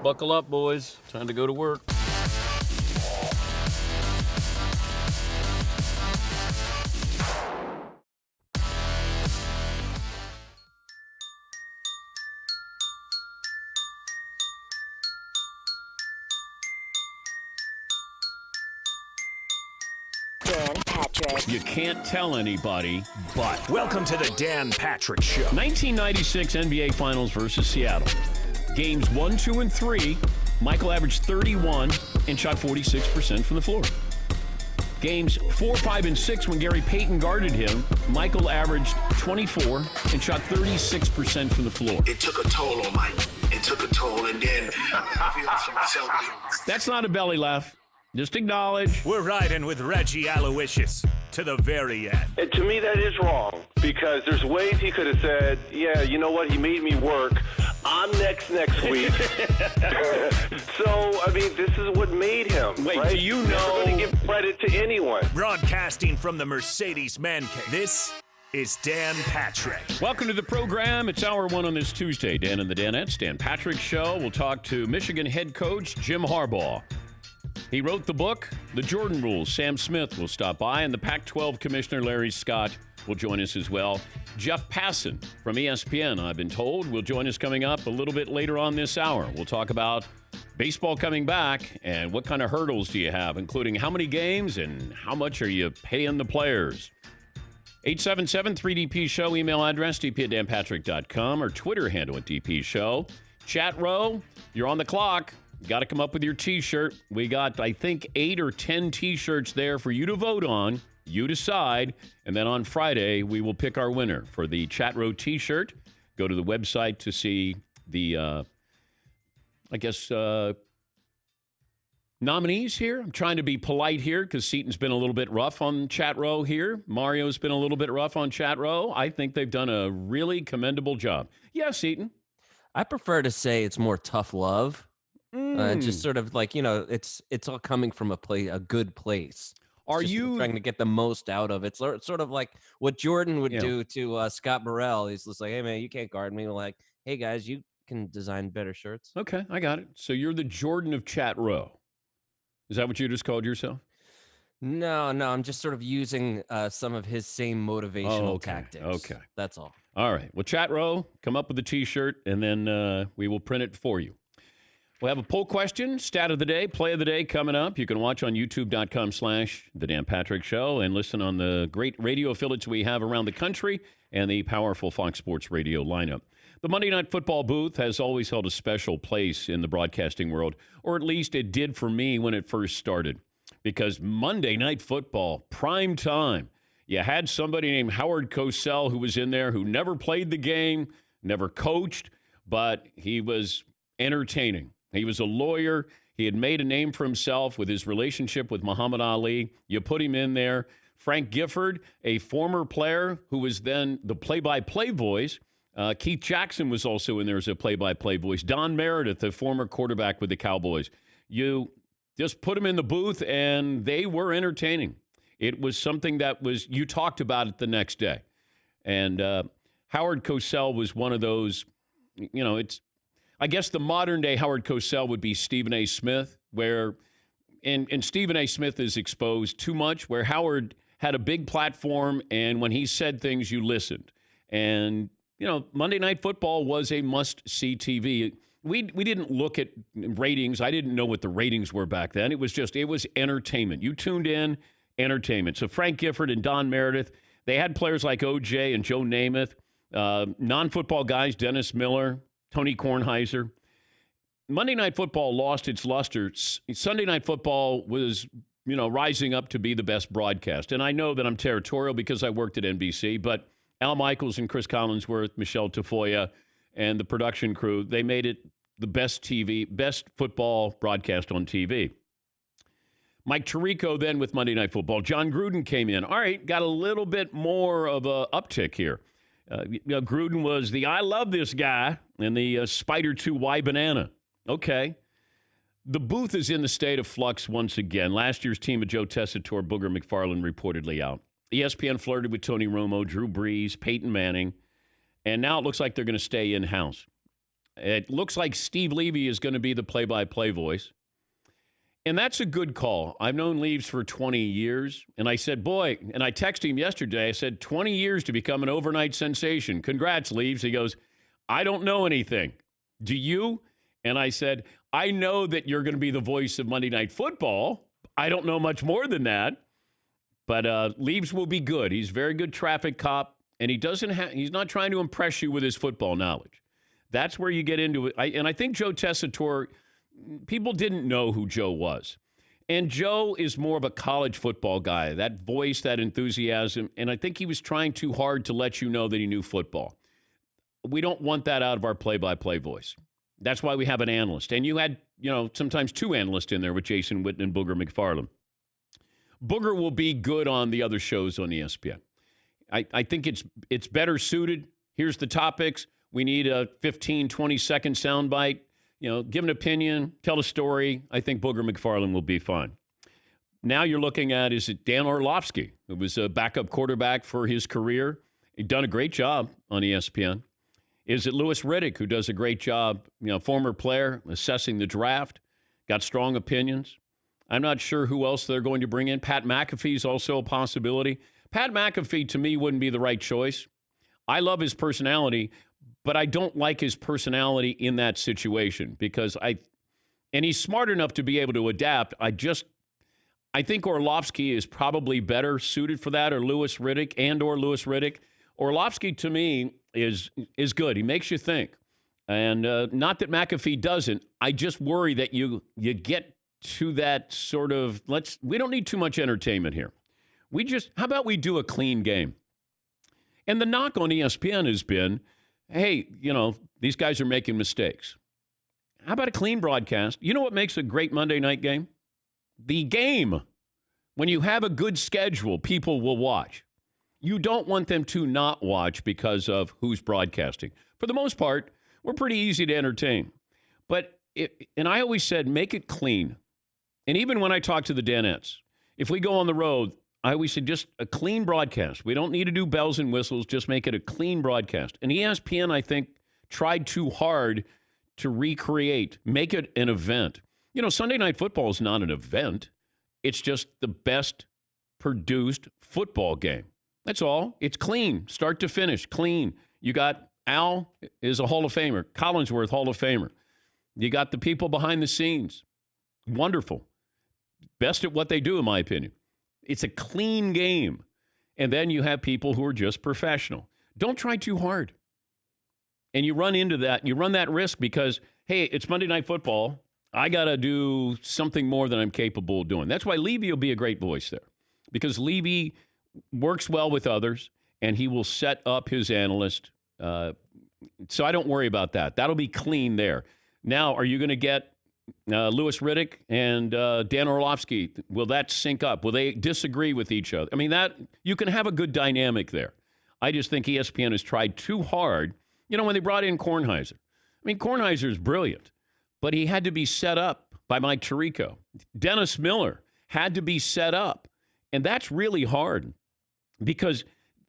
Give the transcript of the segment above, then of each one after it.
Buckle up, boys. Time to go to work. Dan Patrick. You can't tell anybody, but. Welcome to the Dan Patrick Show. 1996 NBA Finals versus Seattle. Games 1, 2, and 3, Michael averaged 31 and shot 46% from the floor. Games 4, 5, and 6, when Gary Payton guarded him, Michael averaged 24 and shot 36% from the floor. It took a toll on Mike. It took a toll, and then I feel myself. That's not a belly laugh. Just acknowledge. We're riding with Reggie Aloysius to the very end. And to me, that is wrong, because there's ways he could have said, yeah, you know what, he made me work. I'm next week. So, I mean, this is what made him. Wait, right? do you know? Never going to give credit to anyone. Broadcasting from the Mercedes Man Cave, this is Dan Patrick. Welcome to the program. It's hour one on this Tuesday. Dan and the Danettes, Dan Patrick Show. We'll talk to Michigan head coach Jim Harbaugh. He wrote the book, The Jordan Rules. Sam Smith will stop by, and the Pac-12 Commissioner Larry Scott will join us as well. Jeff Passan from ESPN, I've been told, will join us coming up a little bit later on this hour. We'll talk about baseball coming back and what kind of hurdles do you have, including how many games and how much are you paying the players. 877-3DP Show, email address, dp@danpatrick.com, or Twitter handle at DP Show. Chat row, you're on the clock. Got to come up with your T-shirt. We got, I think, 8 or 10 T-shirts there for you to vote on. You decide. And then on Friday, we will pick our winner for the Chat Row t-shirt. Go to the website to see the, nominees here. I'm trying to be polite here because Seaton's been a little bit rough on Chat Row here. Mario's been a little bit rough on Chat Row. I think they've done a really commendable job. Yeah, Seaton. I prefer to say it's more tough love. Just sort of like, it's all coming from a good place. Are Just you trying to get the most out of it? It's sort of like what Jordan would do to Scott Burrell. He's just like, hey, man, you can't guard me. Like, hey, guys, you can design better shirts. Okay, I got it. So you're the Jordan of Chat Row. Is that what you just called yourself? No, I'm just sort of using some of his same motivational tactics. Okay. That's all. All right. Well, Chat Row, come up with a T-shirt, and then we will print it for you. We'll have a poll question, stat of the day, play of the day coming up. You can watch on youtube.com/The Dan Patrick Show and listen on the great radio affiliates we have around the country and the powerful Fox Sports Radio lineup. The Monday Night Football booth has always held a special place in the broadcasting world, or at least it did for me when it first started. Because Monday Night Football, prime time, you had somebody named Howard Cosell who was in there who never played the game, never coached, but he was entertaining. He was a lawyer. He had made a name for himself with his relationship with Muhammad Ali. You put him in there. Frank Gifford, a former player who was then the play-by-play voice. Keith Jackson was also in there as a play-by-play voice. Don Meredith, the former quarterback with the Cowboys. You just put them in the booth, and they were entertaining. It was something that you talked about it the next day. And Howard Cosell was one of those, I guess the modern-day Howard Cosell would be Stephen A. Smith, where, and Stephen A. Smith is exposed too much, where Howard had a big platform, and when he said things, you listened. And Monday Night Football was a must-see TV. We didn't look at ratings. I didn't know what the ratings were back then. It was entertainment. You tuned in, entertainment. So Frank Gifford and Don Meredith, they had players like O.J. and Joe Namath, non-football guys, Dennis Miller, Tony Kornheiser. Monday Night Football lost its luster. Sunday Night Football was, rising up to be the best broadcast. And I know that I'm territorial because I worked at NBC, but Al Michaels and Chris Collinsworth, Michelle Tafoya, and the production crew, they made it the best football broadcast on TV. Mike Tirico then with Monday Night Football. John Gruden came in. All right, got a little bit more of a uptick here. Gruden was the I love this guy and the Spider 2Y banana. Okay. The booth is in the state of flux once again. Last year's team of Joe Tessitore, Booger McFarland reportedly out. ESPN flirted with Tony Romo, Drew Brees, Peyton Manning, and now it looks like they're going to stay in-house. It looks like Steve Levy is going to be the play-by-play voice, and that's a good call. I've known Leaves for 20 years, and I said, boy, and I texted him yesterday, I said, 20 years to become an overnight sensation. Congrats, Leaves. He goes, I don't know anything. Do you? And I said, I know that you're going to be the voice of Monday Night Football. I don't know much more than that. But Leaves will be good. He's a very good traffic cop, and he's not trying to impress you with his football knowledge. That's where you get into it. And I think Joe Tessitore, people didn't know who Joe was. And Joe is more of a college football guy, that voice, that enthusiasm, and I think he was trying too hard to let you know that he knew football. We don't want that out of our play-by-play voice. That's why we have an analyst. And you had, sometimes two analysts in there with Jason Witten and Booger McFarland. Booger will be good on the other shows on ESPN. I think it's better suited. Here's the topics. We need a 15, 20-second soundbite. Give an opinion, tell a story. I think Booger McFarland will be fine. Now you're looking at, is it Dan Orlovsky, who was a backup quarterback for his career? He'd done a great job on ESPN. Is it Louis Riddick, who does a great job, former player, assessing the draft, got strong opinions? I'm not sure who else they're going to bring in. Pat McAfee is also a possibility. Pat McAfee, to me, wouldn't be the right choice. I love his personality, but I don't like his personality in that situation because and he's smart enough to be able to adapt. I think Orlovsky is probably better suited for that, or Louis Riddick. Orlovsky, to me, is good. He makes you think. And not that McAfee doesn't. I just worry that you get to that sort of, we don't need too much entertainment here. How about we do a clean game? And the knock on ESPN has been, hey, these guys are making mistakes. How about a clean broadcast? You know what makes a great Monday night game? The game. When you have a good schedule, people will watch. You don't want them to not watch because of who's broadcasting. For the most part, we're pretty easy to entertain. And I always said, make it clean. And even when I talk to the Danettes, if we go on the road, I always say just a clean broadcast. We don't need to do bells and whistles. Just make it a clean broadcast. And ESPN, I think, tried too hard to recreate, make it an event. Sunday Night Football is not an event. It's just the best produced football game. That's all. It's clean, start to finish, clean. You got Al is a Hall of Famer, Collinsworth Hall of Famer. You got the people behind the scenes. Wonderful. Best at what they do, in my opinion. It's a clean game. And then you have people who are just professional. Don't try too hard. And you run into that. You run that risk because, hey, it's Monday Night Football. I got to do something more than I'm capable of doing. That's why Levy will be a great voice there. Because Levy works well with others, and he will set up his analyst. So I don't worry about that. That'll be clean there. Now, are you going to get Louis Riddick and Dan Orlovsky? Will that sync up? Will they disagree with each other? I mean, that you can have a good dynamic there. I just think ESPN has tried too hard. When they brought in Kornheiser. I mean, Kornheiser is brilliant, but he had to be set up by Mike Tirico. Dennis Miller had to be set up. And that's really hard because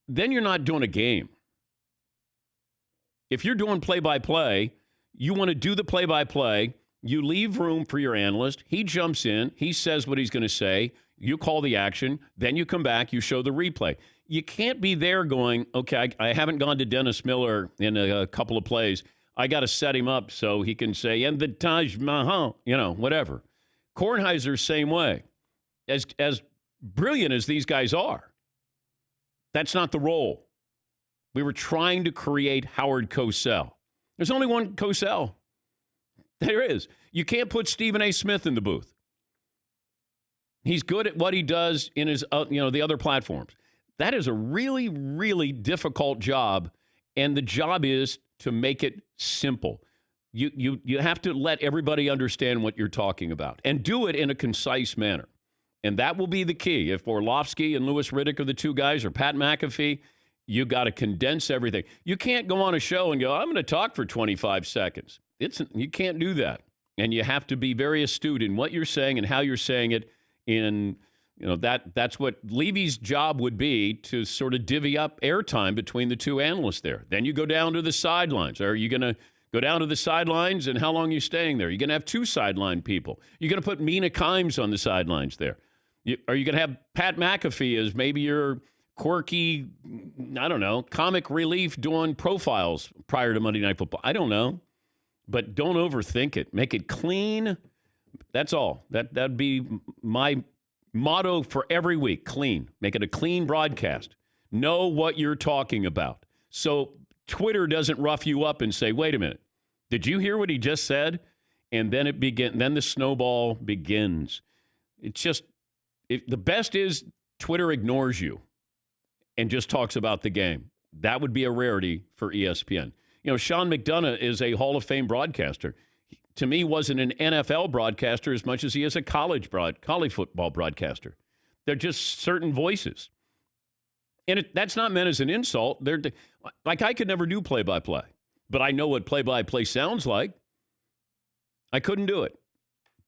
then you're not doing a game. If you're doing play-by-play, you want to do the play-by-play. You leave room for your analyst. He jumps in. He says what he's going to say. You call the action. Then you come back. You show the replay. You can't be there going, okay, I haven't gone to Dennis Miller in a couple of plays. I got to set him up so he can say, and the Taj Mahal, whatever. Kornheiser, same way. As brilliant as these guys are, that's not the role. We were trying to create Howard Cosell. There's only one Cosell. There is. You can't put Stephen A. Smith in the booth. He's good at what he does in his, the other platforms. That is a really, really difficult job, and the job is to make it simple. You have to let everybody understand what you're talking about and do it in a concise manner. And that will be the key. If Orlovsky and Louis Riddick are the two guys, or Pat McAfee, you got to condense everything. You can't go on a show and go, I'm going to talk for 25 seconds. You can't do that. And you have to be very astute in what you're saying and how you're saying it. That's what Levy's job would be, to sort of divvy up airtime between the two analysts there. Then you go down to the sidelines. Are you going to go down to the sidelines, and how long are you staying there? You're going to have two sideline people. You're going to put Mina Kimes on the sidelines there. Are you going to have Pat McAfee as maybe your quirky, comic relief doing profiles prior to Monday Night Football? I don't know. But don't overthink it. Make it clean. That's all. That'd be my motto for every week. Clean. Make it a clean broadcast. Know what you're talking about. So Twitter doesn't rough you up and say, wait a minute, did you hear what he just said? And then then the snowball begins. It's just, the best is Twitter ignores you and just talks about the game. That would be a rarity for ESPN. Sean McDonough is a Hall of Fame broadcaster. To me, wasn't an NFL broadcaster as much as he is a college football broadcaster. They're just certain voices. And that's not meant as an insult. Like, I could never do play-by-play, but I know what play-by-play sounds like. I couldn't do it.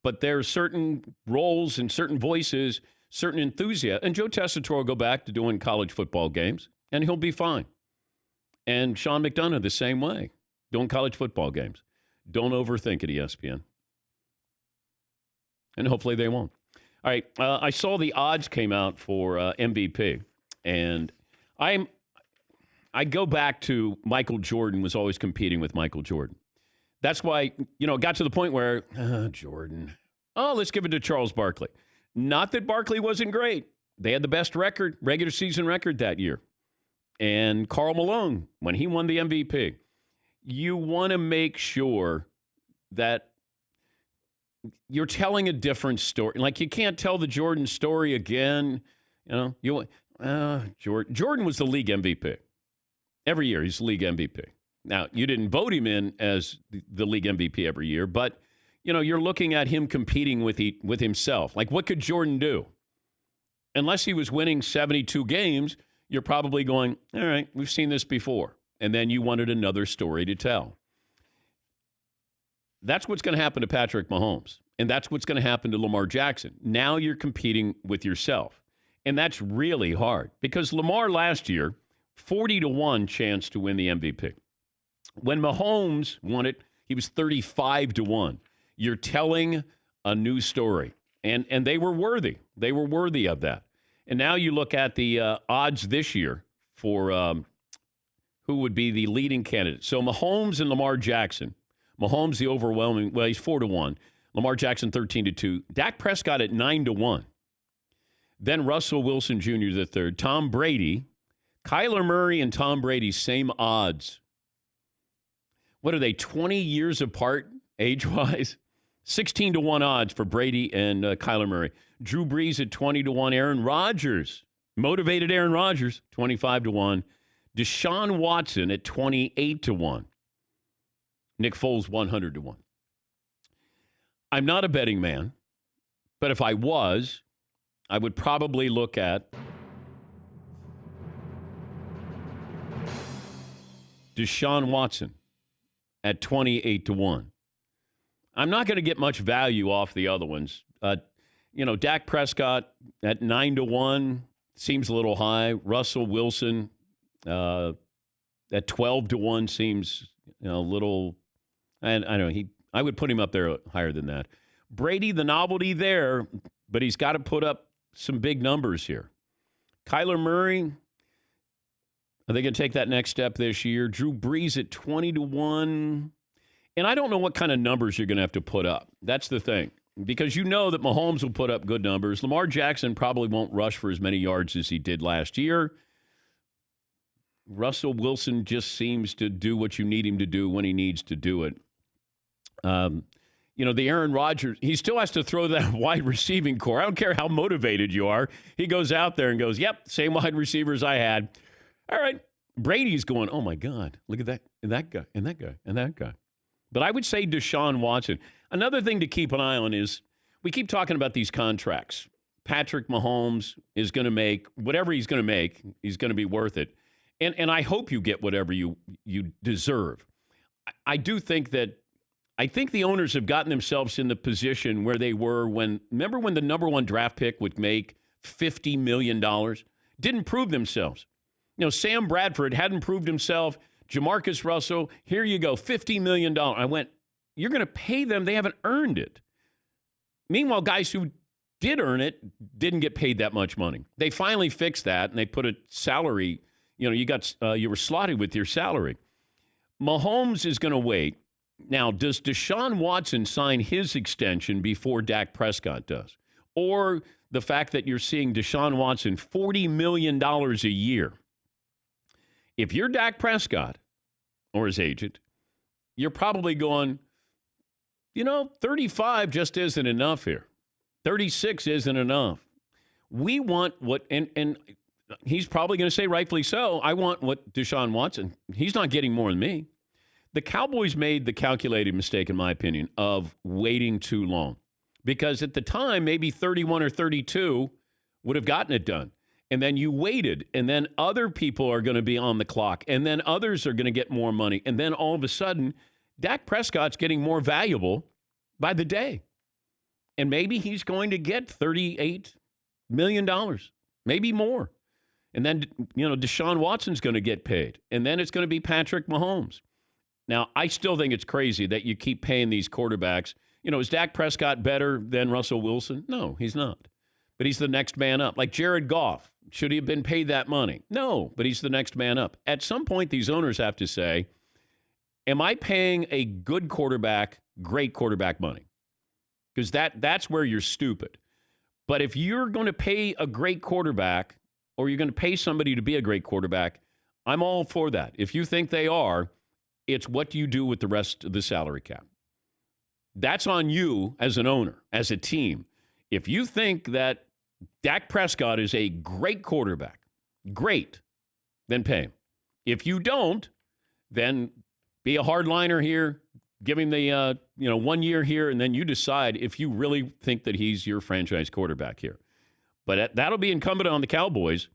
But there are certain roles and certain voices, certain enthusiasm. And Joe Tessitore will go back to doing college football games, and he'll be fine. And Sean McDonough the same way, doing college football games. Don't overthink it, ESPN. And hopefully they won't. All right, I saw the odds came out for MVP, and I go back to Michael Jordan was always competing with Michael Jordan. That's why, it got to the point where, Jordan, let's give it to Charles Barkley. Not that Barkley wasn't great. They had the best regular season record that year. And Karl Malone, when he won the MVP, you want to make sure that you're telling a different story. Like, you can't tell the Jordan story again. Jordan was the league MVP. Every year, he's the league MVP. Now, you didn't vote him in as the league MVP every year, but, you're looking at him competing with himself. Like, what could Jordan do? Unless he was winning 72 games, you're probably going, all right, we've seen this before. And then you wanted another story to tell. That's what's going to happen to Patrick Mahomes. And that's what's going to happen to Lamar Jackson. Now you're competing with yourself. And that's really hard because Lamar last year, 40-1 chance to win the MVP. When Mahomes won it, he was 35-1. You're telling a new story. And they were worthy. They were worthy of that. And now you look at the odds this year for who would be the leading candidate. So Mahomes and Lamar Jackson. Mahomes, the overwhelming, well, he's 4-1. Lamar Jackson, 13-2. Dak Prescott at 9-1. Then Russell Wilson Jr. the third. Tom Brady. Kyler Murray and Tom Brady, same odds. What are they, 20 years apart age-wise? 16-1 odds for Brady and Kyler Murray. Drew Brees at 20-1. Aaron Rodgers, motivated Aaron Rodgers, 25-1. Deshaun Watson at 28-1. Nick Foles, 100-1. I'm not a betting man, but if I was, I would probably look at Deshaun Watson at 28-1. I'm not going to get much value off the other ones. Dak Prescott at 9-1 seems a little high. Russell Wilson at 12-1 seems a little. And I don't know. I would put him up there higher than that. Brady, the novelty there, but he's got to put up some big numbers here. Kyler Murray, are they going to take that next step this year? Drew Brees at 20-1. And I don't know what kind of numbers you're going to have to put up. That's the thing. Because you know that Mahomes will put up good numbers. Lamar Jackson probably won't rush for as many yards as he did last year. Russell Wilson just seems to do what you need him to do when he needs to do it. The Aaron Rodgers, he still has to throw that wide receiving core. I don't care how motivated you are. He goes out there and goes, yep, same wide receivers I had. All right. Brady's going, oh, my God, look at that, and that guy, and that guy, and that guy. But I would say Deshaun Watson. Another thing to keep an eye on is we keep talking about these contracts. Patrick Mahomes is going to make whatever he's going to make, he's going to be worth it. And I hope you get whatever you deserve. I do think that I think the owners have gotten themselves in the position where they were remember when the number one draft pick would make $50 million? Didn't prove themselves. Sam Bradford hadn't proved himself. Jamarcus Russell, here you go, $50 million. I went, you're going to pay them. They haven't earned it. Meanwhile, guys who did earn it didn't get paid that much money. They finally fixed that, and they put a salary. You were slotted with your salary. Mahomes is going to wait. Now, does Deshaun Watson sign his extension before Dak Prescott does? Or the fact that you're seeing Deshaun Watson $40 million a year? If you're Dak Prescott or his agent, you're probably going, 35 just isn't enough here. 36 isn't enough. We want what, and he's probably going to say rightfully so, I want what Deshaun Watson, he's not getting more than me. The Cowboys made the calculated mistake, in my opinion, of waiting too long. Because at the time, maybe 31 or 32 would have gotten it done. And then you waited, and then other people are going to be on the clock, and then others are going to get more money. And then all of a sudden, Dak Prescott's getting more valuable by the day. And maybe he's going to get $38 million, maybe more. And then, Deshaun Watson's going to get paid. And then it's going to be Patrick Mahomes. Now, I still think it's crazy that you keep paying these quarterbacks. Is Dak Prescott better than Russell Wilson? No, he's not. But he's the next man up. Like Jared Goff. Should he have been paid that money? No, but he's the next man up. At some point, these owners have to say, am I paying a good quarterback, great quarterback money? Because that's where you're stupid. But if you're going to pay a great quarterback or you're going to pay somebody to be a great quarterback, I'm all for that. If you think they are, it's what do you do with the rest of the salary cap? That's on you as an owner, as a team. If you think that Dak Prescott is a great quarterback. Great. Then pay him. If you don't, then be a hardliner here. Give him the 1 year here, and then you decide if you really think that he's your franchise quarterback here. But that'll be incumbent on the Cowboys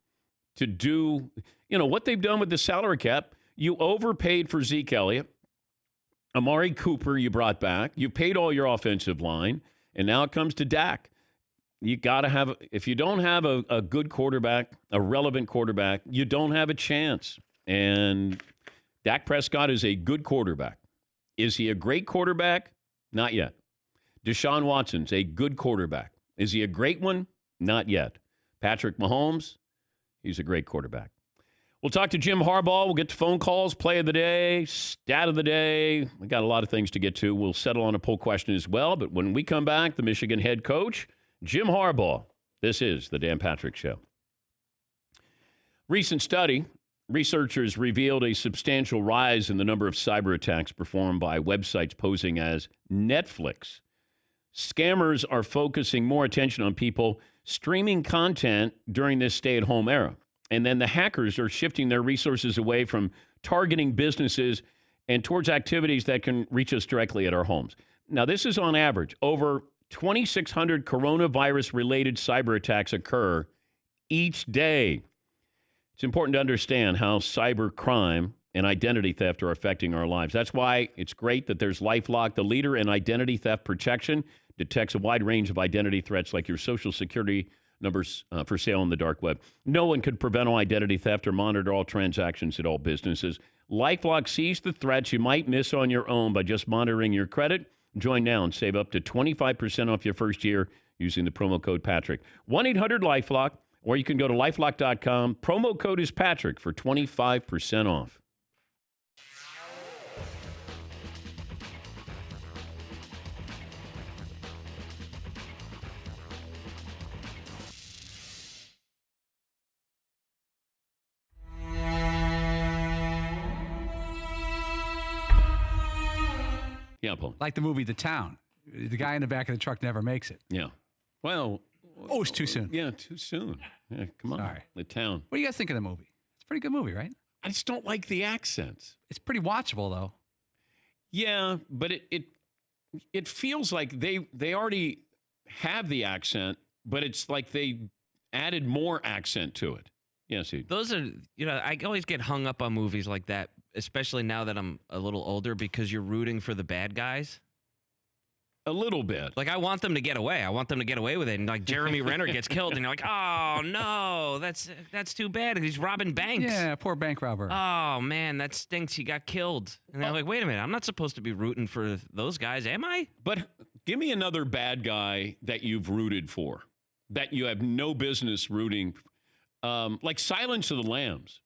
to do, what they've done with the salary cap. You overpaid for Zeke Elliott. Amari Cooper you brought back. You paid all your offensive line, and now it comes to Dak. You got to have, if you don't have a good quarterback, a relevant quarterback, you don't have a chance. And Dak Prescott is a good quarterback. Is he a great quarterback? Not yet. Deshaun Watson's a good quarterback. Is he a great one? Not yet. Patrick Mahomes, he's a great quarterback. We'll talk to Jim Harbaugh. We'll get to phone calls, play of the day, stat of the day. We got a lot of things to get to. We'll settle on a poll question as well. But when we come back, the Michigan head coach, Jim Harbaugh. This is the Dan Patrick Show. Recent study. Researchers revealed a substantial rise in the number of cyber attacks performed by websites posing as Netflix. Scammers are focusing more attention on people streaming content during this stay-at-home era. And then the hackers are shifting their resources away from targeting businesses and towards activities that can reach us directly at our homes. Now, this is on average. Over 2,600 coronavirus-related cyber attacks occur each day. It's important to understand how cyber crime and identity theft are affecting our lives. That's why it's great that there's LifeLock, the leader in identity theft protection, detects a wide range of identity threats like your social security numbers for sale on the dark web. No one could prevent all identity theft or monitor all transactions at all businesses. LifeLock sees the threats you might miss on your own by just monitoring your credit. Join now and save up to 25% off your first year using the promo code Patrick. 1-800-LifeLock. Or you can go to lifelock.com. Promo code is Patrick for 25% off. Yeah, Paul. Like the movie The Town. The guy in the back of the truck never makes it. Yeah. Well... Oh, it's too soon. Yeah, too soon. Yeah, come on. Sorry. The Town. What do you guys think of the movie? It's a pretty good movie, right? I just don't like the accents. It's pretty watchable, though. Yeah, but it feels like they already have the accent, but it's like they added more accent to it. Yes, yeah, those are, I always get hung up on movies like that, especially now that I'm a little older, because you're rooting for the bad guys. A little bit. Like, I want them to get away. I want them to get away with it. And, like, Jeremy Renner gets killed, and you're like, oh, no, that's too bad. He's robbing banks. Yeah, poor bank robber. Oh, man, that stinks. He got killed. And they're like, wait a minute. I'm not supposed to be rooting for those guys, am I? But give me another bad guy that you've rooted for, that you have no business rooting, like Silence of the Lambs.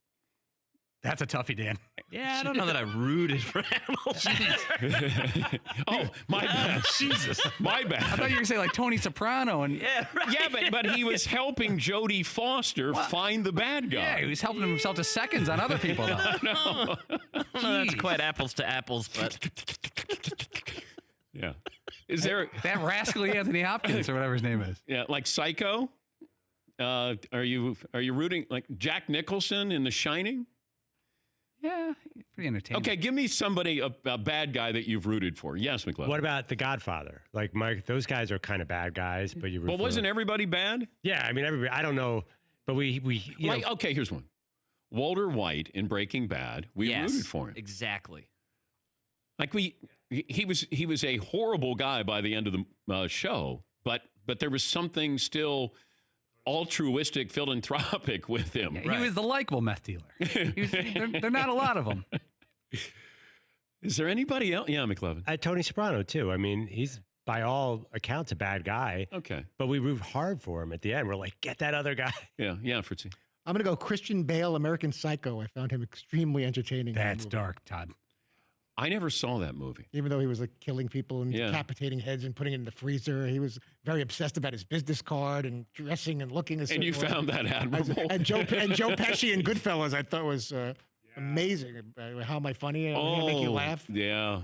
That's a toughie, Dan. Yeah, I don't know that I rooted for animals. Oh, my bad. Jesus. My bad. I thought you were going to say like Tony Soprano. And Yeah, right. Yeah, but he was helping Jodie Foster find the bad guy. yeah, he was helping himself to seconds on other people, though. No. That's quite apples to apples, but Yeah. Is there That rascally Anthony Hopkins or whatever his name is. yeah, like Psycho? Are you rooting like Jack Nicholson in The Shining? Yeah, pretty entertaining. Okay, give me somebody a bad guy that you've rooted for. Yes, McLeod. What about The Godfather? Like, Mike, those guys are kind of bad guys, but you root Well, for wasn't them. everybody bad? Yeah, I mean, everybody. I don't know, but we you Like, know, okay, here's one. Walter White in Breaking Bad. We yes, rooted for him. exactly. Like he was a horrible guy by the end of the show, but there was something still altruistic, philanthropic with him. He was the likable meth dealer. They're not a lot of them. Is there anybody else? Yeah, McLevin. Tony Soprano too. I mean, he's by all accounts a bad guy. Okay. But we root hard for him at the end. We're like, get that other guy. Yeah, Fritzy. I'm going to go Christian Bale, American Psycho. I found him extremely entertaining. in that That's movie. dark, Todd. I never saw that movie. Even though he was like killing people and Yeah. decapitating heads and putting it in the freezer, he was very obsessed about his business card and dressing and looking. A And you certain way. found that admirable. And Joe Pesci in Goodfellas, I thought was amazing. How am I funny? How make you laugh? Yeah,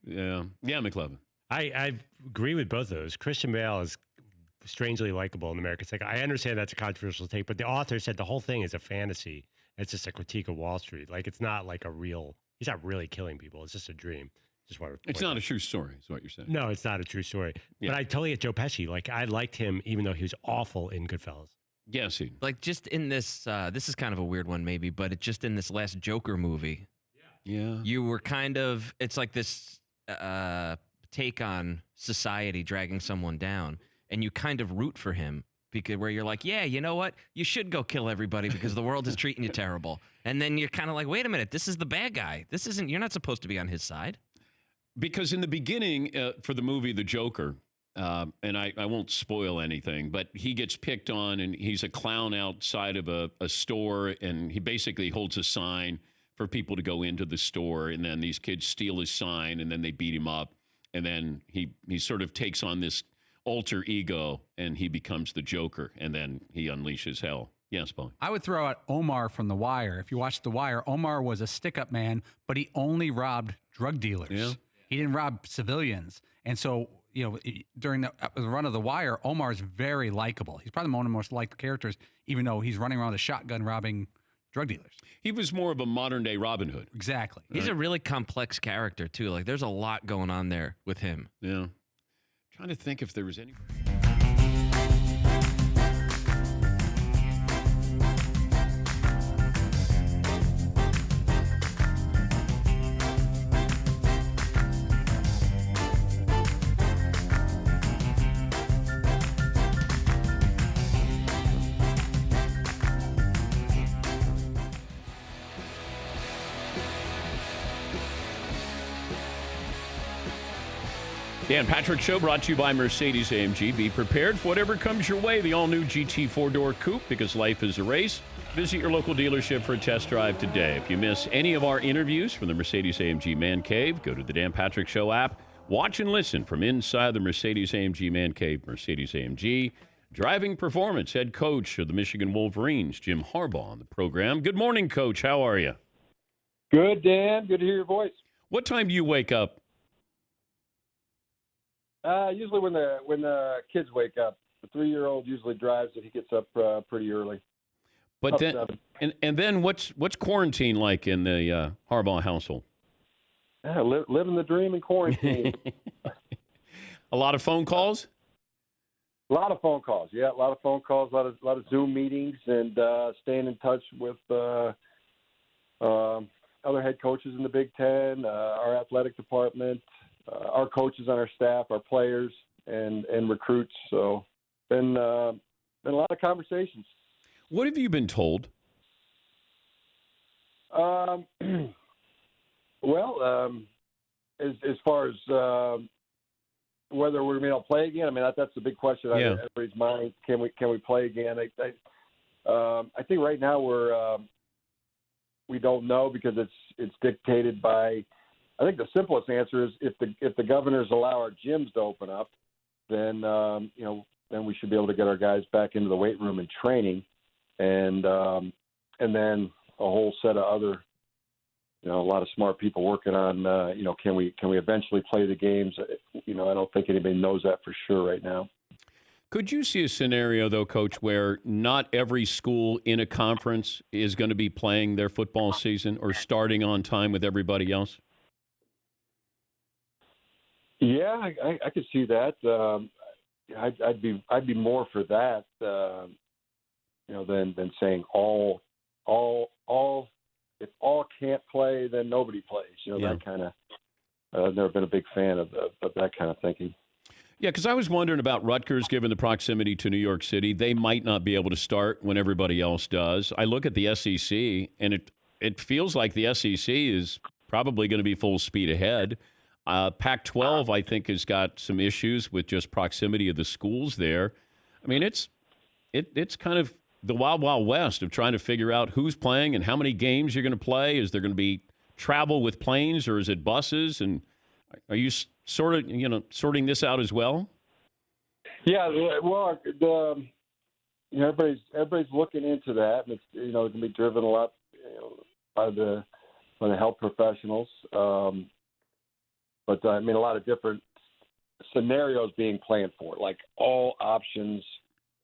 McLevin. I agree with both of those. Christian Bale is strangely likable in American Psycho. I understand that's a controversial take, but the author said the whole thing is a fantasy. It's just a critique of Wall Street. Like, it's not like he's not really killing people. It's just a dream. Just want to It's not a true story, is what you're saying. No, it's not a true story. Yeah. But I totally get Joe Pesci. Like, I liked him even though he was awful in Goodfellas. Yes, Like just in this, this is kind of a weird one maybe, but it just in this last Joker movie, yeah. you were kind of, it's like this take on society dragging someone down, and you kind of root for him because where you're like, yeah, you know what? You should go kill everybody because the world is treating you terrible. And then you're kind of like, wait a minute, this is the bad guy. You're not supposed to be on his side. Because in the beginning, for the movie The Joker, and I won't spoil anything, but he gets picked on, and he's a clown outside of a store, and he basically holds a sign for people to go into the store, and then these kids steal his sign, and then they beat him up, and then he sort of takes on this alter ego, and he becomes the Joker, and then he unleashes hell. Yes, Paul. I would throw out Omar from The Wire. If you watch The Wire, Omar was a stick-up man, but he only robbed drug dealers. Yeah. He didn't rob civilians. And so, during the run of The Wire, Omar's very likable. He's probably one of the most liked characters, even though he's running around with a shotgun robbing drug dealers. He was more of a modern-day Robin Hood. Exactly. He's a really complex character, too. Like, there's a lot going on there with him. Yeah. Trying to think if there was any... Dan Patrick Show brought to you by Mercedes-AMG. Be prepared for whatever comes your way. The all-new GT four-door coupe, because life is a race. Visit your local dealership for a test drive today. If you miss any of our interviews from the Mercedes-AMG Man Cave, go to the Dan Patrick Show app. Watch and listen from inside the Mercedes-AMG Man Cave. Mercedes-AMG driving performance. Head coach of the Michigan Wolverines, Jim Harbaugh, on the program. Good morning, Coach. How are you? Good, Dan. Good to hear your voice. What time do you wake up? Usually when the kids wake up. The 3-year-old usually drives it. He gets up pretty early. But then, and then what's quarantine like in the Harbaugh household? Yeah, living the dream in quarantine. A lot of phone calls? A lot of phone calls. Yeah, a lot of phone calls, a lot of Zoom meetings, and staying in touch with other head coaches in the Big Ten, our athletic department, our coaches on our staff, our players, and recruits. So been a lot of conversations. What have you been told? As far as whether we're going to play again, I mean that's the big question on everybody's mind. Can we play again? I think right now we don't know because it's dictated by. I think the simplest answer is if the governors allow our gyms to open up, then then we should be able to get our guys back into the weight room and training, and then a whole set of other, a lot of smart people working on, can we eventually play the games? I don't think anybody knows that for sure right now. Could you see a scenario, though, Coach, where not every school in a conference is going to be playing their football season or starting on time with everybody else? Yeah, I could see that. I'd be more for that, than saying all. If all can't play, then nobody plays. That kind of. I've never been a big fan of that kind of thinking. Yeah, because I was wondering about Rutgers, given the proximity to New York City. They might not be able to start when everybody else does. I look at the SEC, and it feels like the SEC is probably going to be full speed ahead. Pac-12, I think, has got some issues with just proximity of the schools there. I mean, it's kind of the wild, wild west of trying to figure out who's playing and how many games you're going to play. Is there going to be travel with planes or is it buses? And are you sorting this out as well? Yeah, well, everybody's looking into that, and it's it's going to be driven a lot by the health professionals. But I mean, a lot of different scenarios being planned for, like all options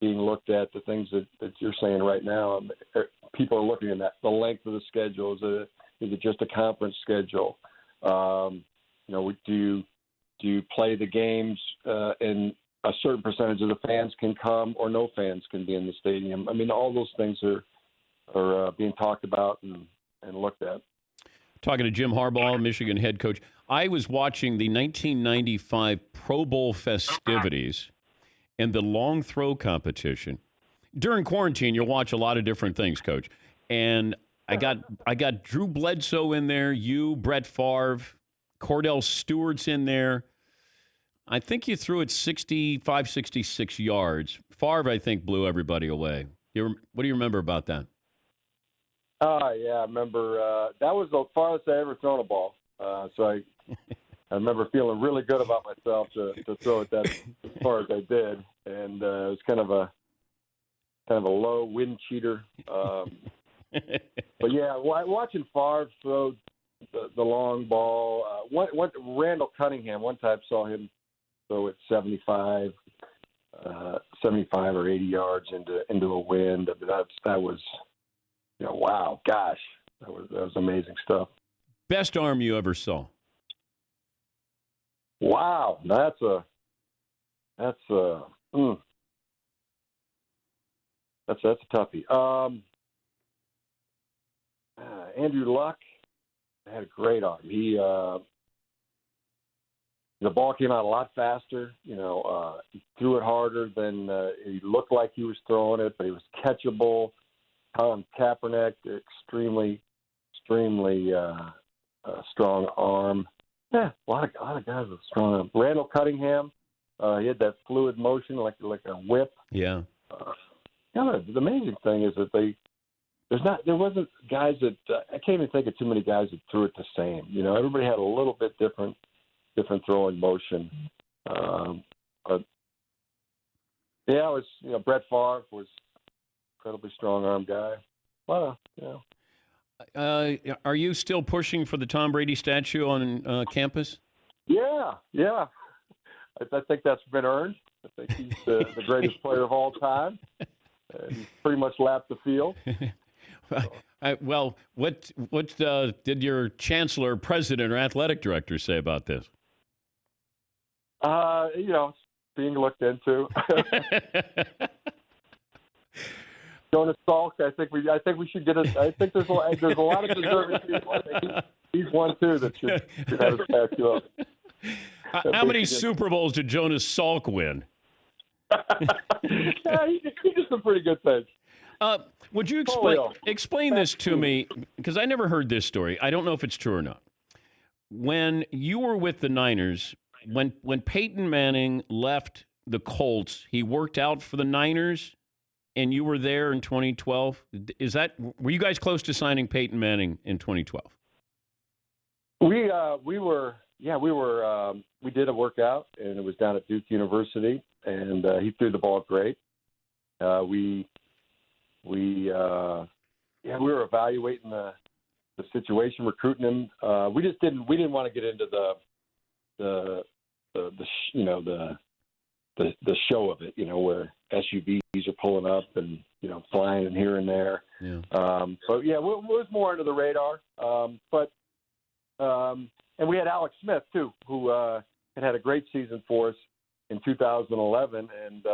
being looked at, the things that you're saying right now. People are looking at that. The length of the schedule, is it just a conference schedule? Do you play the games and a certain percentage of the fans can come or no fans can be in the stadium? I mean, all those things are being talked about and looked at. Talking to Jim Harbaugh, Michigan head coach. I was watching the 1995 Pro Bowl festivities and the long throw competition. During quarantine, you'll watch a lot of different things, Coach. And I got Drew Bledsoe in there, you, Brett Favre, Cordell Stewart's in there. I think you threw it 65, 66 yards. Favre, I think, blew everybody away. What do you remember about that? Yeah, I remember that was the farthest I ever thrown a ball. So I remember feeling really good about myself to throw it that as far as I did, and it was kind of a low wind cheater. But yeah, watching Favre throw the long ball. Randall Cunningham, one time saw him throw it 75 or 80 yards into a wind. That was, wow, gosh, that was amazing stuff. Best arm you ever saw? Wow, that's a toughie. Andrew Luck had a great arm. The ball came out a lot faster. He threw it harder than he looked like he was throwing it, but he was catchable. Colin Kaepernick, extremely strong arm. Yeah, a lot of guys with strong arm. Randall Cunningham, he had that fluid motion like a whip. Yeah. The amazing thing is that there wasn't guys that I can't even think of too many guys that threw it the same. Everybody had a little bit different throwing motion. But yeah, it was Brett Favre was incredibly strong arm guy. Well, are you still pushing for the Tom Brady statue on campus? Yeah. I think that's been earned. I think he's the greatest player of all time. He's pretty much lapped the field. Well, what did your chancellor, president, or athletic director say about this? It's being looked into. Jonas Salk, I think we should get I think there's a lot of deserving people. I think he's one too that should have a statue up. How many Super Bowls did Jonas Salk win? Yeah, he did some pretty good things. Would you explain this to me? Because I never heard this story. I don't know if it's true or not. When you were with the Niners, when Peyton Manning left the Colts, he worked out for the Niners, and you were there in 2012. Were you guys close to signing Peyton Manning in 2012? We were. We did a workout, and it was down at Duke University, and he threw the ball great. We were evaluating the situation, recruiting him. We didn't want to get into the show of it, where SUVs are pulling up and flying in here and there. Yeah. But yeah, it was more under the radar. And we had Alex Smith too, who had a great season for us in 2011, and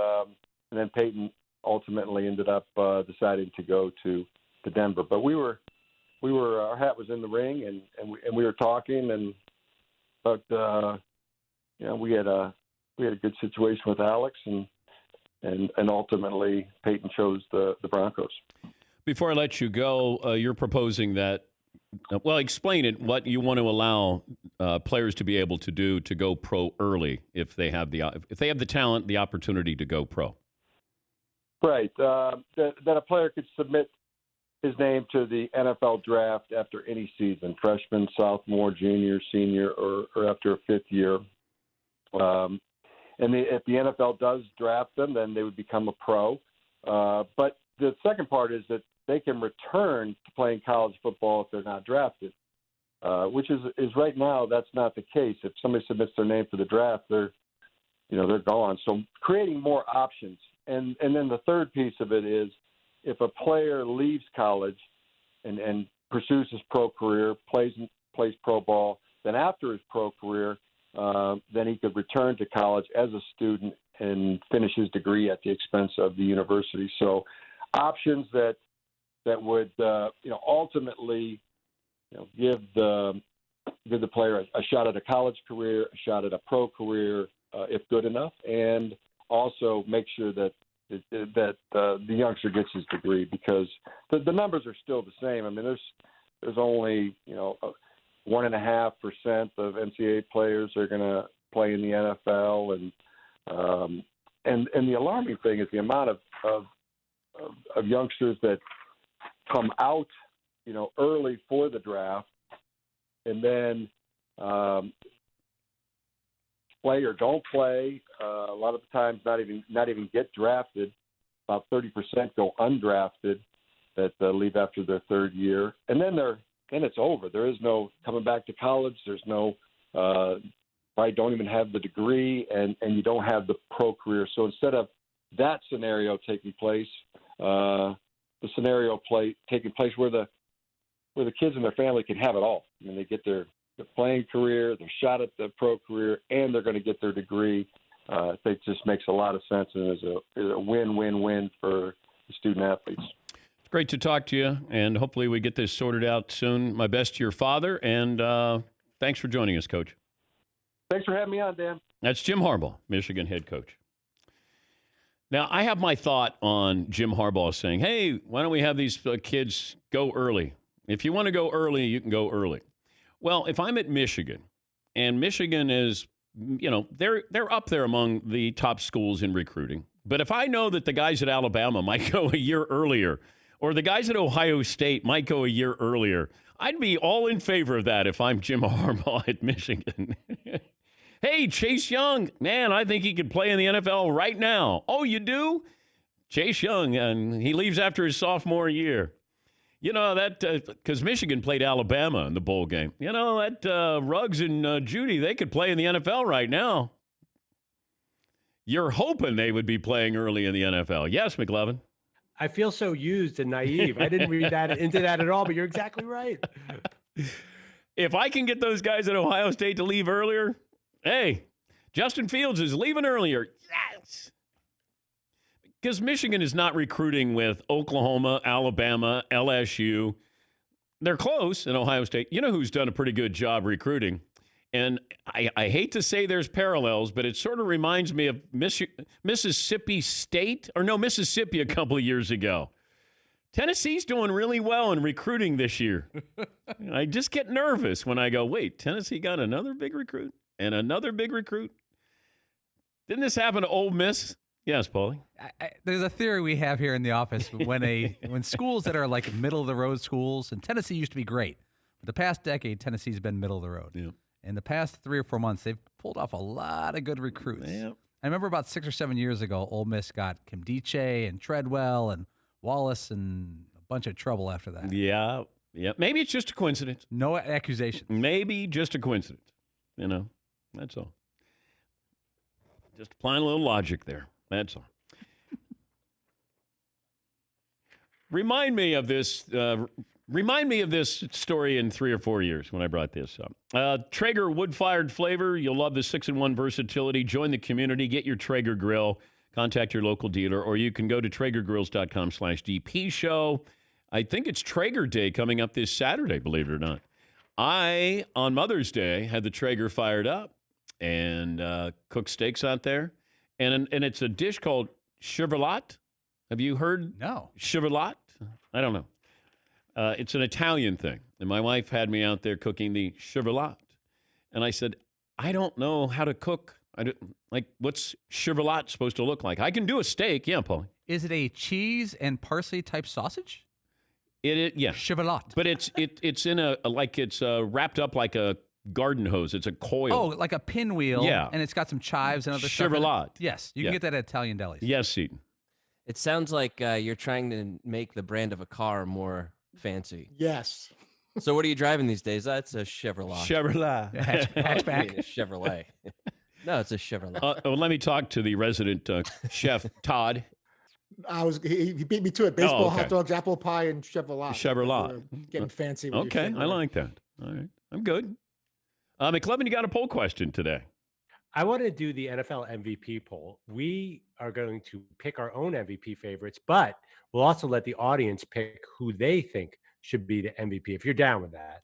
then Peyton ultimately ended up deciding to go to Denver. But we were our hat was in the ring, and we were talking, but we had a good situation with Alex, and ultimately Peyton chose the Broncos. Before I let you go, you're proposing that. Well, explain it. What you want to allow players to be able to do to go pro early if they have the talent, the opportunity to go pro. Right. That a player could submit his name to the NFL draft after any season, freshman, sophomore, junior, senior, or after a fifth year. And if the NFL does draft them, then they would become a pro. But the second part is that they can return to playing college football if they're not drafted, which is right now that's not the case. If somebody submits their name for the draft, they're they're gone. So creating more options. And then the third piece of it is if a player leaves college and pursues his pro career, plays pro ball, then after his pro career, then he could return to college as a student and finish his degree at the expense of the university. So options that would ultimately give the player a shot at a college career, a shot at a pro career, if good enough, and also make sure that the youngster gets his degree, because the numbers are still the same. I mean, there's only 1.5% of NCAA players are going to play in the NFL, and the alarming thing is the amount of youngsters that come out, early for the draft, and then play or don't play. A lot of the times, not even get drafted. About 30% go undrafted that leave after their third year, and then it's over. There is no coming back to college. There's no probably don't even have the degree, and you don't have the pro career. So instead of that scenario taking place, the scenario taking place where the kids and their family can have it all. I mean, they get their playing career, their shot at the pro career, and they're going to get their degree. I think it just makes a lot of sense, and is a win-win-win for the student athletes. It's great to talk to you, and hopefully we get this sorted out soon. My best to your father, and thanks for joining us, Coach. Thanks for having me on, Dan. That's Jim Harbaugh, Michigan head coach. Now, I have my thought on Jim Harbaugh saying, hey, why don't we have these kids go early? If you want to go early, you can go early. Well, if I'm at Michigan, and Michigan is, they're up there among the top schools in recruiting. But if I know that the guys at Alabama might go a year earlier, or the guys at Ohio State might go a year earlier, I'd be all in favor of that if I'm Jim Harbaugh at Michigan. Hey, Chase Young, man, I think he could play in the NFL right now. Oh, you do? Chase Young, and he leaves after his sophomore year. That because Michigan played Alabama in the bowl game. That Ruggs and Judy, they could play in the NFL right now. You're hoping they would be playing early in the NFL. Yes, McLevin? I feel so used and naive. I didn't read that into that at all, but you're exactly right. If I can get those guys at Ohio State to leave earlier, hey, Justin Fields is leaving earlier. Yes. Because Michigan is not recruiting with Oklahoma, Alabama, LSU. They're close in Ohio State. You know who's done a pretty good job recruiting? And I hate to say there's parallels, but it sort of reminds me of Mississippi State, or no, Mississippi a couple of years ago. Tennessee's doing really well in recruiting this year. I just get nervous when I go, wait, Tennessee got another big recruit and another big recruit? Didn't this happen to Ole Miss? Yes, Paulie. There's a theory we have here in the office when schools that are like middle of the road schools, and Tennessee used to be great, but the past decade Tennessee's been middle of the road. Yeah. In the past 3 or 4 months, they've pulled off a lot of good recruits. Yeah. I remember about 6 or 7 years ago, Ole Miss got Kim Diche and Treadwell and Wallace and a bunch of trouble after that. Yeah. Maybe it's just a coincidence. No accusations. Maybe just a coincidence. That's all. Just applying a little logic there. That's all. Remind me of this story in 3 or 4 years when I brought this up. Traeger wood-fired flavor. You'll love the 6-in-1 versatility. Join the community. Get your Traeger grill. Contact your local dealer, or you can go to TraegerGrills.com/DP show. I think it's Traeger Day coming up this Saturday, believe it or not. I, on Mother's Day, had the Traeger fired up and cooked steaks out there. And it's a dish called chevrolate. Have you heard? No. Chevrolate? I don't know. It's an Italian thing. And my wife had me out there cooking the chevrolate. And I said, I don't know how to cook. What's chevrolate supposed to look like? I can do a steak. Yeah, Paulie. Is it a cheese and parsley type sausage? Yeah. Chevrolate. But it's in it's wrapped up like a garden hose. It's a coil. Oh, like a pinwheel. Yeah. And it's got some chives and other stuff. Chevrolate. Yes. You can get that at Italian delis. Yes, Seton. It sounds like you're trying to make the brand of a car more fancy. Yes. So what are you driving these days? That's a Chevrolet. Chevrolet. Hatchback. A Chevrolet. No, it's a Chevrolet. Well, let me talk to the resident chef, Todd. He beat me to it. Baseball, okay. hot dogs, apple pie, and Chevrolet. Chevrolet. Getting fancy. With Okay, your I Chevrolet. like that. All right, I'm good. McLevin, you got a poll question today. I want to do the NFL MVP poll. We are going to pick our own MVP favorites, but we'll also let the audience pick who they think should be the MVP. If you're down with that,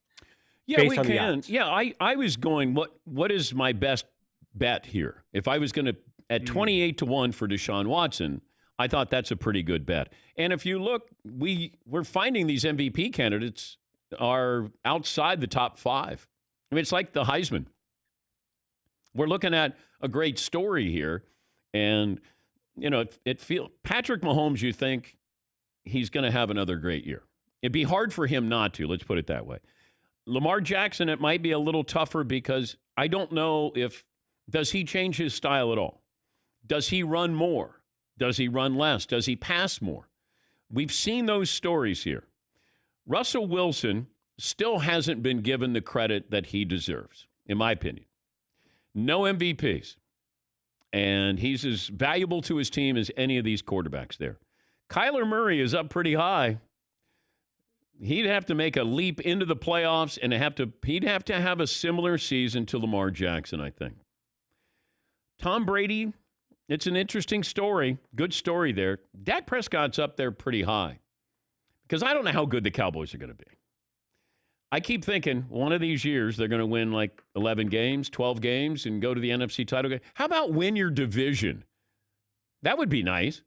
Yeah, based we on the can. odds. Yeah, I was going, what is my best bet here? If I was going to, at 28 to 1 for Deshaun Watson, I thought that's a pretty good bet. And if you look, we're finding these MVP candidates are outside the top 5. I mean, it's like the Heisman. We're looking at a great story here. And, you know, it feels Patrick Mahomes, you think he's going to have another great year. It'd be hard for him not to, let's put it that way. Lamar Jackson, it might be a little tougher because I don't know does he change his style at all? Does he run more? Does he run less? Does he pass more? We've seen those stories here. Russell Wilson still hasn't been given the credit that he deserves, in my opinion. No MVPs. And he's as valuable to his team as any of these quarterbacks there. Kyler Murray is up pretty high. He'd have to make a leap into the playoffs and he'd have to have a similar season to Lamar Jackson, I think. Tom Brady, it's an interesting story. Good story there. Dak Prescott's up there pretty high because I don't know how good the Cowboys are going to be. I keep thinking one of these years they're going to win like 11 games, 12 games, and go to the NFC title game. How about win your division? That would be nice.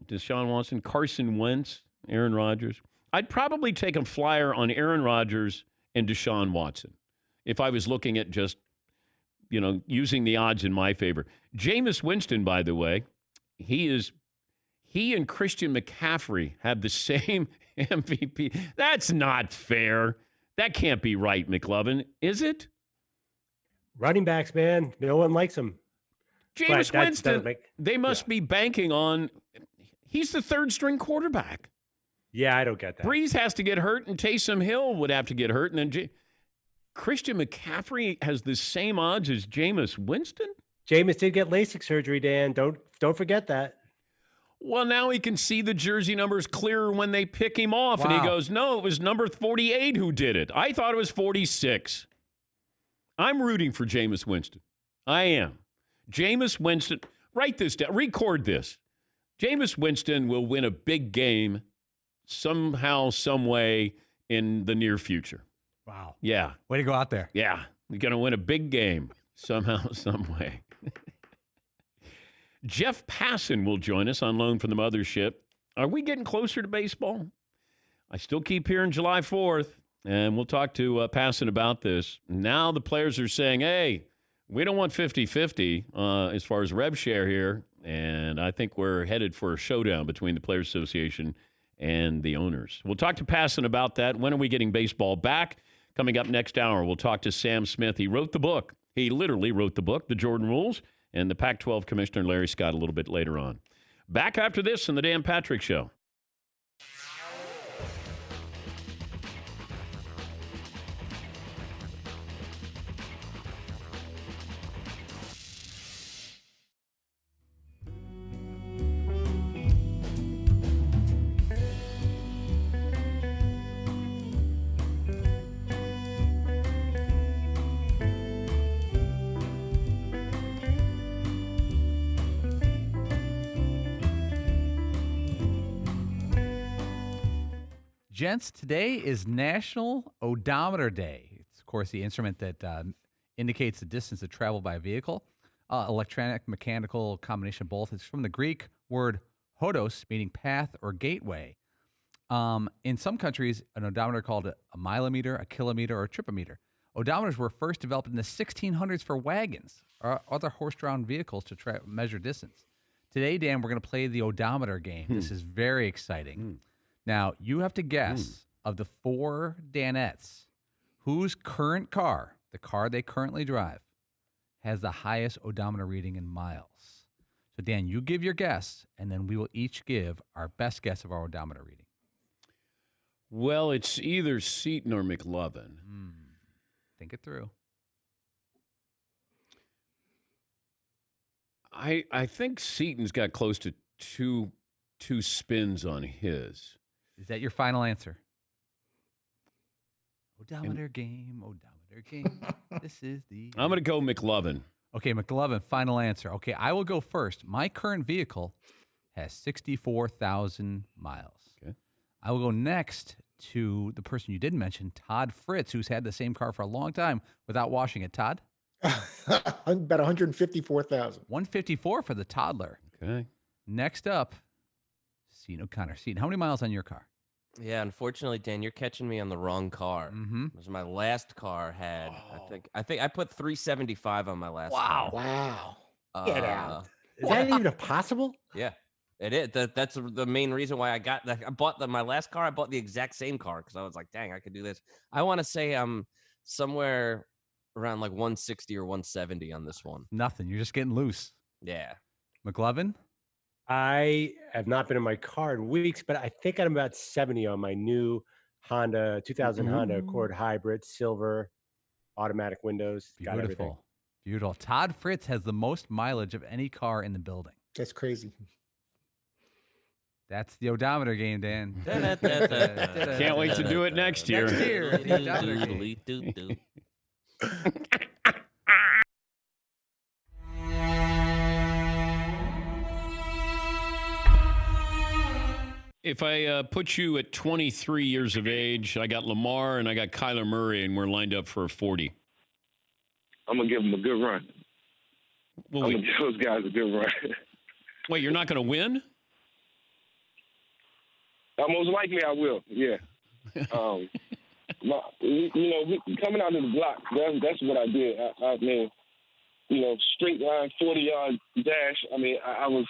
Deshaun Watson, Carson Wentz, Aaron Rodgers. I'd probably take a flyer on Aaron Rodgers and Deshaun Watson if I was looking at just, you know, using the odds in my favor. Jameis Winston, by the way, he and Christian McCaffrey have the same MVP. That's not fair. That can't be right, McLovin, is it? Running backs, man, no one likes them. Jameis Winston, they must be banking on, he's the third string quarterback. Yeah, I don't get that. Breeze has to get hurt, and Taysom Hill would have to get hurt, and then Christian McCaffrey has the same odds as Jameis Winston? Jameis did get LASIK surgery, Dan. Don't forget that. Well, now he can see the jersey numbers clearer when they pick him off. Wow. And he goes, no, it was number 48 who did it. I thought it was 46. I'm rooting for Jameis Winston. I am. Jameis Winston, write this down, record this. Jameis Winston will win a big game somehow, some way in the near future. Wow. Yeah. Way to go out there. Yeah. You're going to win a big game somehow, some way. Jeff Passan will join us on loan from the mothership. Are we getting closer to baseball? I still keep hearing July 4th, and we'll talk to Passan about this. Now the players are saying, hey, we don't want 50-50 as far as rev share here, and I think we're headed for a showdown between the Players Association and the owners. We'll talk to Passan about that. When are we getting baseball back? Coming up next hour, we'll talk to Sam Smith. He wrote the book. He literally wrote the book, The Jordan Rules, and the Pac-12 Commissioner Larry Scott a little bit later on. Back after this on the Dan Patrick Show. Gents, today is National Odometer Day. It's, of course, the instrument that indicates the distance of travel by a vehicle. Electronic, mechanical combination of both. It's from the Greek word hodos, meaning path or gateway. In some countries, an odometer called a milometer, a kilometer, or a tripometer. Odometers were first developed in the 1600s for wagons or other horse-drawn vehicles to measure distance. Today, Dan, we're going to play the odometer game. This is very exciting. Now, you have to guess of the four Danettes, whose current car, the car they currently drive, has the highest odometer reading in miles. So, Dan, you give your guess, and then we will each give our best guess of our odometer reading. Well, it's either Seton or McLovin. Think it through. I think Seaton's got close to two spins on his. Is that your final answer? Odometer game. This is the. I'm going to go McLovin. Okay, McLovin, final answer. Okay, I will go first. My current vehicle has 64,000 miles. Okay. I will go next to the person you didn't mention, Todd Fritz, who's had the same car for a long time without washing it. Todd? About 154,000. 154 for the toddler. Okay. Next up, Seton O'Connor. Seton, how many miles on your car? Yeah, unfortunately, Dan, you're catching me on the wrong car. Mm-hmm. Because my last car had, I think I put 375 on my last car. Wow. Get out. Is that even possible? Yeah, it is. That's the main reason why I bought my last car. I bought the exact same car because I was like, dang, I could do this. I want to say I'm somewhere around like 160 or 170 on this one. Nothing. You're just getting loose. Yeah. McLovin? I have not been in my car in weeks, but I think I'm about 70 on my new Honda 2000 Honda Accord Hybrid, silver, automatic windows. Got everything. Beautiful. Todd Fritz has the most mileage of any car in the building. That's crazy. That's the odometer game, Dan. Can't wait to do it next year. Next year. The odometer game. If I put you at 23 years of age, I got Lamar and I got Kyler Murray, and we're lined up for a 40. I'm going to give them a good run. Well, I'm going to give those guys a good run. Wait, you're not going to win? Most likely I will, yeah. Coming out of the block, that's what I did. I mean, straight line, 40-yard dash. I mean, I was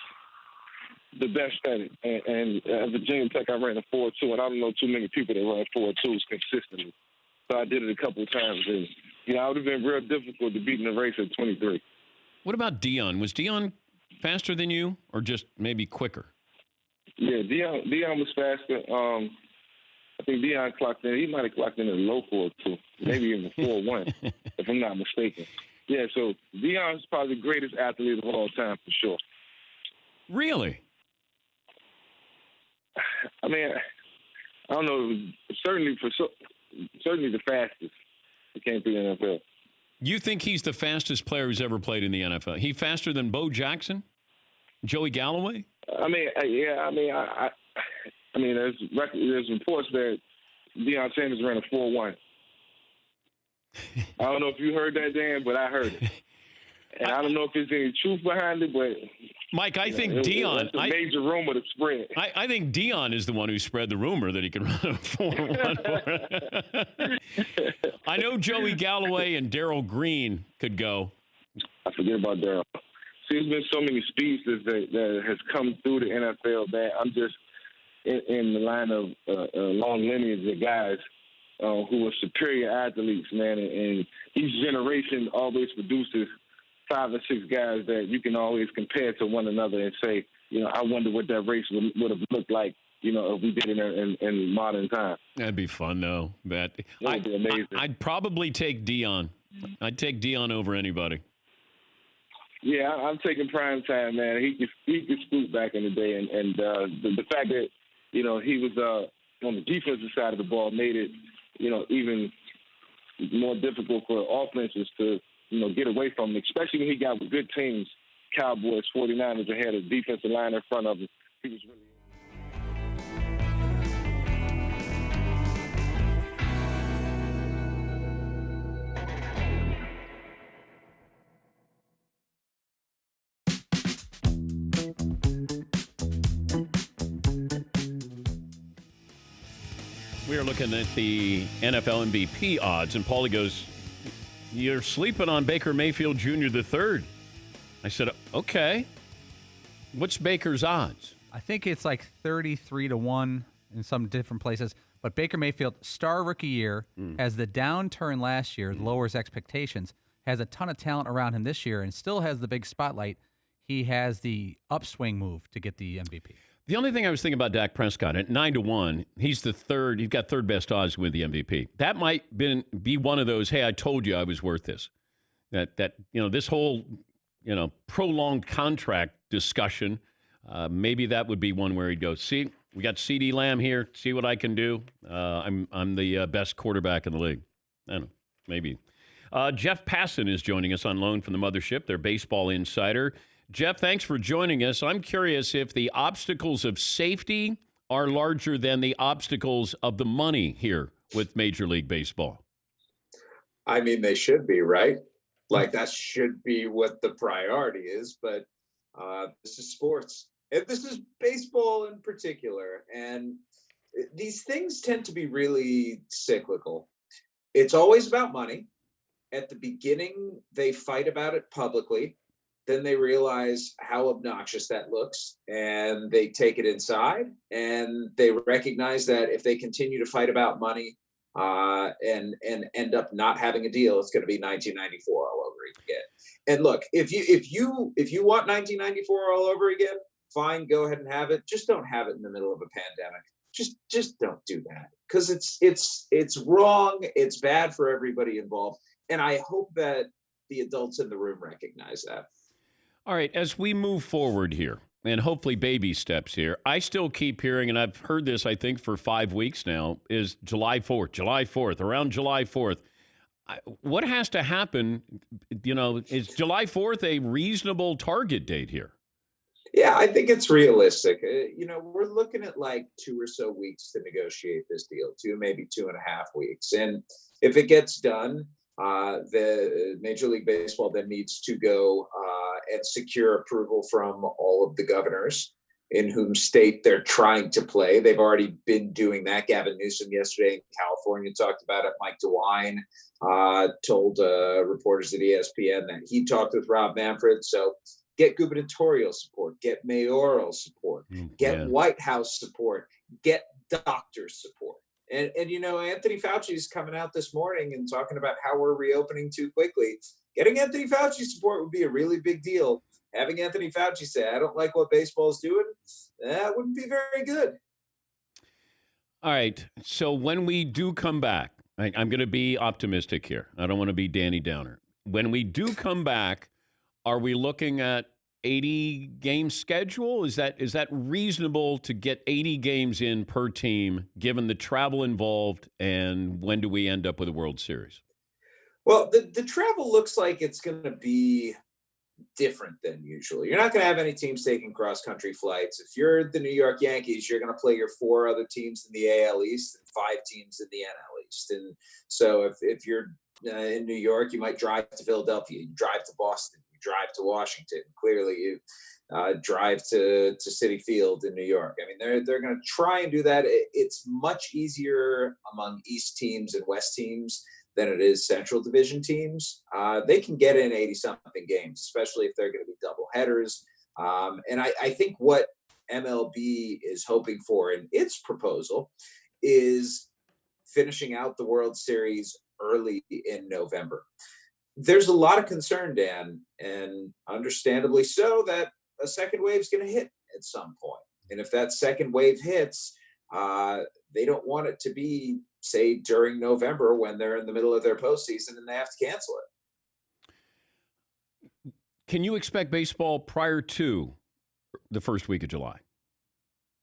the best at it. And at Virginia Tech, I ran a 4.2, and I don't know too many people that run 4.2s consistently. So I did it a couple of times. And, it would have been real difficult to beat in the race at 23. What about Dion? Was Dion faster than you or just maybe quicker? Yeah, Dion was faster. I think Dion clocked in. He might have clocked in at a low 4.2, maybe even 4.1, if I'm not mistaken. Yeah, so Dion's probably the greatest athlete of all time for sure. Really? I mean, I don't know. Certainly the fastest. It can't be the NFL. You think he's the fastest player who's ever played in the NFL? He faster than Bo Jackson? Joey Galloway? I mean, yeah. I mean, there's reports that Deion Sanders ran a 4.1. I don't know if you heard that, Dan, but I heard it. And I don't know if there's any truth behind it, but Mike, I think Dion. That's a major rumor to spread. I think Dion is the one who spread the rumor that he could run a 4.1. I know Joey Galloway and Darryl Green could go. I forget about Darryl. See, there's been so many speedsters that has come through the NFL that I'm just in the line of a long lineage of guys who are superior athletes, man. And each generation always produces 5 or 6 guys that you can always compare to one another and say, I wonder what that race would have looked like, if we did it in modern time. That'd be fun, though. That would be amazing. I'd probably take Dion. I'd take Dion over anybody. Yeah, I'm taking prime time, man. He could scoot back in the day, and the fact that he was on the defensive side of the ball made it even more difficult for offenses to get away from him, especially when he got with good teams. Cowboys, 49ers, they had a defensive line in front of him. He was really. We are looking at the NFL MVP odds, and Paulie goes, "You're sleeping on Baker Mayfield Jr. III." I said, "Okay. What's Baker's odds?" I think it's like 33-1 in some different places. But Baker Mayfield, star rookie year, has the downturn last year, lowers expectations, has a ton of talent around him this year, and still has the big spotlight. He has the upswing move to get the MVP. The only thing I was thinking about Dak Prescott at 9-1, he's the third. He's got third best odds to win the MVP. That might be one of those. Hey, I told you I was worth this. That this whole prolonged contract discussion, maybe that would be one where he'd go, see, we got CeeDee Lamb here. See what I can do. I'm the best quarterback in the league. I don't know, maybe. Jeff Passan is joining us on loan from the Mothership, their baseball insider. Jeff, thanks for joining us. I'm curious if the obstacles of safety are larger than the obstacles of the money here with Major League Baseball. I mean, they should be, right? Like, that should be what the priority is, but this is sports. And this is baseball in particular. And these things tend to be really cyclical. It's always about money. At the beginning, they fight about it publicly. Then they realize how obnoxious that looks, and they take it inside, and they recognize that if they continue to fight about money and end up not having a deal, it's going to be 1994 all over again. And look, if you want 1994 all over again, fine, go ahead and have it. Just don't have it in the middle of a pandemic. Just don't do that, because it's wrong. It's bad for everybody involved, and I hope that the adults in the room recognize that. All right, as we move forward here, and hopefully baby steps here, I still keep hearing, and I've heard this, I think, for 5 weeks now, is July 4th, around July 4th. What has to happen, is July 4th a reasonable target date here? Yeah, I think it's realistic. We're looking at like 2 or so weeks to negotiate this deal, 2, maybe 2.5 weeks. And if it gets done, the Major League Baseball then needs to go and secure approval from all of the governors in whom state they're trying to play. They've already been doing that. Gavin Newsom yesterday in California talked about it. Mike DeWine told reporters at ESPN that he talked with Rob Manfred. So get gubernatorial support, get mayoral support, get White House support, get doctor support. And Anthony Fauci is coming out this morning and talking about how we're reopening too quickly. Getting Anthony Fauci support would be a really big deal. Having Anthony Fauci say, I don't like what baseball is doing, that wouldn't be very good. All right. So when we do come back, I'm going to be optimistic here. I don't want to be Danny Downer. When we do come back, are we looking at 80 game schedule? Is that reasonable to get 80 games in per team, given the travel involved, and when do we end up with a World Series? Well, the travel looks like it's going to be different than usual. You're not going to have any teams taking cross-country flights. If you're the New York Yankees, you're going to play your 4 other teams in the AL East and 5 teams in the NL East. And so if you're in New York, you might drive to Philadelphia, you drive to Boston, you drive to Washington. Clearly, you drive to Citi Field in New York. I mean, they're going to try and do that. It's much easier among East teams and West teams than it is Central Division teams. They can get in 80-something games, especially if they're going to be double headers. And I think what MLB is hoping for in its proposal is finishing out the World Series early in November. There's a lot of concern, Dan, and understandably so, that a second wave is going to hit at some point. And if that second wave hits, they don't want it to be, say, during November when they're in the middle of their postseason and they have to cancel it. Can you expect baseball prior to the first week of July?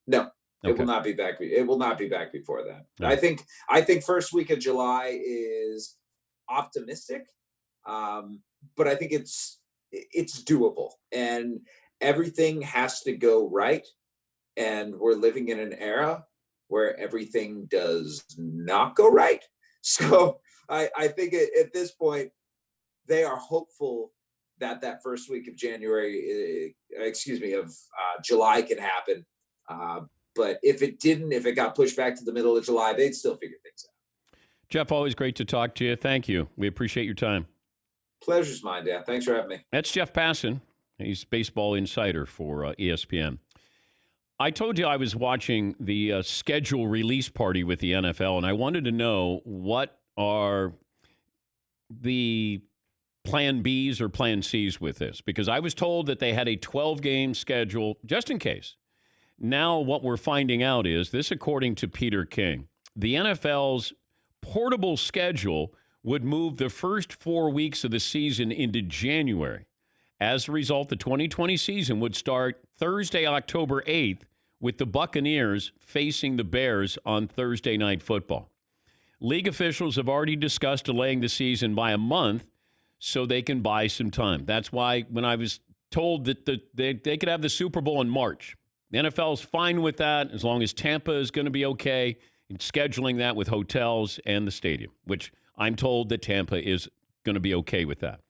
No, it Okay. will not be back. It will not be back before that. No. I think first week of July is optimistic, but I think it's doable, and everything has to go right. And we're living in an era where everything does not go right. So I think at this point, they are hopeful that first week of July can happen. But if it didn't, if it got pushed back to the middle of July, they'd still figure things out. Jeff, always great to talk to you. Thank you. We appreciate your time. Pleasure's mine, Dan. Thanks for having me. That's Jeff Passan. He's baseball insider for ESPN. I told you I was watching the schedule release party with the NFL, and I wanted to know what are the plan Bs or plan Cs with this, because I was told that they had a 12-game schedule just in case. Now what we're finding out is this, according to Peter King, the NFL's portable schedule would move the first 4 weeks of the season into January, As a result, the 2020 season would start Thursday, October 8th, with the Buccaneers facing the Bears on Thursday Night Football. League officials have already discussed delaying the season by a month so they can buy some time. That's why when I was told that they could have the Super Bowl in March, the NFL is fine with that as long as Tampa is going to be okay in scheduling that with hotels and the stadium, which I'm told that Tampa is going to be okay with that.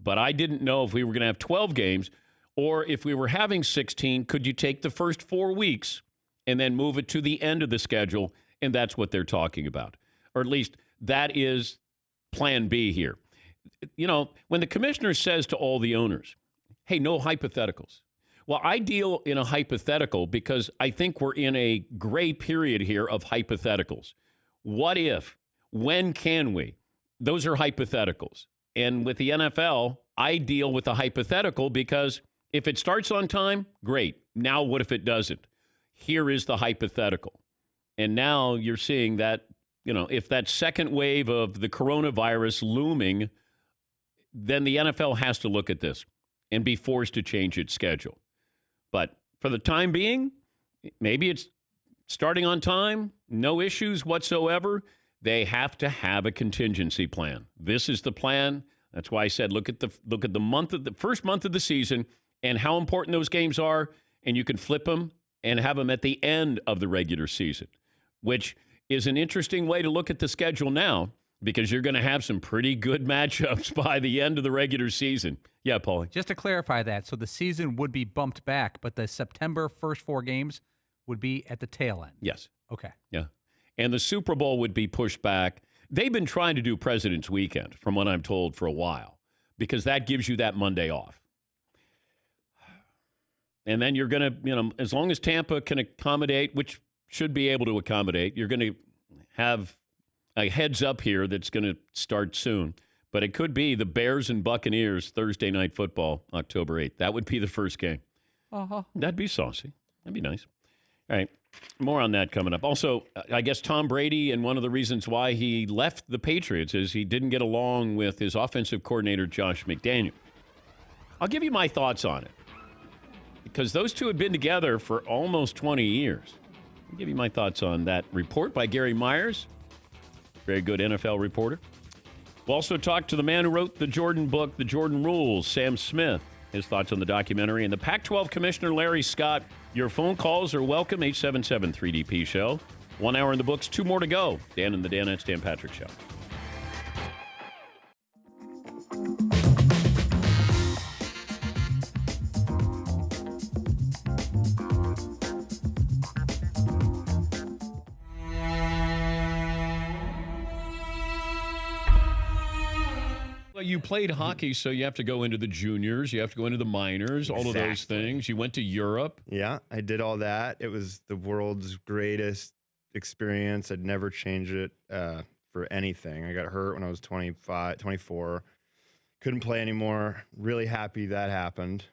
But I didn't know if we were going to have 12 games or if we were having 16, could you take the first 4 weeks and then move it to the end of the schedule? And that's what they're talking about. Or at least that is plan B here. You know, when the commissioner says to all the owners, hey, no hypotheticals. Well, I deal in a hypothetical because I think we're in a gray period here of hypotheticals. What if? When can we? Those are hypotheticals. And with the NFL, I deal with a hypothetical because if it starts on time, great. Now what if it doesn't? Here is the hypothetical. And now you're seeing that, you know, if that second wave of the coronavirus looming, then the NFL has to look at this and be forced to change its schedule. But for the time being, maybe it's starting on time, no issues whatsoever. They have to have a contingency plan. This is the plan. That's why I said look at the first month of the season and how important those games are, and you can flip them and have them at the end of the regular season, which is an interesting way to look at the schedule now because you're going to have some pretty good matchups by the end of the regular season. Yeah, Paulie. Just to clarify that, so the season would be bumped back, but the September first 4 games would be at the tail end. Yes. Okay. Yeah. And the Super Bowl would be pushed back. They've been trying to do President's Weekend, from what I'm told, for a while, because that gives you that Monday off. And then you're going to, you know, as long as Tampa can accommodate, which should be able to accommodate, you're going to have a heads up here that's going to start soon. But it could be the Bears and Buccaneers Thursday Night Football, October 8th. That would be the first game. Uh-huh. That'd be saucy. That'd be nice. All right. More on that coming up. Also, I guess Tom Brady, and one of the reasons why he left the Patriots is he didn't get along with his offensive coordinator, Josh McDaniel. I'll give you my thoughts on it because those two had been together for almost 20 years. I'll give you my thoughts on that report by Gary Myers, very good NFL reporter. We'll also talk to the man who wrote the Jordan book, The Jordan Rules, Sam Smith, his thoughts on the documentary, and the Pac-12 Commissioner, Larry Scott. Your phone calls are welcome, 877-3DP Show. 1 hour in the books, 2 more to go. Dan and the Danettes, Dan Patrick Show. Well, you played hockey, so you have to go into the juniors, you have to go into the minors, all of those things. You went to Europe. Yeah, I did all that. It was the world's greatest experience. I'd never change it for anything. I got hurt when I was 24. Couldn't play anymore. Really happy that happened.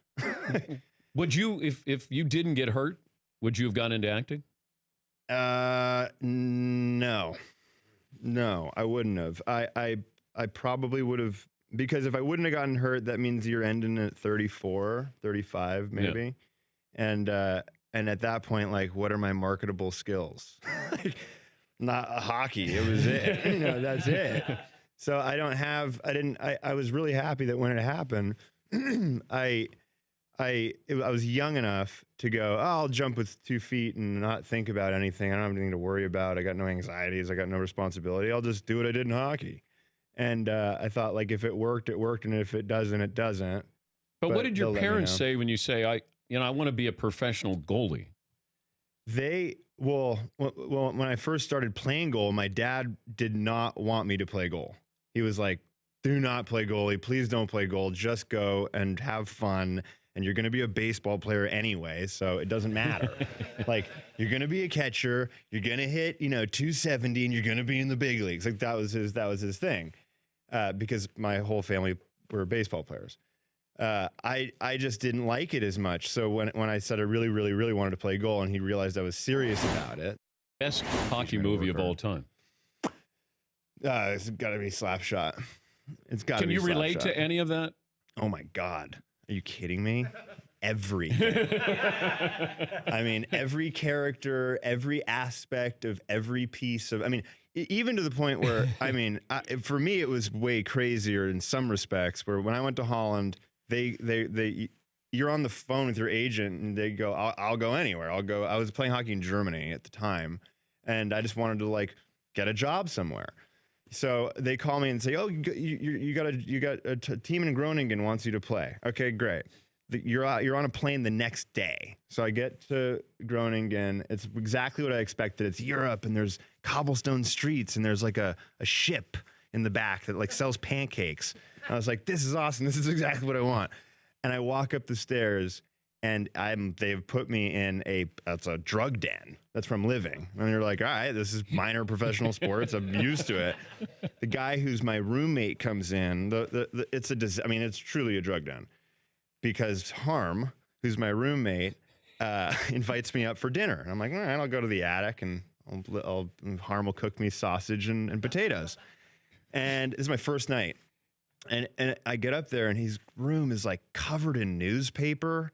Would you, if you didn't get hurt, would you have gone into acting? No, I wouldn't have. I probably would have. Because if I wouldn't have gotten hurt, that means you're ending at 34, 35 maybe. Yeah. And at that point, like, what are my marketable skills? Not a hockey. It was it. You know, that's it. So I was really happy that when it happened, I was young enough to go, I'll jump with 2 feet and not think about anything. I don't have anything to worry about. I got no anxieties. I got no responsibility. I'll just do what I did in hockey. And I thought, like, if it worked, it worked. And if it doesn't, it doesn't. But what did your parents say when you say, I want to be a professional goalie? Well, when I first started playing goal, my dad did not want me to play goal. He was like, do not play goalie. Please don't play goal. Just go and have fun. And you're going to be a baseball player anyway, so it doesn't matter. Like, you're going to be a catcher. You're going to hit, 270, and you're going to be in the big leagues. Like, that was his thing. Because my whole family were baseball players. I just didn't like it as much. So when I said I really, really, really wanted to play goal and he realized I was serious about it. Best hockey movie of all time. It's got to be Slapshot. It's got to be Can you relate Slapshot. to any of that? Oh, my God. Are you kidding me? Everything. I mean, every character, every aspect of every piece of, I mean, even to the point where, I mean, for me, it was way crazier in some respects, where when I went to Holland, you're on the phone with your agent and they go, I'll go anywhere. I was playing hockey in Germany at the time, and I just wanted to like get a job somewhere. So they call me and say, oh, you got a team in Groningen wants you to play. Okay, great. You're on a plane the next day. So I get to Groningen. It's exactly what I expected. It's Europe, and there's cobblestone streets, and there's like a ship in the back that like sells pancakes. And I was like, this is awesome. This is exactly what I want. And I walk up the stairs, and they've put me in that's a drug den. That's where I'm living. And you're like, all right, this is minor professional sports. I'm used to it. The guy who's my roommate comes in. It's truly a drug den. Because Harm, who's my roommate, invites me up for dinner. And I'm like, all right, I'll go to the attic, and Harm will cook me sausage and potatoes. And this is my first night. And I get up there, and his room is like covered in newspaper.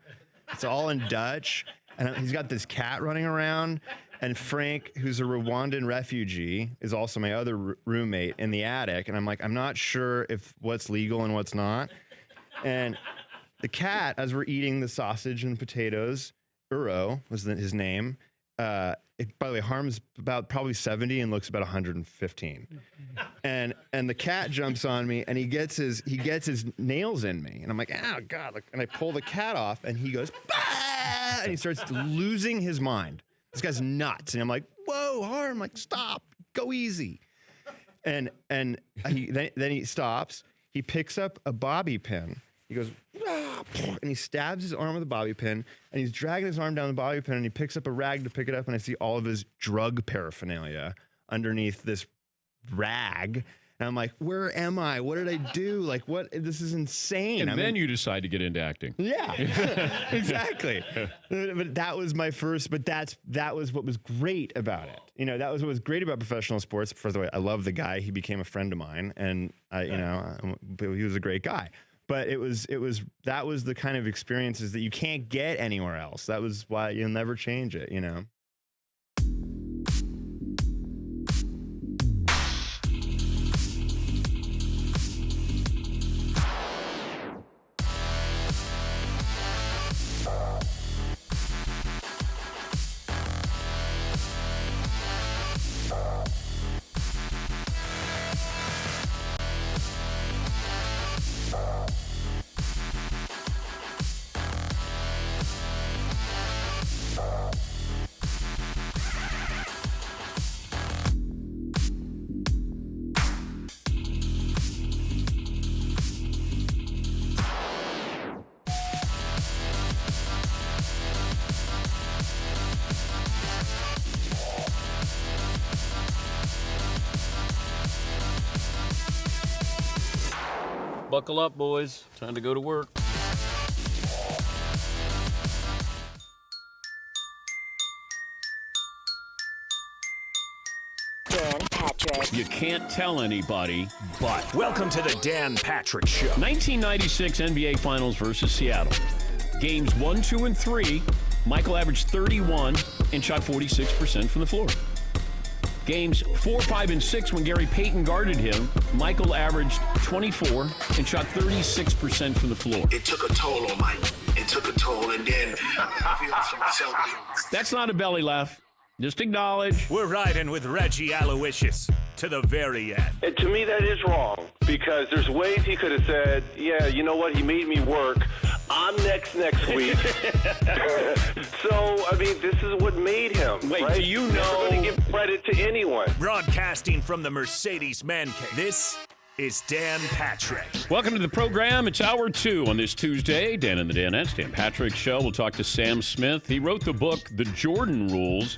It's all in Dutch. And he's got this cat running around. And Frank, who's a Rwandan refugee, is also my other roommate in the attic. And I'm like, I'm not sure if what's legal and what's not. And the cat, as we're eating the sausage and potatoes, Uro was his name. By the way, Harm's about probably 70 and looks about 115. And the cat jumps on me, and he gets his nails in me, and I'm like, oh God! And I pull the cat off, and he goes, bah! And he starts losing his mind. This guy's nuts, and I'm like, whoa, Harm! Like, stop, go easy. And then he stops. He picks up a bobby pin. He goes, ah, and he stabs his arm with a bobby pin, and he's dragging his arm down the bobby pin, and he picks up a rag to pick it up, and I see all of his drug paraphernalia underneath this rag. And I'm like, where am I? What did I do? Like, what? This is insane. And then you decide to get into acting. Yeah, exactly. But that was my first, that was what was great about it. You know, that was what was great about professional sports. First of all, I love the guy. He became a friend of mine, and he was a great guy. But that was the kind of experiences that you can't get anywhere else. That was why you'll never change it, you know. Buckle up, boys. Time to go to work. Dan Patrick. You can't tell anybody, but. Welcome to the Dan Patrick Show. 1996 NBA Finals versus Seattle. Games 1, 2, and 3, Michael averaged 31 and shot 46% from the floor. Games 4, 5, and 6, when Gary Payton guarded him, Michael averaged 24 and shot 36% from the floor. It took a toll on Mike. It took a toll, and then I feel myself. That's not a belly laugh. Just acknowledge. We're riding with Reggie Aloysius to the very end. And to me, that is wrong, because there's ways he could have said, yeah, you know what, he made me work. I'm next week. So, I mean, this is what made him. Wait, right? do you Never know? going to give credit to anyone. Broadcasting from the Mercedes Man Cave, this is Dan Patrick. Welcome to the program. It's hour 2 on this Tuesday. Dan and the Danettes, Dan Patrick Show. We'll talk to Sam Smith. He wrote the book, The Jordan Rules.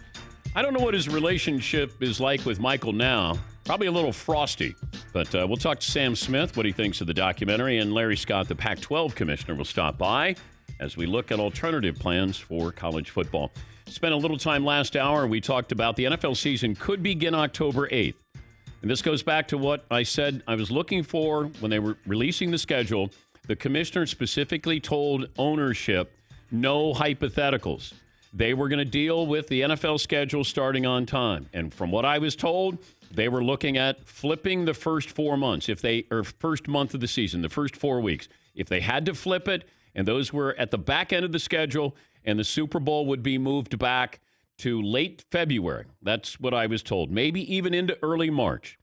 I don't know what his relationship is like with Michael now. Probably a little frosty. But we'll talk to Sam Smith, what he thinks of the documentary, and Larry Scott, the Pac-12 commissioner, will stop by as we look at alternative plans for college football. Spent a little time last hour. We talked about the NFL season could begin October 8th. And this goes back to what I said I was looking for when they were releasing the schedule. The commissioner specifically told ownership no hypotheticals. They were going to deal with the NFL schedule starting on time. And from what I was told, they were looking at flipping the first 4 months, first month of the season, the first 4 weeks. If they had to flip it, and those were at the back end of the schedule, and the Super Bowl would be moved back to late February. That's what I was told. Maybe even into early March.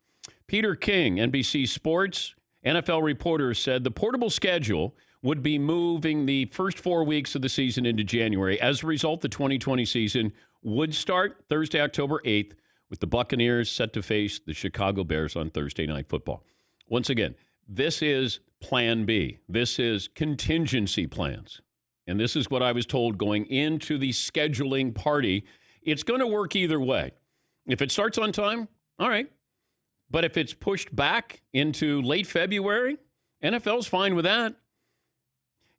Peter King, NBC Sports, NFL reporter, said the portable schedule would be moving the first 4 weeks of the season into January. As a result, the 2020 season would start Thursday, October 8th, with the Buccaneers set to face the Chicago Bears on Thursday Night Football. Once again, this is Plan B. This is contingency plans. And this is what I was told going into the scheduling party. It's going to work either way. If it starts on time, all right. But if it's pushed back into late February, NFL's fine with that.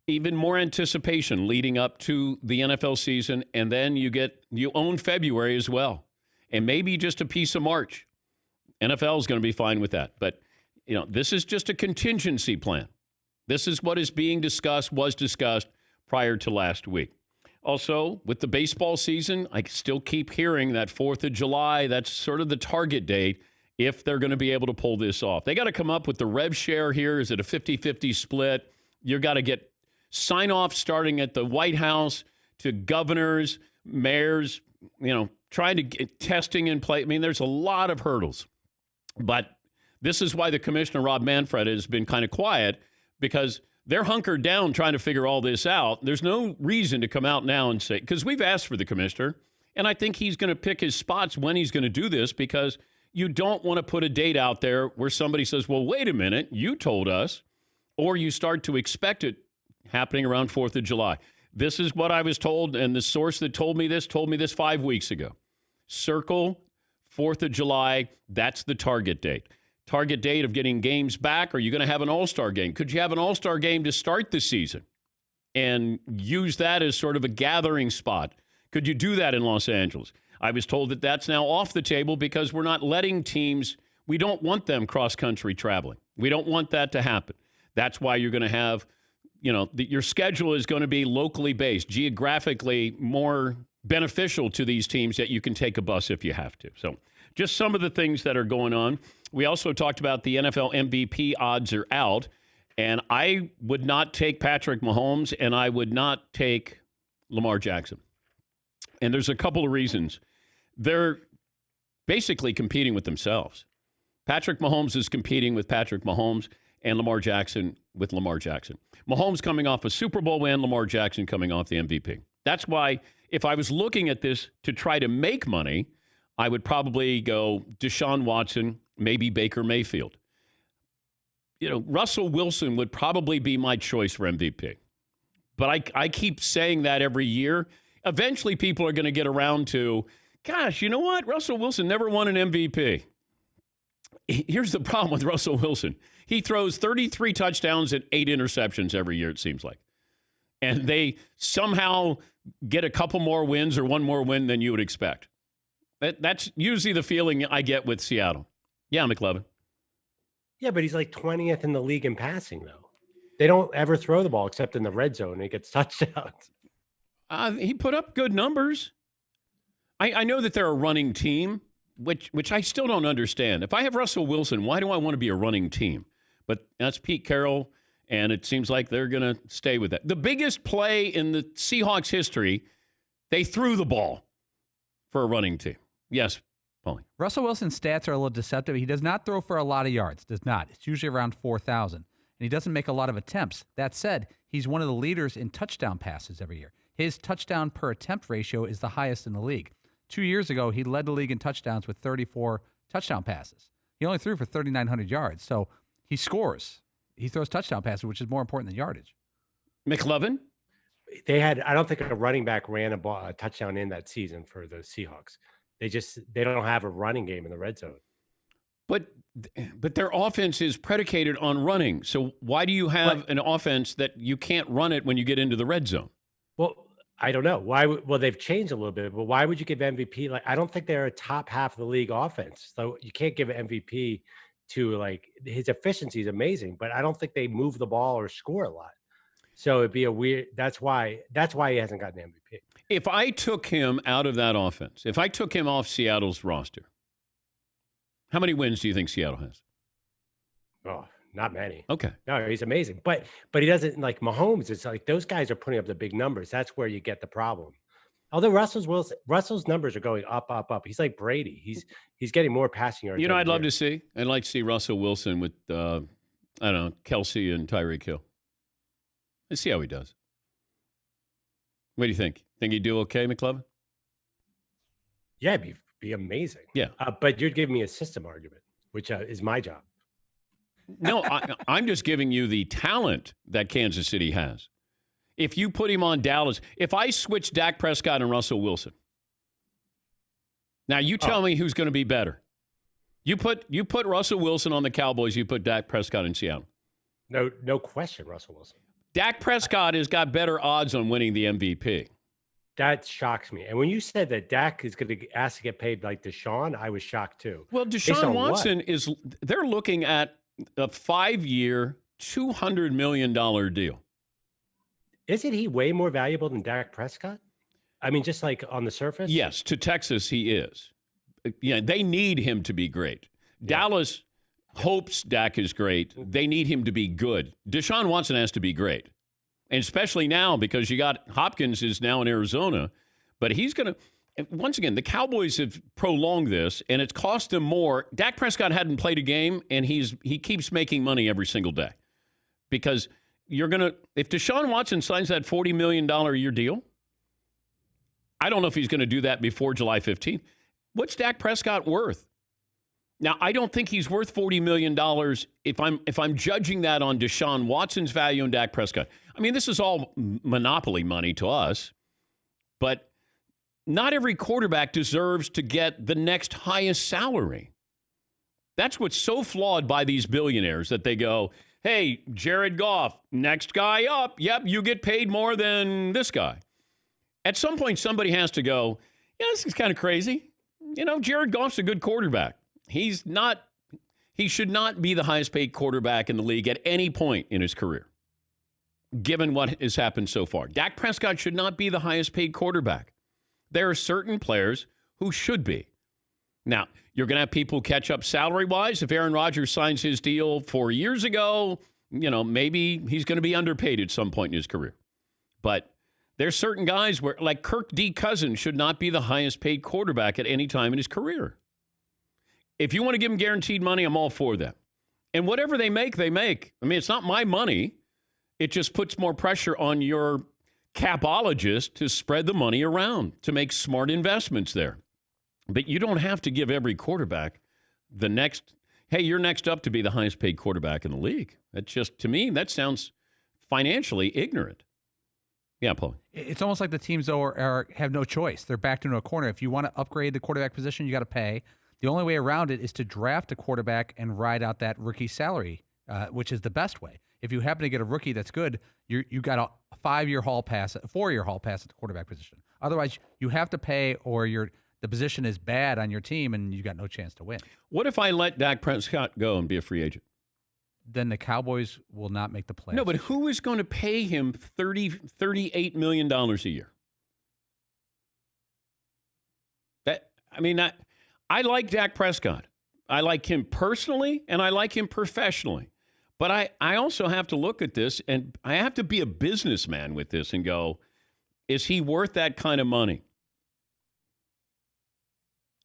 Even more anticipation leading up to the NFL season, and then you own February as well. And maybe just a piece of March. NFL is going to be fine with that. But, this is just a contingency plan. This is what is being discussed, was discussed prior to last week. Also, with the baseball season, I still keep hearing that 4th of July, that's sort of the target date if they're going to be able to pull this off. They got to come up with the rev share here. Is it a 50-50 split? You've got to get sign-off starting at the White House to governors, mayors, trying to get testing in place. I mean, there's a lot of hurdles. But this is why the commissioner, Rob Manfred, has been kind of quiet, because they're hunkered down trying to figure all this out. There's no reason to come out now and say, because we've asked for the commissioner, and I think he's going to pick his spots when he's going to do this, because you don't want to put a date out there where somebody says, well, wait a minute, you told us, or you start to expect it happening around 4th of July. This is what I was told, and the source that told me this 5 weeks ago. Circle 4th of July, that's the target date. Target date of getting games back. Are you going to have an all-star game? Could you have an all-star game to start the season and use that as sort of a gathering spot? Could you do that in Los Angeles? I was told that that's now off the table because we're not letting teams, we don't want them cross-country traveling. We don't want that to happen. That's why you're going to have, your schedule is going to be locally based, geographically more beneficial to these teams that you can take a bus if you have to. So just some of the things that are going on. We also talked about the NFL MVP odds are out, and I would not take Patrick Mahomes, and I would not take Lamar Jackson. And there's a couple of reasons. They're basically competing with themselves. Patrick Mahomes is competing with Patrick Mahomes, and Lamar Jackson with Lamar Jackson. Mahomes coming off a Super Bowl win, Lamar Jackson coming off the MVP. That's why if I was looking at this to try to make money, I would probably go Deshaun Watson, maybe Baker Mayfield. Russell Wilson would probably be my choice for MVP. But I keep saying that every year. Eventually people are going to get around to, gosh, you know what? Russell Wilson never won an MVP. Here's the problem with Russell Wilson. He throws 33 touchdowns and 8 interceptions every year, it seems like. And they somehow get a couple more wins or one more win than you would expect. That's usually the feeling I get with Seattle. Yeah, McLevin. Yeah, but he's like 20th in the league in passing, though. They don't ever throw the ball except in the red zone, and he gets touchdowns. He put up good numbers. I know that they're a running team, which I still don't understand. If I have Russell Wilson, why do I want to be a running team? But that's Pete Carroll, and it seems like they're going to stay with that. The biggest play in the Seahawks history, they threw the ball for a running team. Yes, Paulie. Russell Wilson's stats are a little deceptive. He does not throw for a lot of yards. Does not. It's usually around 4,000. And he doesn't make a lot of attempts. That said, he's one of the leaders in touchdown passes every year. His touchdown per attempt ratio is the highest in the league. 2 years ago, he led the league in touchdowns with 34 touchdown passes. He only threw for 3,900 yards. So he scores. He throws touchdown passes, which is more important than yardage. McLevin? I don't think a running back ran a touchdown in that season for the Seahawks. They don't have a running game in the red zone. But their offense is predicated on running. So why do you have an offense that you can't run it when you get into the red zone? Well, I don't know. Well, they've changed a little bit, but why would you give MVP? I don't think they're a top half of the league offense. So you can't give an MVP to like his efficiency is amazing, but I don't think they move the ball or score a lot. So it'd be a weird. That's why he hasn't gotten MVP. If I took him out of that offense, if I took him off Seattle's roster, how many wins do you think Seattle has? Oh, not many. Okay. No, he's amazing. But he doesn't like Mahomes. It's like those guys are putting up the big numbers. That's where you get the problem. Although Russell's numbers are going up, up, up. He's like Brady. He's getting more passing yards. You know, I'd like to see Russell Wilson with I don't know, Kelsey and Tyreek Hill. Let's see how he does. What do you think? Think he'd do okay, McLovin? Yeah, it'd be amazing. Yeah. But you're giving me a system argument, which is my job. No, I'm just giving you the talent that Kansas City has. If you put him on Dallas, if I switch Dak Prescott and Russell Wilson, now you tell me who's going to be better. You put Russell Wilson on the Cowboys, you put Dak Prescott in Seattle. No question, Russell Wilson. Dak Prescott has got better odds on winning the MVP. That shocks me. And when you said that Dak is going to ask to get paid like Deshaun, I was shocked too. Well, Deshaun Watson they're looking at a 5-year, $200 million deal. Isn't he way more valuable than Dak Prescott? I mean, just like on the surface? Yes, to Texas he is. Yeah, they need him to be great. Yeah. Dallas hopes Dak is great. They need him to be good. Deshaun Watson has to be great. And especially now because you got Hopkins is now in Arizona. But he's going to, once again, the Cowboys have prolonged this, and it's cost them more. Dak Prescott hadn't played a game, and he keeps making money every single day. Because you're going to, if Deshaun Watson signs that $40 million a year deal, I don't know if he's going to do that before July 15th. What's Dak Prescott worth? Now, I don't think he's worth $40 million if I'm judging that on Deshaun Watson's value and Dak Prescott. I mean, this is all monopoly money to us, but not every quarterback deserves to get the next highest salary. That's what's so flawed by these billionaires that they go, hey, Jared Goff, next guy up. Yep, you get paid more than this guy. At some point, somebody has to go, yeah, this is kind of crazy. You know, Jared Goff's a good quarterback. He should not be the highest paid quarterback in the league at any point in his career, given what has happened so far. Dak Prescott should not be the highest paid quarterback. There are certain players who should be. Now, you're going to have people catch up salary-wise. If Aaron Rodgers signs his deal 4 years ago, you know, maybe he's going to be underpaid at some point in his career. But there's certain guys where, like Kirk D. Cousins, should not be the highest paid quarterback at any time in his career. If you want to give him guaranteed money, I'm all for that. And whatever they make, they make. I mean, it's not my money. It just puts more pressure on your capologist to spread the money around, to make smart investments there. But you don't have to give every quarterback the next, hey, you're next up to be the highest paid quarterback in the league. That's just, to me, that sounds financially ignorant. Yeah, Paul. It's almost like the teams, though, have no choice. They're backed into a corner. If you want to upgrade the quarterback position, you got to pay. The only way around it is to draft a quarterback and ride out that rookie salary, which is the best way. If you happen to get a rookie that's good, you got a 4-year hall pass at the quarterback position. Otherwise, you have to pay, or the position is bad on your team, and you got no chance to win. What if I let Dak Prescott go and be a free agent? Then the Cowboys will not make the playoffs. No, but who is going to pay him $38 million a year? I like Dak Prescott. I like him personally, and I like him professionally. But I also have to look at this, and I have to be a businessman with this and go, is he worth that kind of money?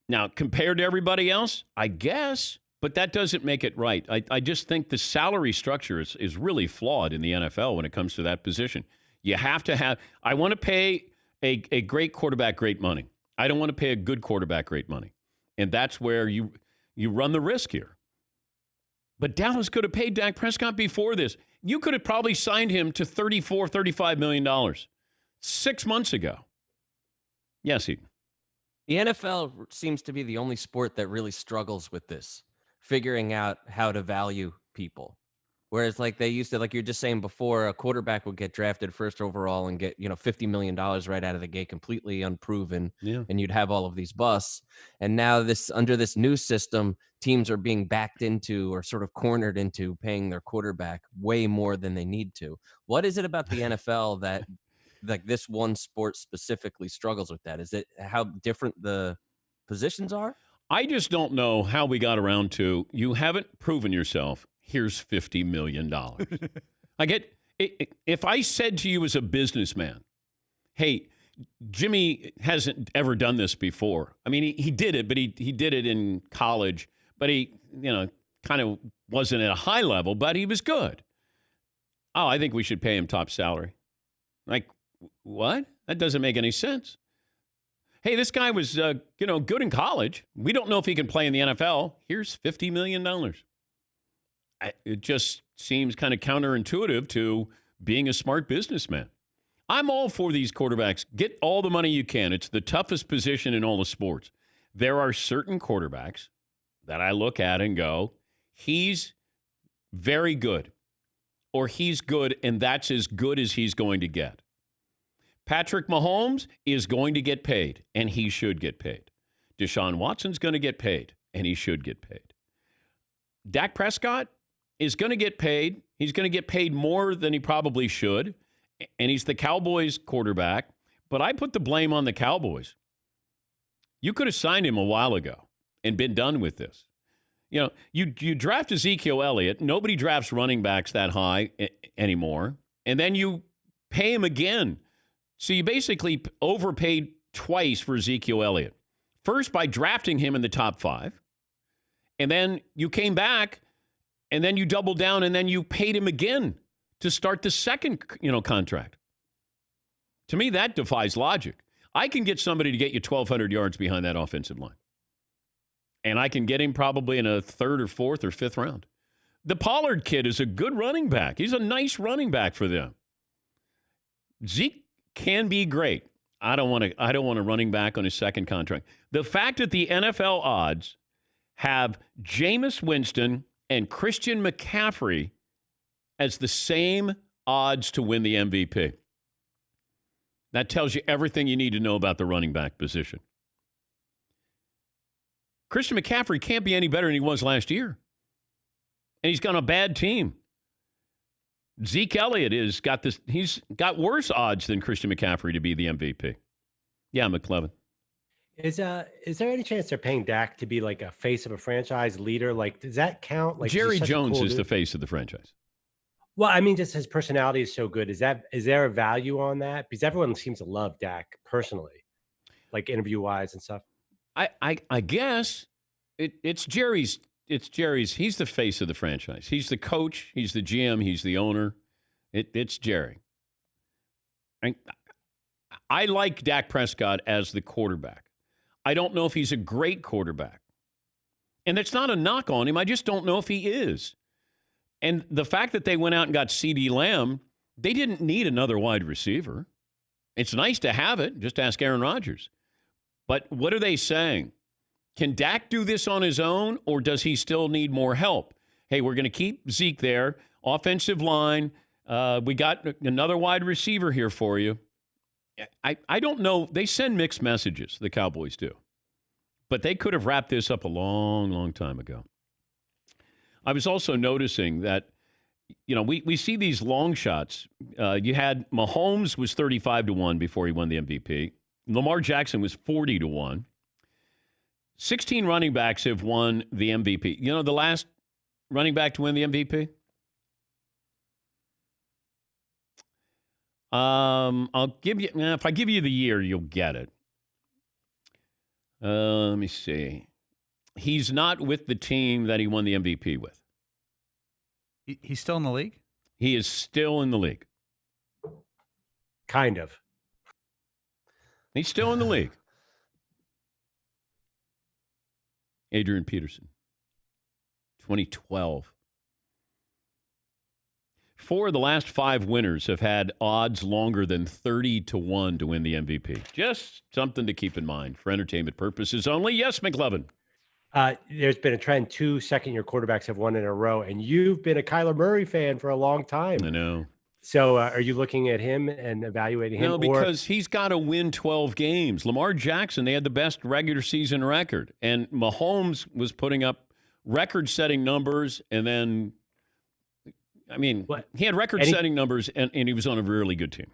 Now, compared to everybody else, I guess, but that doesn't make it right. I just think the salary structure is really flawed in the NFL when it comes to that position. You have to have – I want to pay a great quarterback great money. I don't want to pay a good quarterback great money. And that's where you run the risk here. But Dallas could have paid Dak Prescott before this. You could have probably signed him to $35 million 6 months ago. Yes, Eden. The NFL seems to be the only sport that really struggles with this, figuring out how to value people. Whereas like they used to, like you're just saying before, a quarterback would get drafted first overall and get, $50 million right out of the gate, completely unproven. Yeah. And you'd have all of these busts. And now under this new system, teams are being backed into or sort of cornered into paying their quarterback way more than they need to. What is it about the NFL that like this one sport specifically struggles with that? Is it how different the positions are? I just don't know how we got around to, you haven't proven yourself. Here's $50 million. I get it. If I said to you as a businessman, hey, Jimmy hasn't ever done this before. I mean, he did it, but he did it in college, but he, kind of wasn't at a high level, but he was good. Oh, I think we should pay him top salary. Like, what? That doesn't make any sense. Hey, this guy was, good in college. We don't know if he can play in the NFL. Here's $50 million. It just seems kind of counterintuitive to being a smart businessman. I'm all for these quarterbacks. Get all the money you can. It's the toughest position in all the sports. There are certain quarterbacks that I look at and go, he's very good, or he's good, and that's as good as he's going to get. Patrick Mahomes is going to get paid, and he should get paid. Deshaun Watson's going to get paid, and he should get paid. Dak Prescott is going to get paid. He's going to get paid more than he probably should, and he's the Cowboys quarterback, but I put the blame on the Cowboys. You could have signed him a while ago and been done with this. You draft Ezekiel Elliott. Nobody drafts running backs that high anymore, and then you pay him again. So you basically overpaid twice for Ezekiel Elliott. First by drafting him in the top 5, and then you came back, and then you doubled down, and then you paid him again to start the second, contract. To me, that defies logic. I can get somebody to get you 1,200 yards behind that offensive line. And I can get him probably in a 3rd or 4th or 5th round. The Pollard kid is a good running back. He's a nice running back for them. Zeke can be great. I don't want a running back on his second contract. The fact that the NFL odds have Jameis Winston and Christian McCaffrey as the same odds to win the MVP. That tells you everything you need to know about the running back position. Christian McCaffrey can't be any better than he was last year. And he's got a bad team. Zeke Elliott he's got worse odds than Christian McCaffrey to be the MVP. Yeah, McLevin. Is there any chance they're paying Dak to be like a face of a franchise leader? Like, does that count? Like, Jerry Jones is the face of the franchise. Well, I mean, just his personality is so good. Is there a value on that? Because everyone seems to love Dak personally, like interview wise and stuff. I guess it's Jerry's. It's Jerry's. He's the face of the franchise. He's the coach. He's the GM. He's the owner. It's Jerry. I like Dak Prescott as the quarterback. I don't know if he's a great quarterback. And that's not a knock on him. I just don't know if he is. And the fact that they went out and got CeeDee Lamb, they didn't need another wide receiver. It's nice to have it. Just ask Aaron Rodgers. But what are they saying? Can Dak do this on his own, or does he still need more help? Hey, we're going to keep Zeke there. Offensive line. We got another wide receiver here for you. I don't know. They send mixed messages, the Cowboys do. But they could have wrapped this up a long, long time ago. I was also noticing that, we see these long shots. You had Mahomes was 35-1 before he won the MVP. Lamar Jackson was 40-1. 16 running backs have won the MVP. The last running back to win the MVP? I'll give you, if I give you the year, you'll get it. Let me see. He's not with the team that he won the MVP with. He's still in the league? He is still in the league. Kind of. He's still in the league. Adrian Peterson. 2012. 4 of the last 5 winners have had odds longer than 30-1 to win the MVP. Just something to keep in mind for entertainment purposes only. Yes, McLevin. There's been a trend. 2 second-year quarterbacks have won in a row, and you've been a Kyler Murray fan for a long time. I know. So are you looking at him and evaluating him? No, because he's got to win 12 games. Lamar Jackson, they had the best regular season record. And Mahomes was putting up record-setting numbers. And then, I mean, he had record-setting numbers, and he was on a really good team.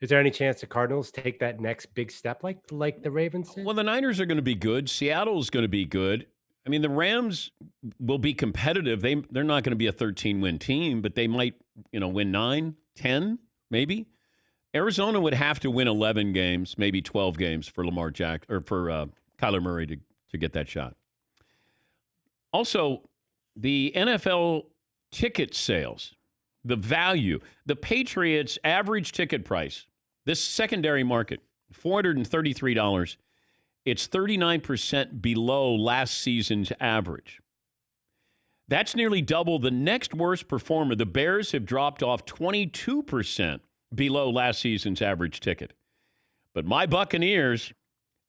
Is there any chance the Cardinals take that next big step like the Ravens did? Well, the Niners are going to be good. Seattle's going to be good. I mean, the Rams will be competitive. They're not going to be a 13-win team, but they might, win 9, 10, maybe. Arizona would have to win 11 games, maybe 12 games for Lamar Jackson or for Kyler Murray to get that shot. Also, the NFL ticket sales, the value, the Patriots' average ticket price, this secondary market, $433. It's 39% below last season's average. That's nearly double the next worst performer. The Bears have dropped off 22% below last season's average ticket. But my Buccaneers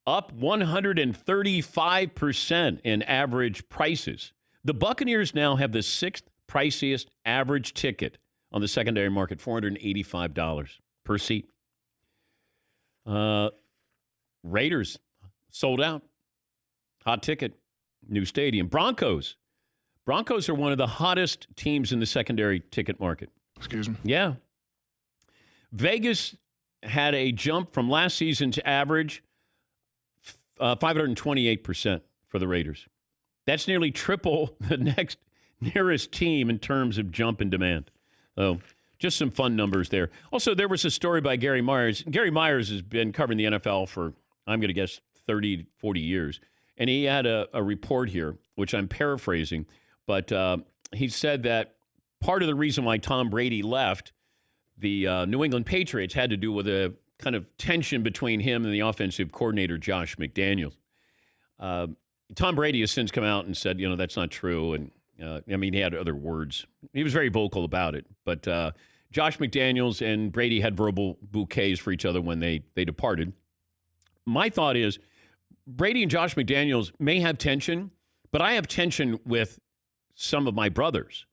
up 135% in average prices. The Buccaneers now have the 6th priciest average ticket on the secondary market, $485 per seat. Raiders sold out. Hot ticket. New stadium. Broncos are one of the hottest teams in the secondary ticket market. Excuse me? Yeah. Vegas had a jump from last season's average, 528% for the Raiders. That's nearly triple the next nearest team in terms of jump in demand. So just some fun numbers there. Also, there was a story by Gary Myers. Gary Myers has been covering the NFL for, I'm going to guess, 30, 40 years. And he had a report here, which I'm paraphrasing, but he said that part of the reason why Tom Brady left the New England Patriots had to do with a kind of tension between him and the offensive coordinator, Josh McDaniels. Tom Brady has since come out and said, that's not true. And he had other words. He was very vocal about it. But Josh McDaniels and Brady had verbal bouquets for each other when they departed. My thought is Brady and Josh McDaniels may have tension, but I have tension with some of my brothers.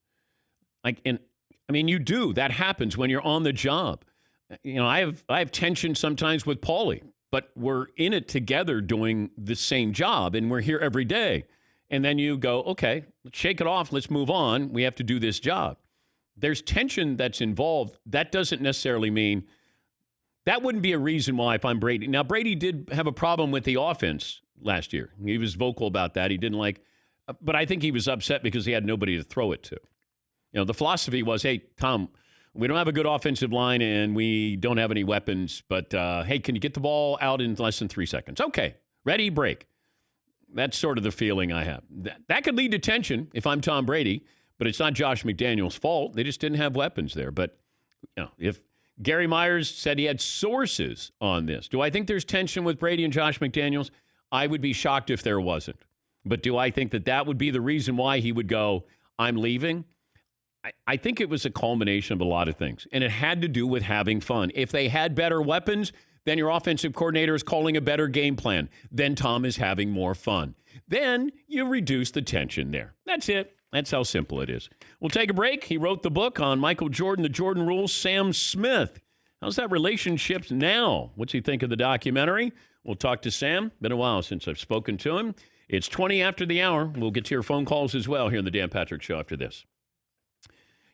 You do. That happens when you're on the job. I have tension sometimes with Paulie, but we're in it together doing the same job, and we're here every day. And then you go, okay, let's shake it off. Let's move on. We have to do this job. There's tension that's involved. That doesn't necessarily mean that wouldn't be a reason why if I'm Brady. Now, Brady did have a problem with the offense last year. He was vocal about that. He didn't but I think he was upset because he had nobody to throw it to. The philosophy was, hey, Tom, we don't have a good offensive line and we don't have any weapons, but hey, can you get the ball out in less than 3 seconds? Okay, ready, break. That's sort of the feeling I have. That could lead to tension if I'm Tom Brady, but it's not Josh McDaniels' fault. They just didn't have weapons there. But if Gary Myers said he had sources on this, do I think there's tension with Brady and Josh McDaniels? I would be shocked if there wasn't. But do I think that would be the reason why he would go, I'm leaving? I think it was a culmination of a lot of things, and it had to do with having fun. If they had better weapons, then your offensive coordinator is calling a better game plan. Then Tom is having more fun. Then you reduce the tension there. That's it. That's how simple it is. We'll take a break. He wrote the book on Michael Jordan, The Jordan Rules. Sam Smith. How's that relationship now? What's he think of the documentary? We'll talk to Sam. Been a while since I've spoken to him. It's 20 after the hour. We'll get to your phone calls as well here in the Dan Patrick Show after this.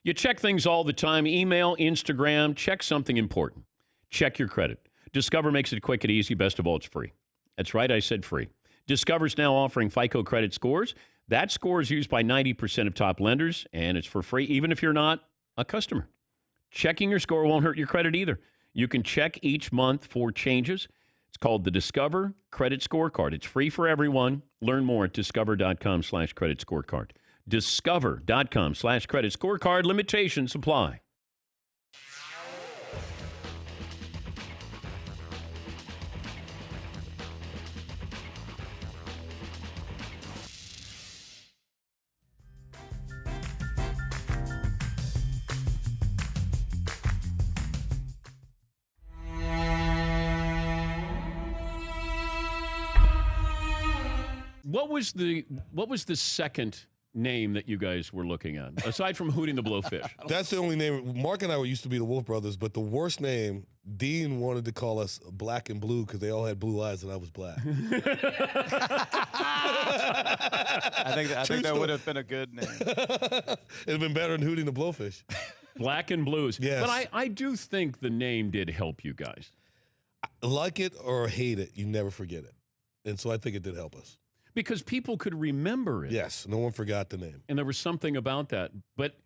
You check things all the time, email, Instagram, check something important. Check your credit. Discover makes it quick and easy. Best of all, it's free. That's right, I said free. Discover's now offering FICO credit scores. That score is used by 90% of top lenders, and it's for free even if you're not a customer. Checking your score won't hurt your credit either. You can check each month for changes. It's called the Discover Credit Scorecard. It's free for everyone. Learn more at discover.com/credit scorecard. Discover.com/credit scorecard. Limitations apply. What was the second name that you guys were looking at, aside from Hootie and the Blowfish? That's the only name. Mark and I used to be the Wolf Brothers, but the worst name, Dean wanted to call us Black and Blue because they all had blue eyes and I was black. I think that would have been a good name. It'd been better than Hootie and the Blowfish. Black and Blues. Yes. But I do think the name did help you guys. Like it or hate it, you never forget it. And so I think it did help us. Because people could remember it. Yes, no one forgot the name. And there was something about that. But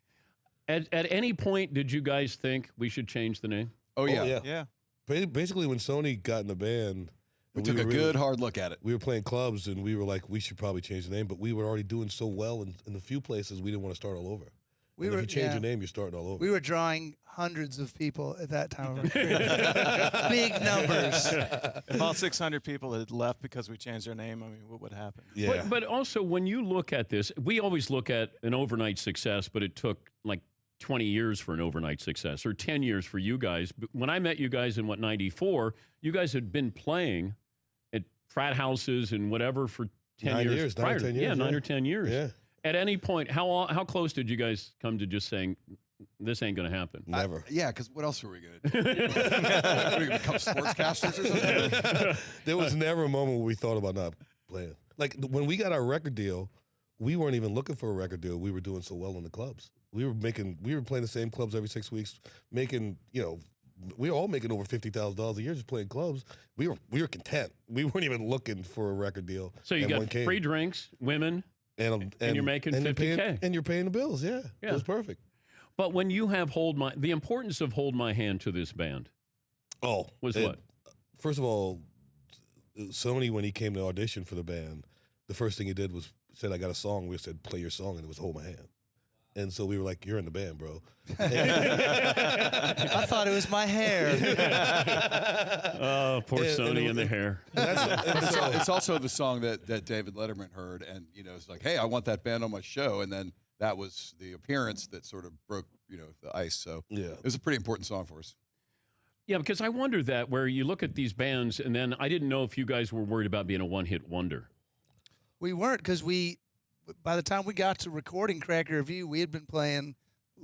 at any point, did you guys think we should change the name? Oh, yeah. Basically, when Sony got in the band, We took a good hard look at it. We were playing clubs, and we were like, we should probably change the name. But we were already doing so well in the few places, we didn't want to start all over. We And were- if you change yeah. your name, you're starting all over. We were drawing hundreds of people at that time. Of our career. Big numbers. If all 600 people had left because we changed our name, I mean, what would happen? But also, when you look at this, we always look at an overnight success, but it took like 20 years for an overnight success, or 10 years for you guys. But when I met you guys in, 94, you guys had been playing at frat houses and whatever for 10 9 years. years, 9 or prior. 10 years, Yeah, 9 yeah. or 10 years. Yeah. At any point, how close did you guys come to just saying, this ain't going to happen? Never. Yeah, because what else are we going to do? Are we going to become sportscasters or something? There was never a moment where we thought about not playing. Like when we got our record deal, we weren't even looking for a record deal. We were doing so well in the clubs. We were playing the same clubs every 6 weeks, making, we were all making over $50,000 a year just playing clubs. We were content. We weren't even looking for a record deal. So you And got one came. free drinks, women, and you're making and $50K. and you're paying the bills. Yeah, it was perfect. But when you have the importance of Hold My Hand to this band. Was what? First of all, Sony, when he came to audition for the band, the first thing he did was said, "I got a song." We said, "Play your song," and it was "Hold My Hand." And so we were like, "You're in the band, bro." I thought it was my hair. Oh, poor Sony and the hair. It's also the song that David Letterman heard, and it's like, hey, I want that band on my show, and then that was the appearance that sort of broke the ice. So it was a pretty important song for us. Yeah, because I wonder that where you look at these bands, and then I didn't know if you guys were worried about being a one-hit wonder. We weren't, because by the time we got to recording Cracker Review, we had been playing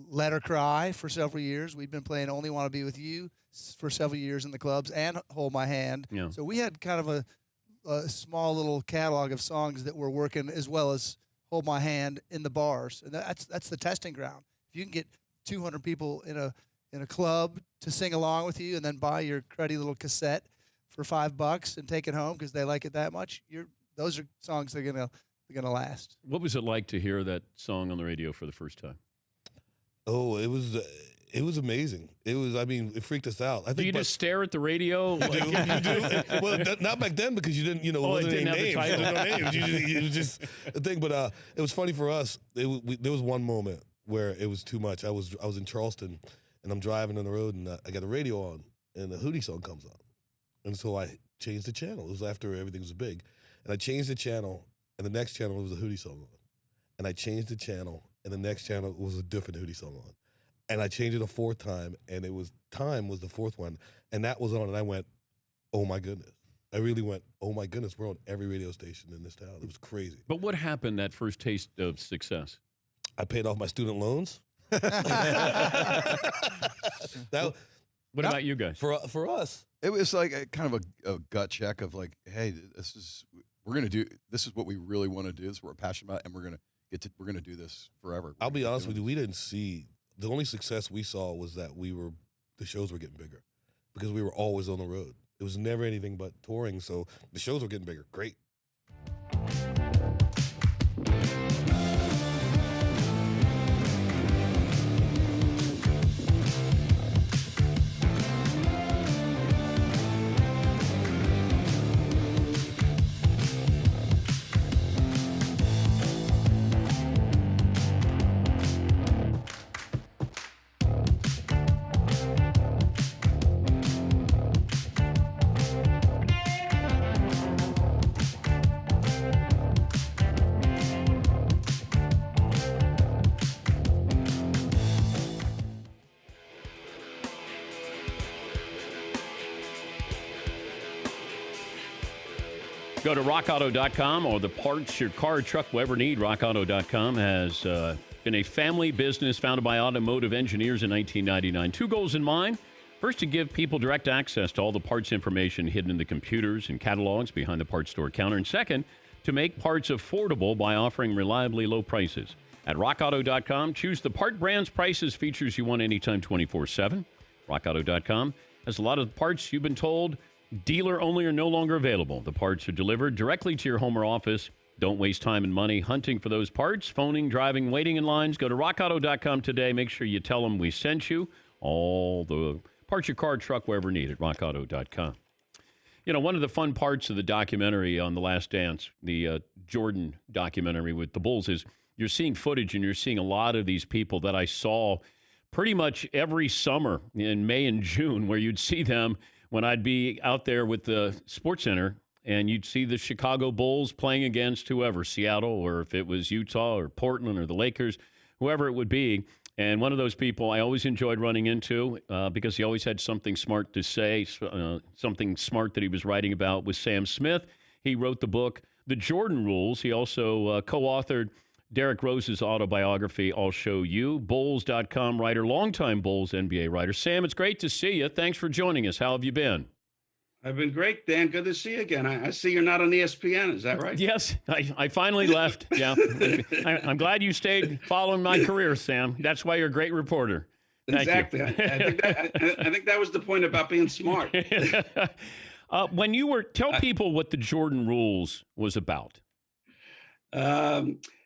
Let Her Cry for several years. We'd been playing Only Want to Be With You for several years in the clubs, and Hold My Hand. Yeah. So we had kind of a small little catalog of songs that were working, as well as Hold My Hand in the bars. And that's the testing ground. If you can get 200 people in a club to sing along with you, and then buy your cruddy little cassette for $5 and take it home because they like it that much, those are songs that are gonna last. What was it like to hear that song on the radio for the first time? Oh, it was amazing. It freaked us out. Do you just stare at the radio? You do. Well, not back then because you didn't, it wasn't didn't any have the names. title. There was no names. It was just a thing. But it was funny for us. There was one moment where it was too much. I was in Charleston, and I'm driving on the road, and I got the radio on, and the Hootie song comes on, and so I changed the channel. It was after everything was big, and I changed the channel, and the next channel was a Hootie song on, and I changed the channel, and the next channel was a different Hootie song on. And I changed it a fourth time, and Time was the fourth one, and that was on, and I went, oh my goodness. I really went, oh my goodness, we're on every radio station in this town. It was crazy. But what happened that first taste of success? I paid off my student loans. What about you guys? For us, it was like a kind of a gut check of like, hey, this is what we really want to do. This is what we're passionate about, and we're gonna do this forever. I'll be honest with you, we didn't see the only success we saw was that the shows were getting bigger because we were always on the road. It was never anything but touring, so the shows were getting bigger. Great. Go to rockauto.com or the parts your car or truck will ever need. Rockauto.com has been a family business founded by automotive engineers in 1999. 2 goals in mind. First, to give people direct access to all the parts information hidden in the computers and catalogs behind the parts store counter. And second, to make parts affordable by offering reliably low prices. At rockauto.com, choose the part, brands, prices, features you want anytime 24/7. Rockauto.com has a lot of the parts you've been told dealer only are no longer available. The parts are delivered directly to your home or office. Don't waste time and money hunting for those parts, phoning, driving, waiting in lines. Go to rockauto.com today. Make sure you tell them we sent you. All the parts your car, truck, wherever needed. rockauto.com. You know, one of the fun parts of the documentary on The Last Dance, the Jordan documentary with the Bulls, is you're seeing footage and you're seeing a lot of these people that I saw pretty much every summer in May and June, where you'd see them when I'd be out there with the Sports Center, and you'd see the Chicago Bulls playing against whoever, Seattle, or if it was Utah or Portland or the Lakers, whoever it would be. And one of those people I always enjoyed running into because he always had something smart to say, something smart that he was writing about, was Sam Smith. He wrote the book, The Jordan Rules. He also co-authored Derrick Rose's autobiography, I'll Show You. Bulls.com writer, longtime Bulls NBA writer. Sam, it's great to see you. Thanks for joining us. How have you been? I've been great, Dan. Good to see you again. I see you're not on ESPN. Is that right? Yes, I finally left. Yeah, I'm glad you stayed following my career, Sam. That's why you're a great reporter. Thank exactly. you. I think that was the point about being smart. When you were, tell people what the Jordan Rules was about.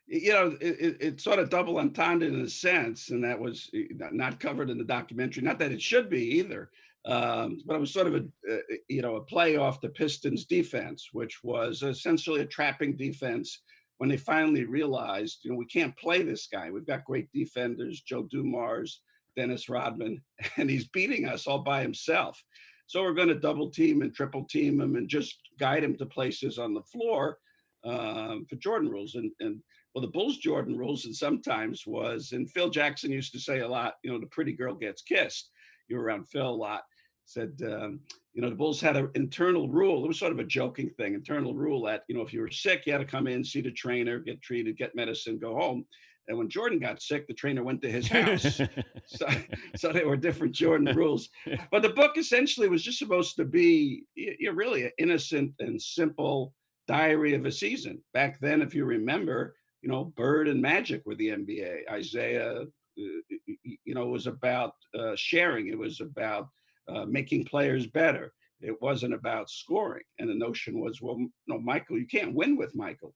You know, it's sort of double entendre in a sense, and that was not covered in the documentary. Not that it should be either, but it was sort of a play off the Pistons defense, which was essentially a trapping defense. When they finally realized, we can't play this guy. We've got great defenders, Joe Dumars, Dennis Rodman, and he's beating us all by himself. So we're going to double team and triple team him and just guide him to places on the floor for Jordan rules. And well, the Bulls Jordan rules, and sometimes was, and Phil Jackson used to say a lot, the pretty girl gets kissed. You were around Phil a lot. Said, the Bulls had an internal rule. It was sort of a joking thing, internal rule that, if you were sick, you had to come in, see the trainer, get treated, get medicine, go home. And when Jordan got sick, the trainer went to his house. so there were different Jordan rules. But the book essentially was just supposed to be really an innocent and simple diary of a season. Back then, if you remember, Bird and Magic were the NBA. Isaiah, it was about sharing. It was about making players better. It wasn't about scoring. And the notion was, well, Michael, you can't win with Michael.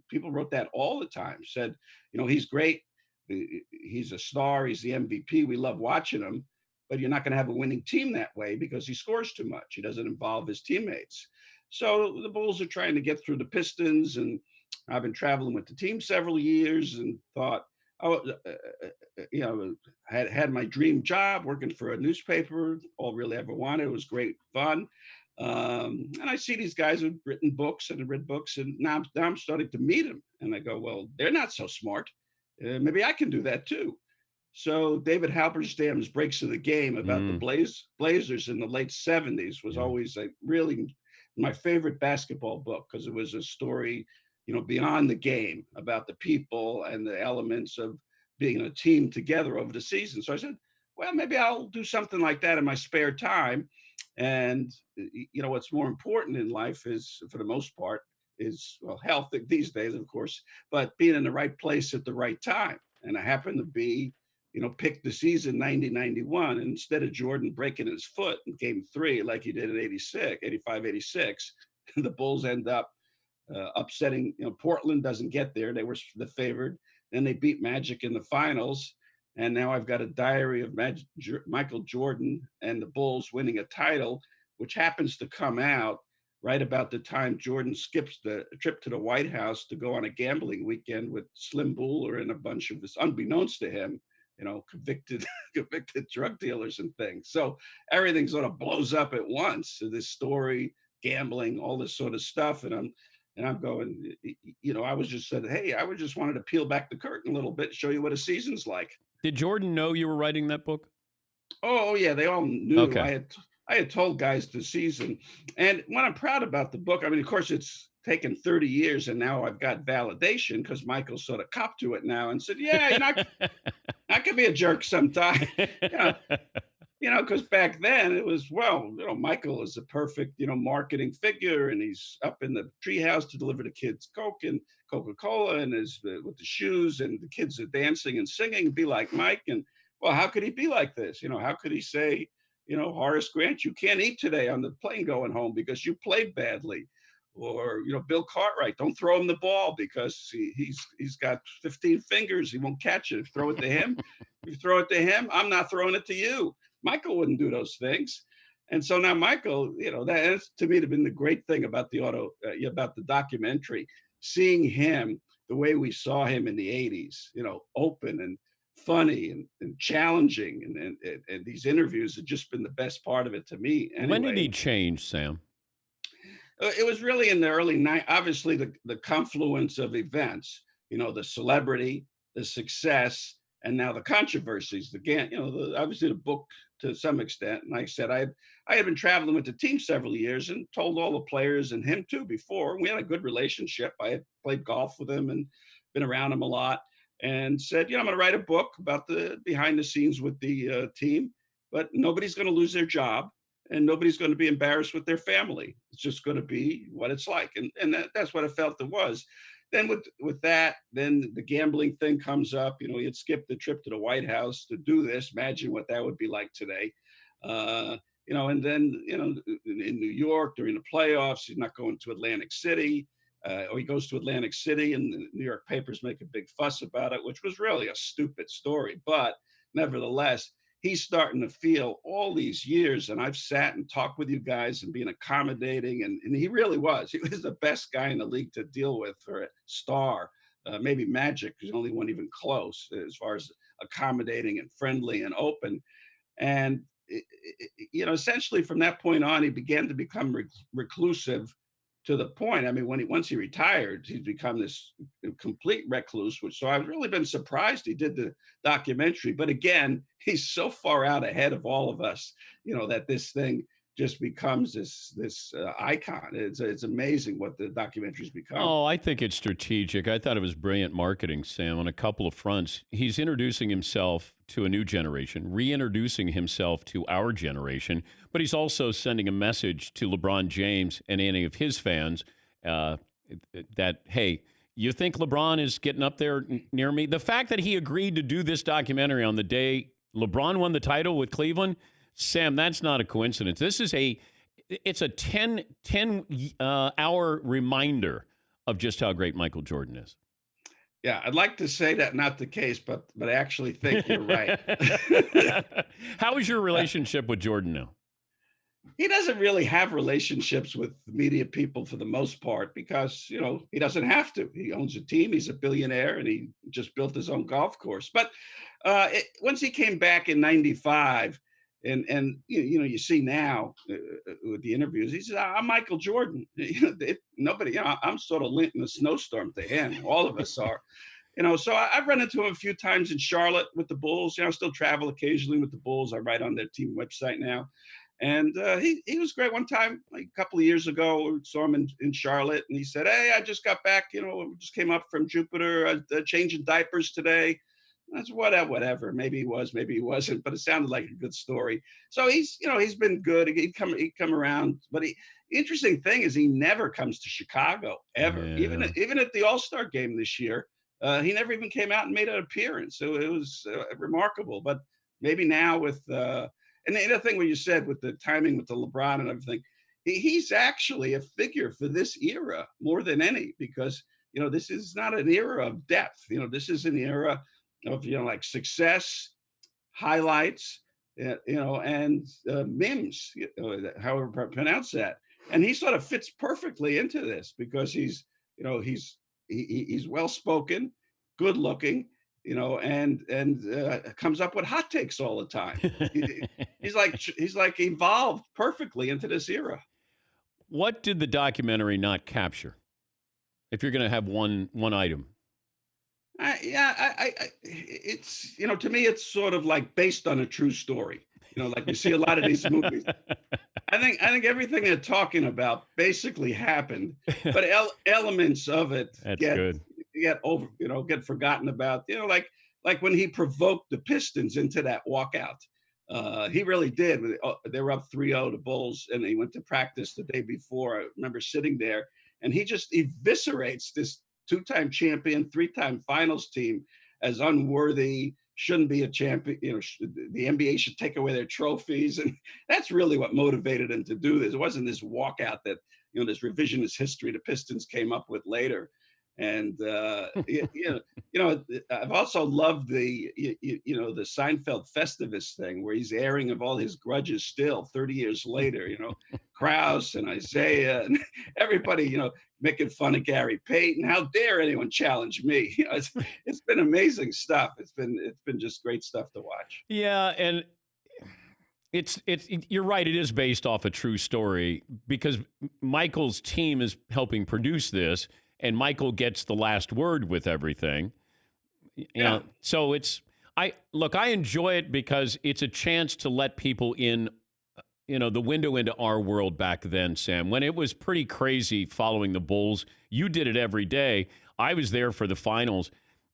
People wrote that all the time, said, he's great. He's a star. He's the MVP. We love watching him. But you're not going to have a winning team that way because he scores too much. He doesn't involve his teammates. So the Bulls are trying to get through the Pistons, and I've been traveling with the team several years and thought, had my dream job working for a newspaper. All really ever wanted. It was great fun. And I see these guys who've written books and read books, and now I'm starting to meet them. And I go, well, they're not so smart. Maybe I can do that too. So David Halberstam's Breaks of the Game about the Blazers in the late 70s was always really my favorite basketball book, because it was a story, beyond the game, about the people and the elements of being a team together over the season. So I said, well, maybe I'll do something like that in my spare time. And, what's more important in life is, for the most part, is, health these days, of course, but being in the right place at the right time. And I happened to be, picked the season 90-91. And instead of Jordan breaking his foot in game 3, like he did in 85-86, the Bulls end up upsetting, Portland doesn't get there. They were the favored. Then they beat Magic in the finals. And now I've got a diary of Michael Jordan and the Bulls winning a title, which happens to come out right about the time Jordan skips the trip to the White House to go on a gambling weekend with Slim Buller and a bunch of this, unbeknownst to him, convicted drug dealers and things. So everything sort of blows up at once. So this story, gambling, all this sort of stuff. And I'm going, I was just said, hey, I just wanted to peel back the curtain a little bit, show you what a season's like. Did Jordan know you were writing that book? Oh yeah, they all knew. Okay. I had told guys this season, and what I'm proud about the book, I mean, of course, it's taken 30 years, and now I've got validation because Michael sort of copped to it now and said, "Yeah, I could be a jerk sometime." Because back then it was, well, Michael is a perfect, marketing figure, and he's up in the treehouse to deliver the kids Coke and Coca-Cola, and is with the shoes, and the kids are dancing and singing, be like Mike. And well, how could he be like this? How could he say, Horace Grant, you can't eat today on the plane going home because you played badly? Or, Bill Cartwright, don't throw him the ball because he's got 15 fingers. He won't catch it. Throw it to him. If you throw it to him, I'm not throwing it to you. Michael wouldn't do those things. And so now Michael, that's to me have been the great thing about about the documentary, seeing him the way we saw him in the 80s, open and funny and challenging. And these interviews have just been the best part of it to me. Anyway. When did he change, Sam? It was really in the early 90s, obviously the confluence of events, the celebrity, the success, and now the controversies. Again, obviously the book to some extent. And like I said, I had been traveling with the team several years and told all the players and him too before. We had a good relationship. I had played golf with him and been around him a lot, and said, I'm going to write a book about the behind the scenes with the team, but nobody's going to lose their job. And nobody's going to be embarrassed with their family. It's just going to be what it's like. And that's what I felt it was. Then with that, then the gambling thing comes up. He had skipped the trip to the White House to do this. Imagine what that would be like today. And then, in New York during the playoffs, he's not going to Atlantic City. Or he goes to Atlantic City and the New York papers make a big fuss about it, which was really a stupid story. But nevertheless, he's starting to feel all these years, and I've sat and talked with you guys and been accommodating, and he really was. He was the best guy in the league to deal with for a star. Maybe Magic is the only one even close as far as accommodating and friendly and open. And, essentially from that point on, he began to become reclusive to the point. I mean, once he retired, he's become this complete recluse, so I've really been surprised he did the documentary. But again, he's so far out ahead of all of us, that this thing just becomes this icon. It's amazing what the documentary's become. Oh, I think it's strategic. I thought it was brilliant marketing, Sam, on a couple of fronts. He's introducing himself to a new generation, reintroducing himself to our generation, but he's also sending a message to LeBron James and any of his fans that, hey, you think LeBron is getting up there near me? The fact that he agreed to do this documentary on the day LeBron won the title with Cleveland, Sam, that's not a coincidence. This is it's a 10 hour reminder of just how great Michael Jordan is. Yeah, I'd like to say that not the case, but I actually think you're right. How is your relationship with Jordan now? He doesn't really have relationships with media people for the most part because, he doesn't have to. He owns a team. He's a billionaire, and he just built his own golf course. But once he came back in '95, and you see now with the interviews, he says, "I'm Michael Jordan." Nobody, I'm sort of lint in a snowstorm to him. All of us are. So I've run into him a few times in Charlotte with the Bulls. I still travel occasionally with the Bulls. I write on their team website now. And he was great. One time, like a couple of years ago, saw him in Charlotte, and he said, "Hey, I just got back, just came up from Jupiter, changing diapers today." That's whatever. Maybe he was, maybe he wasn't, but it sounded like a good story. So he's been good. He'd come around. But the interesting thing is he never comes to Chicago, ever. Yeah. Even at the All-Star game this year, he never even came out and made an appearance. So it was remarkable. But maybe now with and the other thing what you said with the timing with the LeBron and everything, he's actually a figure for this era more than any, because, this is not an era of depth. This is an era of, like success, highlights, and memes, however pronounce that. And he sort of fits perfectly into this because he's well-spoken, good looking, and comes up with hot takes all the time. He's like evolved perfectly into this era. What did the documentary not capture? If you're going to have one item. It's, to me, it's sort of like based on a true story. Like we see a lot of these movies. I think everything they're talking about basically happened, but elements of it get forgotten about. Like when he provoked the Pistons into that walkout. He really did. They were up 3-0 to Bulls, and he went to practice the day before. I remember sitting there, and he just eviscerates this 2-time champion, 3-time finals team as unworthy, shouldn't be a champion. The NBA should take away their trophies, and that's really what motivated him to do this. It wasn't this walkout that this revisionist history the Pistons came up with later. And I've also loved the the Seinfeld Festivus thing where he's airing of all his grudges still 30 years later. Krause and Isaiah and everybody making fun of Gary Payton. How dare anyone challenge me? It's been amazing stuff. It's been just great stuff to watch. Yeah, and it's you're right. It is based off a true story because Michael's team is helping produce this. And Michael gets the last word with everything. So I enjoy it because it's a chance to let people in, the window into our world back then, Sam. When it was pretty crazy following the Bulls, you did it every day. I was there for the finals.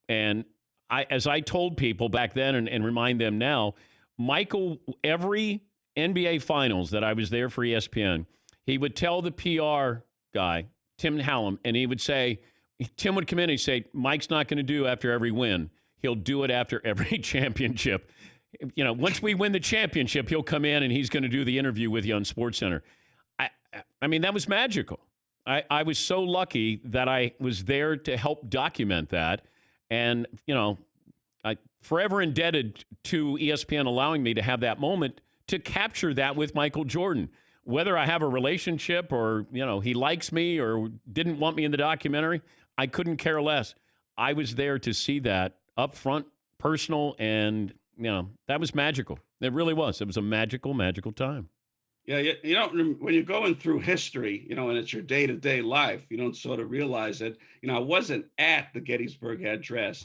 And as I told people back then and remind them now, Michael, every NBA finals that I was there for ESPN, he would tell the PR guy, Tim Hallam, and he would say, Tim would come in and he'd say, Mike's not going to do after every win. He'll do it after every championship. Once we win the championship, he'll come in and he's going to do the interview with you on SportsCenter. I mean, that was magical. I was so lucky that I was there to help document that. And, I forever indebted to ESPN allowing me to have that moment to capture that with Michael Jordan. Whether I have a relationship or, he likes me or didn't want me in the documentary, I couldn't care less. I was there to see that up front, personal, and, that was magical. It really was. It was a magical, magical time. Yeah, when you're going through history, and it's your day-to-day life, you don't sort of realize it. I wasn't at the Gettysburg Address.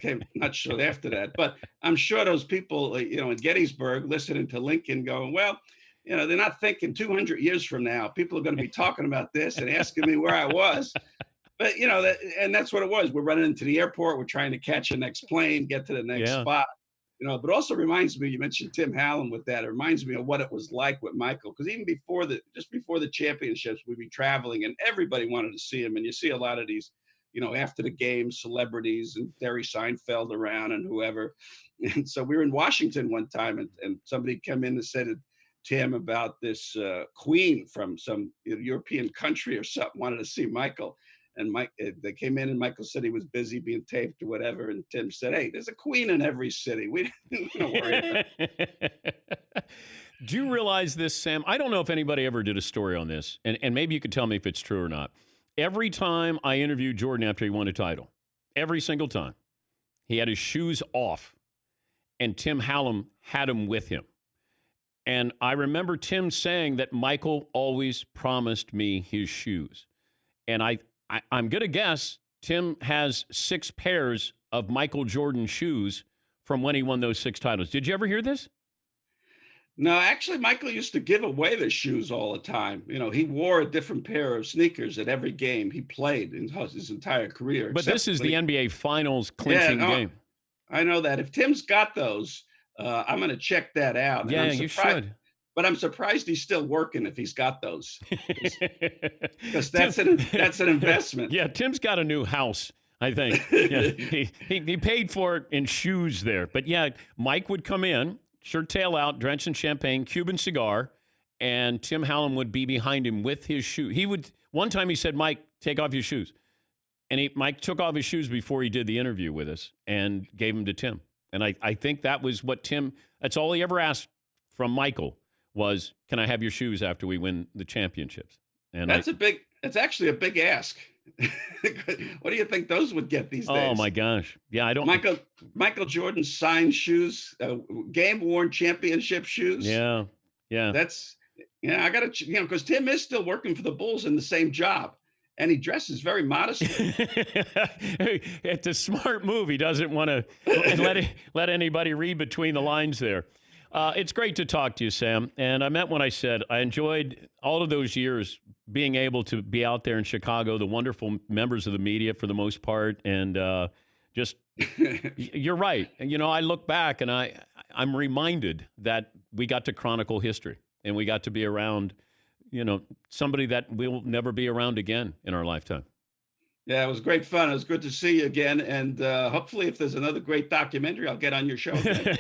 Came not sure after that, but I'm sure those people, in Gettysburg listening to Lincoln going, well, they're not thinking 200 years from now, people are going to be talking about this and asking me where I was. But, and that's what it was. We're running into the airport. We're trying to catch the next plane, get to the next spot. But also reminds me, you mentioned Tim Hallam with that. It reminds me of what it was like with Michael. Because even before the championships, we'd be traveling and everybody wanted to see him. And you see a lot of these, after the game, celebrities and Jerry Seinfeld around and whoever. And so we were in Washington one time and somebody came in and said, Tim, about this queen from some European country or something, wanted to see Michael. And they came in and Michael said he was busy being taped or whatever. And Tim said, hey, there's a queen in every city. We don't worry about it. Do you realize this, Sam? I don't know if anybody ever did a story on this, and maybe you could tell me if it's true or not. Every time I interviewed Jordan after he won a title, every single time, he had his shoes off, and Tim Hallam had him with him. And I remember Tim saying that Michael always promised me his shoes. And I'm going to guess Tim has 6 pairs of Michael Jordan shoes from when he won those 6 titles. Did you ever hear this? No, actually, Michael used to give away the shoes all the time. He wore a different pair of sneakers at every game he played in his entire career. But this is the NBA Finals clinching game. I know that. If Tim's got those, I'm going to check that out. Yeah, you should. But I'm surprised he's still working if he's got those, because that's an investment. Yeah, Tim's got a new house, I think. Yeah, he paid for it in shoes there. But yeah, Mike would come in, shirt tail out, drenched in champagne, Cuban cigar, and Tim Hallam would be behind him with his shoe. One time he said, Mike, take off your shoes. And Mike took off his shoes before he did the interview with us and gave them to Tim. And I think that was what that's all he ever asked from Michael was, can I have your shoes after we win the championships? And it's actually a big ask. What do you think those would get these days? Oh my gosh. Yeah, I don't. Michael Jordan signed shoes, game worn championship shoes. Yeah. I got to, because Tim is still working for the Bulls in the same job. And he dresses very modestly. It's a smart move. He doesn't want to let anybody read between the lines there. It's great to talk to you, Sam. And I meant when I said I enjoyed all of those years being able to be out there in Chicago, the wonderful members of the media for the most part. And just, you're right. You know, I look back and I'm reminded that we got to chronicle history and we got to be around, you know, somebody that will never be around again in our lifetime. Yeah, it was great fun. It was good to see you again. And hopefully if there's another great documentary, I'll get on your show again.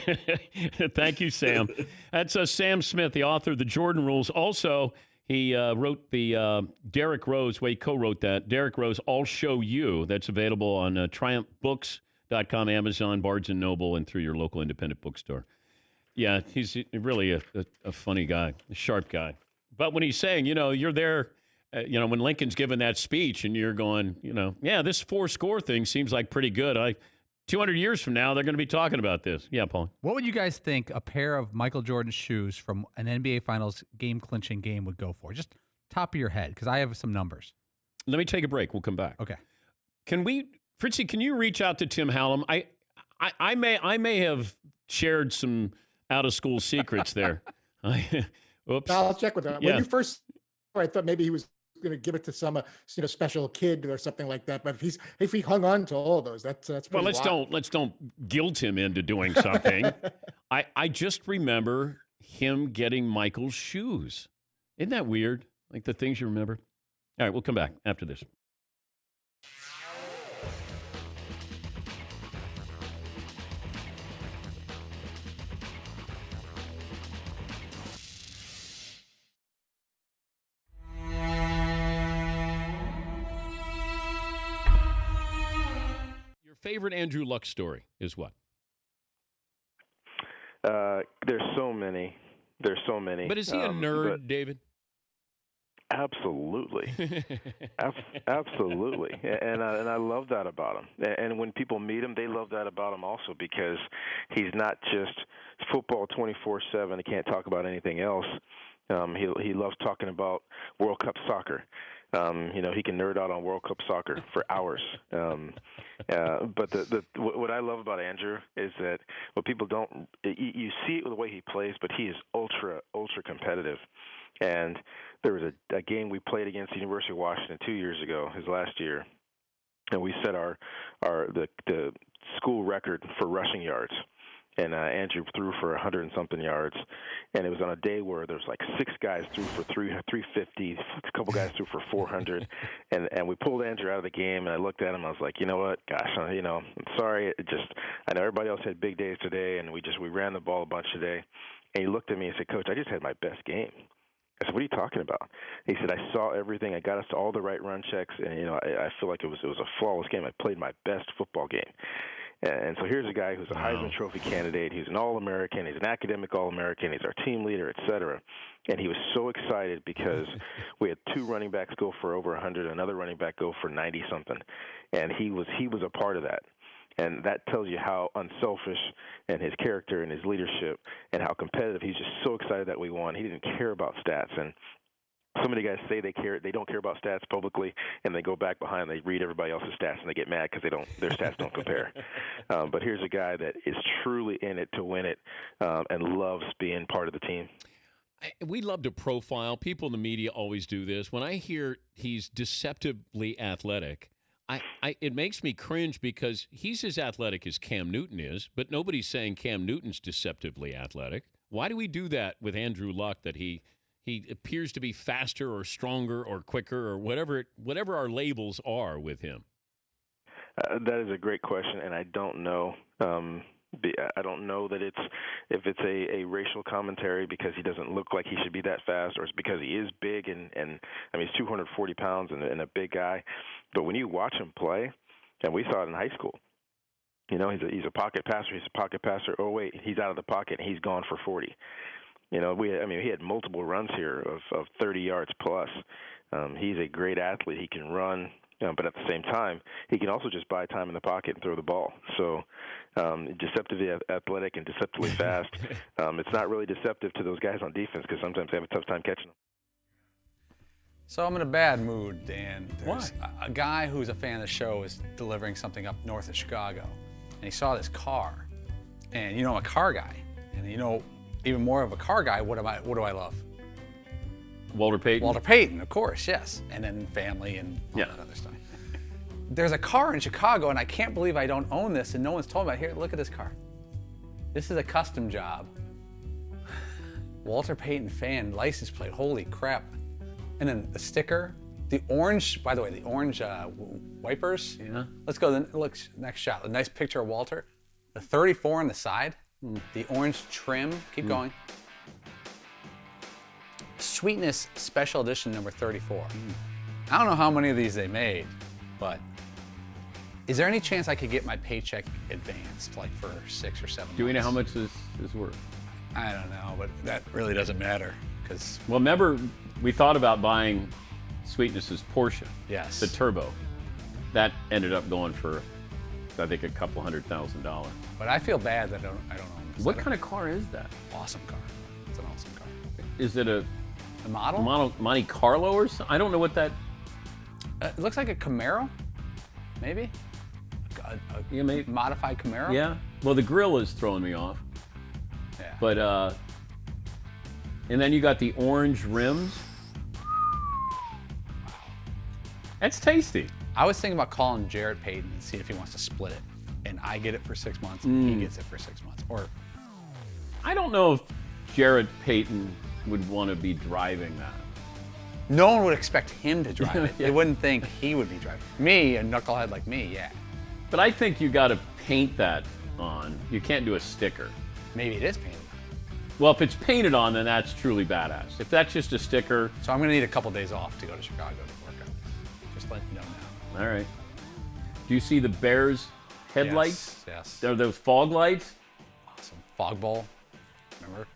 Thank you, Sam. That's Sam Smith, the author of The Jordan Rules. Also, he wrote the Derrick Rose, he co-wrote that. Derrick Rose, I'll Show You. That's available on TriumphBooks.com, Amazon, Barnes & Noble, and through your local independent bookstore. Yeah, he's really a funny guy, a sharp guy. But when he's saying, you know, you're there, you know, when Lincoln's given that speech and you're going, you know, yeah, this 4-score thing seems like pretty good. 200 years from now, they're going to be talking about this. Yeah, Paul. What would you guys think a pair of Michael Jordan shoes from an NBA Finals game-clinching game would go for? Just top of your head, because I have some numbers. Let me take a break. We'll come back. Okay. Fritzy, can you reach out to Tim Hallam? I may have shared some out-of-school secrets there. Oops. I'll check with him. Yeah. When you first, I thought maybe he was going to give it to some special kid or something like that. But if he hung on to all those, that's well. pretty wild. Let's don't guilt him into doing something. I just remember him getting Michael's shoes. Isn't that weird? Like the things you remember. All right, we'll come back after this. Favorite Andrew Luck story is what? There's so many. But is he a nerd, David? Absolutely. Absolutely. And I love that about him. And when people meet him, they love that about him also, because he's not just football 24/7. He can't talk about anything else. He loves talking about World Cup soccer. You know, he can nerd out on World Cup soccer for hours. But what I love about Andrew is that what people don't, you see it with the way he plays, but he is ultra competitive. And there was a game we played against the University of Washington 2 years ago, his last year, and we set the school record for rushing yards. And Andrew threw for 100 and something yards, and it was on a day where there was like 6 guys threw for 350, a couple guys threw for 400, and we pulled Andrew out of the game. And I looked at him, I was like, you know what, gosh, you know, I'm sorry. I know everybody else had big days today, and we ran the ball a bunch today. And he looked at me and said, Coach, I just had my best game. I said, what are you talking about? He said, I saw everything. I got us to all the right run checks, and you know, I feel like it was a flawless game. I played my best football game. And so here's a guy who's a Heisman Trophy candidate. He's an All-American. He's an academic All-American. He's our team leader, et cetera. And he was so excited because we had 2 running backs go for over 100, another running back go for 90-something. And he was a part of that. And that tells you how unselfish and his character and his leadership and how competitive. He's just so excited that we won. He didn't care about stats. And so many guys say they don't care about stats publicly, and they go back behind, they read everybody else's stats, and they get mad because their stats don't compare. But here's a guy that is truly in it to win it, and loves being part of the team. We love to profile. People in the media always do this. When I hear he's deceptively athletic, it makes me cringe because he's as athletic as Cam Newton is, but nobody's saying Cam Newton's deceptively athletic. Why do we do that with Andrew Luck, that he appears to be faster or stronger or quicker or whatever our labels are with him? That is a great question, and I don't know. I don't know that if it's a racial commentary because he doesn't look like he should be that fast, or it's because he is big and I mean, he's 240 pounds and a big guy. But when you watch him play, and we saw it in high school, you know, he's a pocket passer. He's a pocket passer. Oh wait, he's out of the pocket and he's gone for 40. You know, he had multiple runs here of 30 yards plus. He's a great athlete. He can run, but at the same time, he can also just buy time in the pocket and throw the ball. So deceptively athletic and deceptively fast. It's not really deceptive to those guys on defense because sometimes they have a tough time catching them. So I'm in a bad mood, Dan. Why? A guy who's a fan of the show is delivering something up north of Chicago, and he saw this car. And you know, I'm a car guy, and you know, even more of a car guy, what do I love? Walter Payton. Walter Payton, of course, yes. And then family and all that other stuff. There's a car in Chicago, and I can't believe I don't own this, and no one's told me about it. Here, look at this car. This is a custom job. Walter Payton fan, license plate, holy crap. And then the sticker, the orange, by the way, the orange wipers. Yeah. Let's go, next shot. A nice picture of Walter. The 34 on the side, the orange trim, keep going. Sweetness Special Edition number 34. I don't know how many of these they made, but is there any chance I could get my paycheck advanced, like for 6 or 7 months? Do we know how much this is worth? I don't know, but that really doesn't matter because. Well, remember, we thought about buying Sweetness's Porsche. Yes. The Turbo. That ended up going for, I think, a couple $100,000. But I feel bad that I don't own this. What kind of car is that? Awesome car. It's an awesome car. Is it a model? Monte Carlo or something? I don't know what that. It looks like a Camaro, maybe. Yeah, maybe. Modified Camaro. Yeah. Well, the grill is throwing me off. Yeah. But and then you got the orange rims. That's tasty. I was thinking about calling Jarrett Payton and see if he wants to split it, and I get it for 6 months, and he gets it for 6 months. Or I don't know if Jarrett Payton would want to be driving that. no one would expect him to drive it. Yeah. They wouldn't think he would be driving. Me, a knucklehead like me, yeah. But I think you got to paint that on. You can't do a sticker. Maybe it is painted. Well, if it's painted on, then that's truly badass. If that's just a sticker. So I'm going to need a couple days off to go to Chicago to work on this. Just letting you know now. All right. Do you see the Bears headlights? Yes. Are those fog lights? Awesome. Fog bowl. Remember?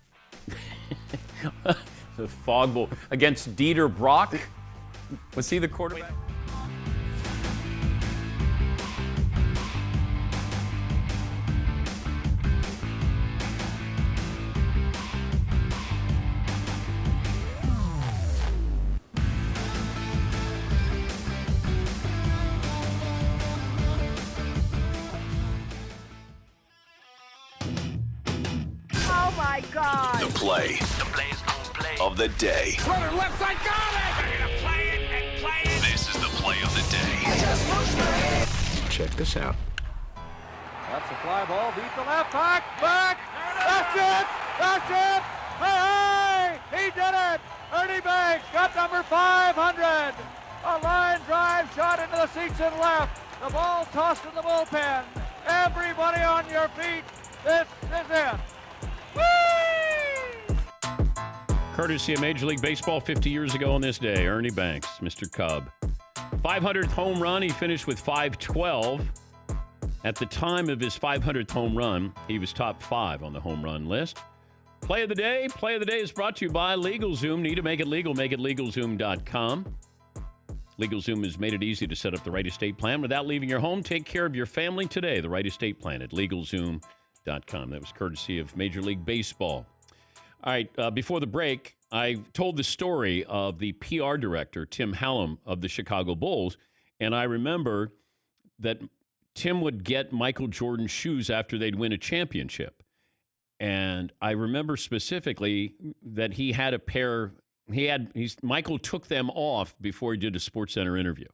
The fog bowl against Dieter Brock. Was he the quarterback? Oh my God! The play of the day. Runner left side, got it! They're gonna play it and play it. This is the play of the day. Check this out. That's a fly ball, beat the left, back! That's it! That's it! Hey, hey! He did it! Ernie Banks got number 500! A line drive shot into the seats and left. The ball tossed in the bullpen. Everybody on your feet. This is it. Whee! Courtesy of Major League Baseball 50 years ago on this day, Ernie Banks, Mr. Cub. 500th home run, he finished with 512. At the time of his 500th home run, he was top 5 on the home run list. Play of the day. Play of the day is brought to you by LegalZoom. Need to make it legal? Make it LegalZoom.com. LegalZoom has made it easy to set up the right estate plan without leaving your home. Take care of your family today. The right estate plan at LegalZoom.com. That was courtesy of Major League Baseball. All right, before the break, I told the story of the PR director, Tim Hallam, of the Chicago Bulls, and I remember that Tim would get Michael Jordan shoes after they'd win a championship. And I remember specifically that he had a pair. Michael took them off before he did a SportsCenter interview.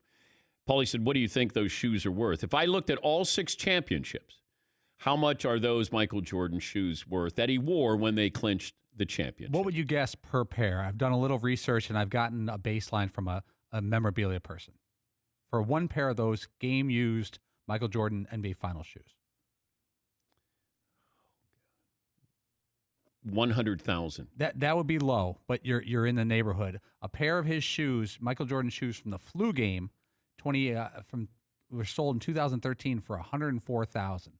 Paulie said, "What do you think those shoes are worth?" If I looked at all 6 championships, how much are those Michael Jordan shoes worth that he wore when they clinched the championship? What would you guess per pair? I've done a little research, and I've gotten a baseline from a memorabilia person. For one pair of those game-used Michael Jordan NBA Finals shoes. 100,000. That would be low, but you're in the neighborhood. A pair of his shoes, Michael Jordan shoes from the flu game, were sold in 2013 for 104,000.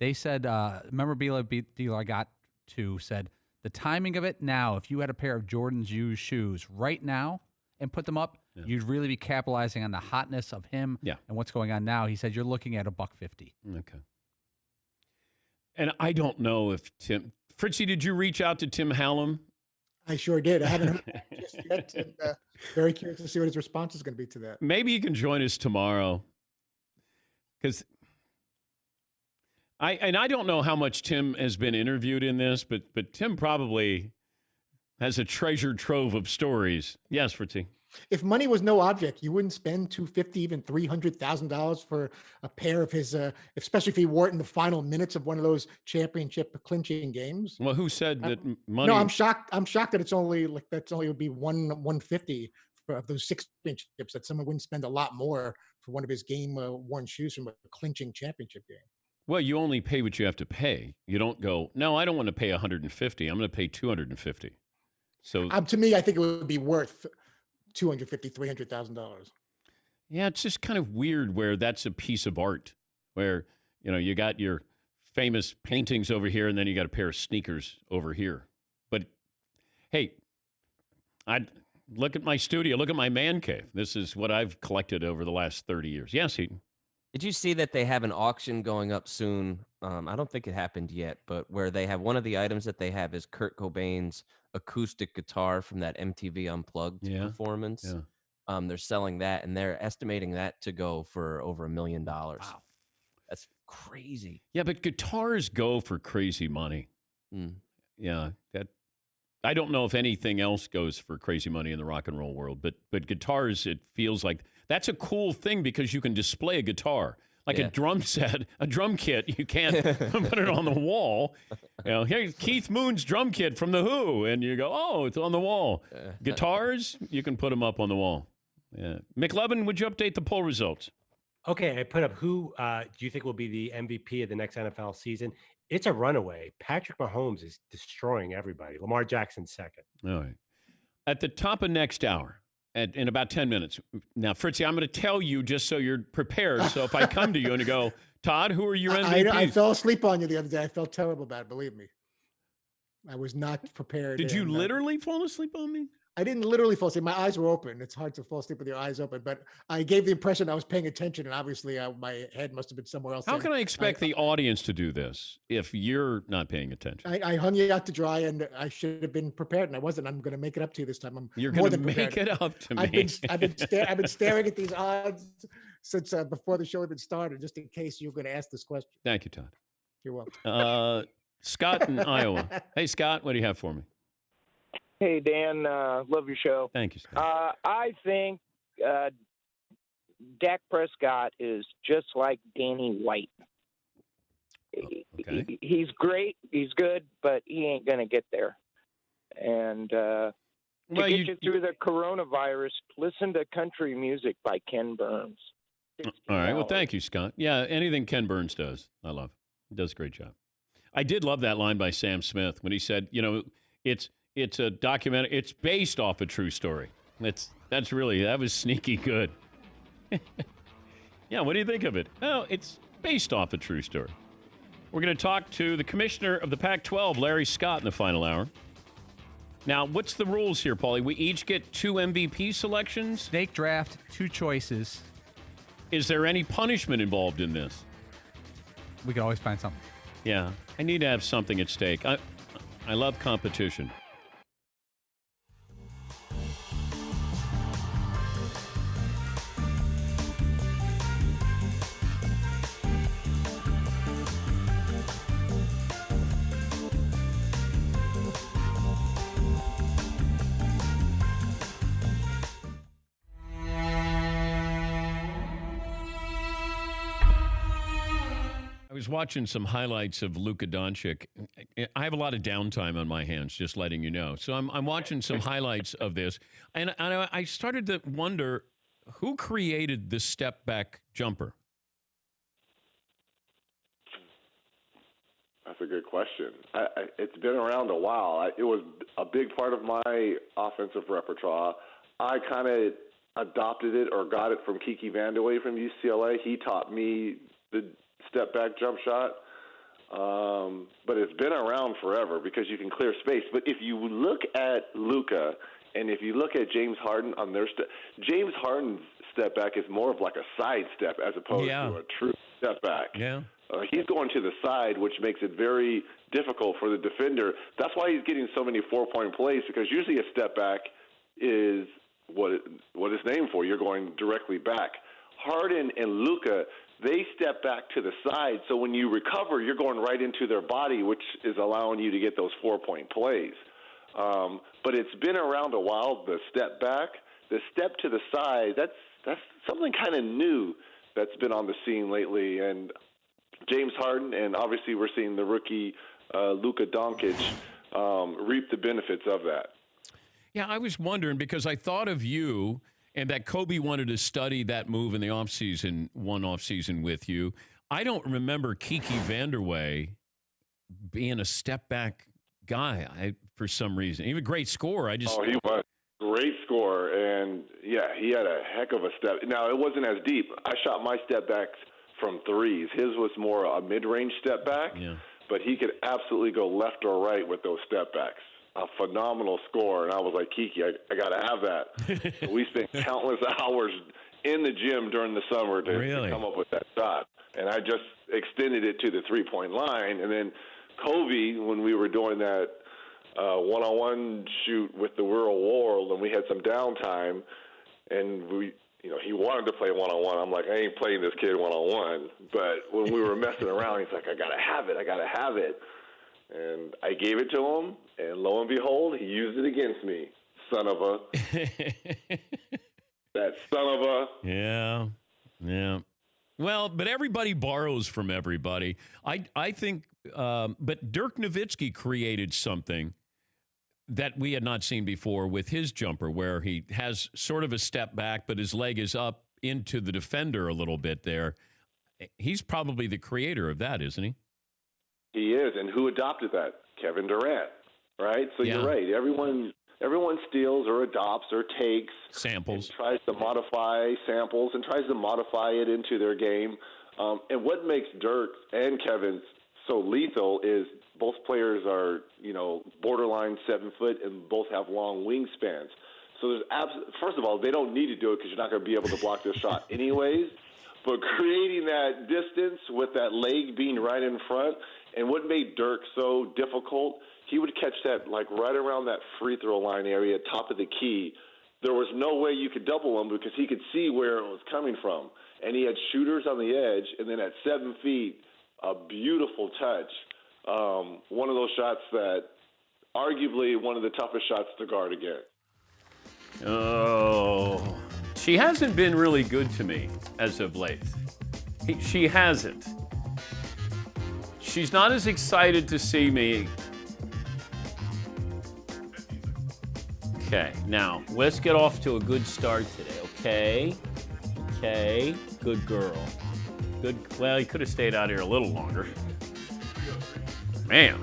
They said memorabilia dealer I got to said the timing of it now. If you had a pair of Jordan's used shoes right now and put them up, you'd really be capitalizing on the hotness of him and what's going on now. He said you're looking at $150. Okay. And I don't know if Fritzy, did you reach out to Tim Hallam? I sure did. I haven't heard just yet. And, very curious to see what his response is going to be to that. Maybe you can join us tomorrow. Because I don't know how much Tim has been interviewed in this, but Tim probably has a treasure trove of stories. Yes, Fritzy. If money was no object, you wouldn't spend $250,000, even $300,000 for a pair of his, especially if he wore it in the final minutes of one of those championship clinching games. Well, who said that money? No, I'm shocked. I'm shocked that it's only would be 150 of those 6 championships. That someone wouldn't spend a lot more for one of his game worn shoes from a clinching championship game. Well, you only pay what you have to pay. You don't go, no, I don't want to pay 150. I'm going to pay 250. So to me, I think it would be worth $250,000, $300,000. Yeah, it's just kind of weird where that's a piece of art where, you got your famous paintings over here and then you got a pair of sneakers over here. But hey, I look at my studio, look at my man cave. This is what I've collected over the last 30 years. Yes, Heaton. Did you see that they have an auction going up soon? I don't think it happened yet, but where they have one of the items that they have is Kurt Cobain's acoustic guitar from that MTV Unplugged performance. Yeah. They're selling that, and they're estimating that to go for over $1 million. Wow. That's crazy. Yeah, but guitars go for crazy money. Yeah, I don't know if anything else goes for crazy money in the rock and roll world, but guitars, it feels like that's a cool thing because you can display a guitar. Like a drum set, a drum kit, you can't put it on the wall. Here's Keith Moon's drum kit from The Who, and you go, oh, it's on the wall. Guitars, you can put them up on the wall. Yeah. McLevin, would you update the poll results? Okay, I put up who do you think will be the MVP of the next NFL season? It's a runaway. Patrick Mahomes is destroying everybody. Lamar Jackson second. All right. At the top of next hour, in about 10 minutes. Now, Fritzy, I'm going to tell you just so you're prepared. So if I come to you and go, Todd, who are your MVPs? I fell asleep on you the other day. I felt terrible about it, believe me. I was not prepared. Did you literally fall asleep on me? I didn't literally fall asleep. My eyes were open. It's hard to fall asleep with your eyes open, but I gave the impression I was paying attention, and obviously my head must have been somewhere else. How can I expect the audience to do this if you're not paying attention? I hung you out to dry, and I should have been prepared, and I wasn't. I'm going to make it up to you this time. You're going to make it up to me. I've been staring at these odds since before the show even started, just in case you were going to ask this question. Thank you, Todd. You're welcome. Scott in Iowa. Hey, Scott, what do you have for me? Hey, Dan, love your show. Thank you, Scott. I think Dak Prescott is just like Danny White. Okay. He's great, he's good, but he ain't going to get there. And to get you through the coronavirus, listen to country music by Ken Burns. All right. Well, thank you, Scott. Yeah, anything Ken Burns does, I love. He does a great job. I did love that line by Sam Smith when he said, it's a documentary. It's based off a true story. That was sneaky good. Yeah, what do you think of it? Well, it's based off a true story. We're going to talk to the commissioner of the Pac-12, Larry Scott, in the final hour. Now, what's the rules here, Paulie? We each get 2 MVP selections? Snake draft, 2 choices. Is there any punishment involved in this? We can always find something. Yeah, I need to have something at stake. I love competition. I was watching some highlights of Luka Doncic. I have a lot of downtime on my hands, just letting you know. So I'm watching some highlights of this, and I started to wonder who created the step back jumper. That's a good question. It's been around a while. It was a big part of my offensive repertoire. I kind of adopted it or got it from Kiki Vandeweghe from UCLA. He taught me the step back jump shot. But it's been around forever because you can clear space. But if you look at Luka and if you look at James Harden on their James Harden's step back is more of like a side step as opposed to a true step back. Yeah. He's going to the side, which makes it very difficult for the defender. That's why he's getting so many 4-point plays, because usually a step back is what it's named for. You're going directly back. Harden and Luka, they step back to the side. So when you recover, you're going right into their body, which is allowing you to get those 4-point plays. But it's been around a while, the step back. The step to the side, that's something kind of new that's been on the scene lately. And James Harden, and obviously we're seeing the rookie Luka Doncic reap the benefits of that. Yeah, I was wondering because I thought of you and that Kobe wanted to study that move in the offseason, one offseason with you. I don't remember Kiki Vanderway being a step-back guy for some reason. Even great scorer. He was. Great scorer, and, yeah, he had a heck of a step. Now, it wasn't as deep. I shot my step backs from threes. His was more a mid-range step back, but he could absolutely go left or right with those step backs. A phenomenal score, and I was like, Kiki, I got to have that. So we spent countless hours in the gym during the summer to come up with that shot, and I just extended it to the three-point line. And then Kobe, when we were doing that one-on-one shoot with the Real World, and we had some downtime, and he wanted to play one-on-one. I'm like, I ain't playing this kid one-on-one. But when we were messing around, he's like, I got to have it. And I gave it to him, and lo and behold, he used it against me. Son of a. That son of a. Yeah. Well, but everybody borrows from everybody. I think, but Dirk Nowitzki created something that we had not seen before with his jumper, where he has sort of a step back, but his leg is up into the defender a little bit there. He's probably the creator of that, isn't he? He is, and who adopted that? Kevin Durant, right? So you're right. Everyone steals or adopts or takes samples, tries to modify samples, and tries to modify it into their game. And what makes Dirk and Kevin so lethal is both players are, borderline 7 foot, and both have long wingspans. So there's first of all, they don't need to do it because you're not going to be able to block their shot anyways. But creating that distance with that leg being right in front. And what made Dirk so difficult, he would catch that like right around that free throw line area, top of the key. There was no way you could double him because he could see where it was coming from. And he had shooters on the edge, and then at 7 feet, a beautiful touch. One of those shots that arguably one of the toughest shots to guard again. Oh, she hasn't been really good to me as of late. She hasn't. She's not as excited to see me. Okay, now let's get off to a good start today, okay? Good girl. Well, you could have stayed out here a little longer. Man.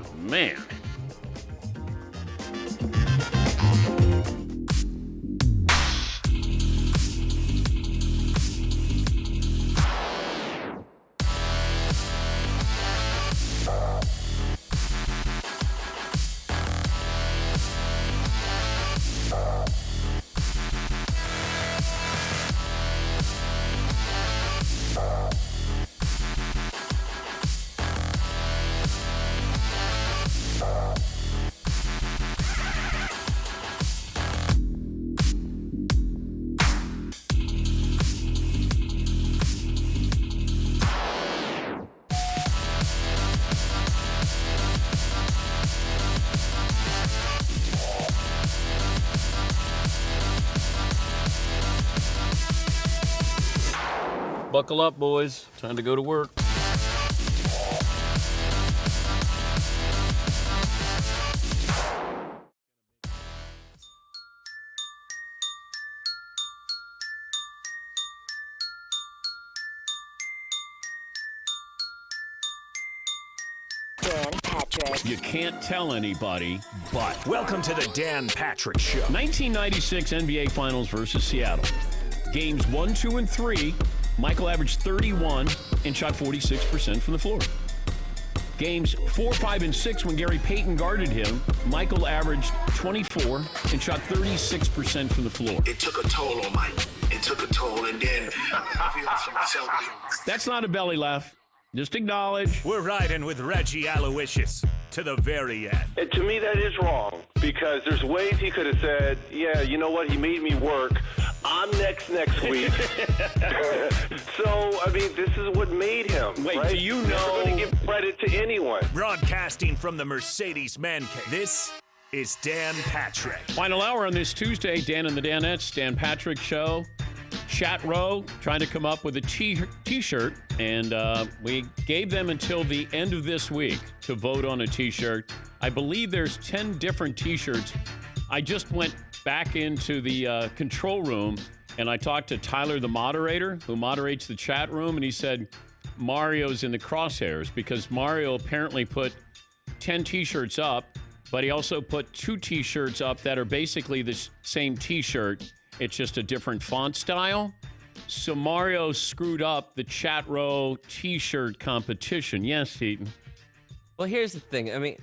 Buckle up, boys. Time to go to work. Dan Patrick. You can't tell anybody, but... Welcome to the Dan Patrick Show. 1996 NBA Finals versus Seattle. Games 1, 2, and 3, Michael averaged 31 and shot 46% from the floor. Games 4, 5, and 6, when Gary Payton guarded him, Michael averaged 24 and shot 36% from the floor. It took a toll on Mike. It took a toll, and then I feel to myself. That's not a belly laugh. Just acknowledge. We're riding with Reggie Aloysius to the very end. And to me, that is wrong because there's ways he could have said, yeah, you know what? He made me work. I'm next week. mean, this is what made him. Wait, right? do you Never know? going to give credit to anyone. Broadcasting from the Mercedes Man Cave, this is Dan Patrick. Final hour on this Tuesday, Dan and the Danettes, Dan Patrick Show. Chat Row trying to come up with a T-shirt, and we gave them until the end of this week to vote on a T-shirt. I believe there's 10 different T-shirts. I just went back into the control room, and I talked to Tyler, the moderator, who moderates the chat room, and he said Mario's in the crosshairs because Mario apparently put 10 T-shirts up, but he also put 2 T-shirts up that are basically the same T-shirt. It's just a different font style. So Mario screwed up the Chat Row T-shirt competition. Yes, Heaton. Well, here's the thing. I mean,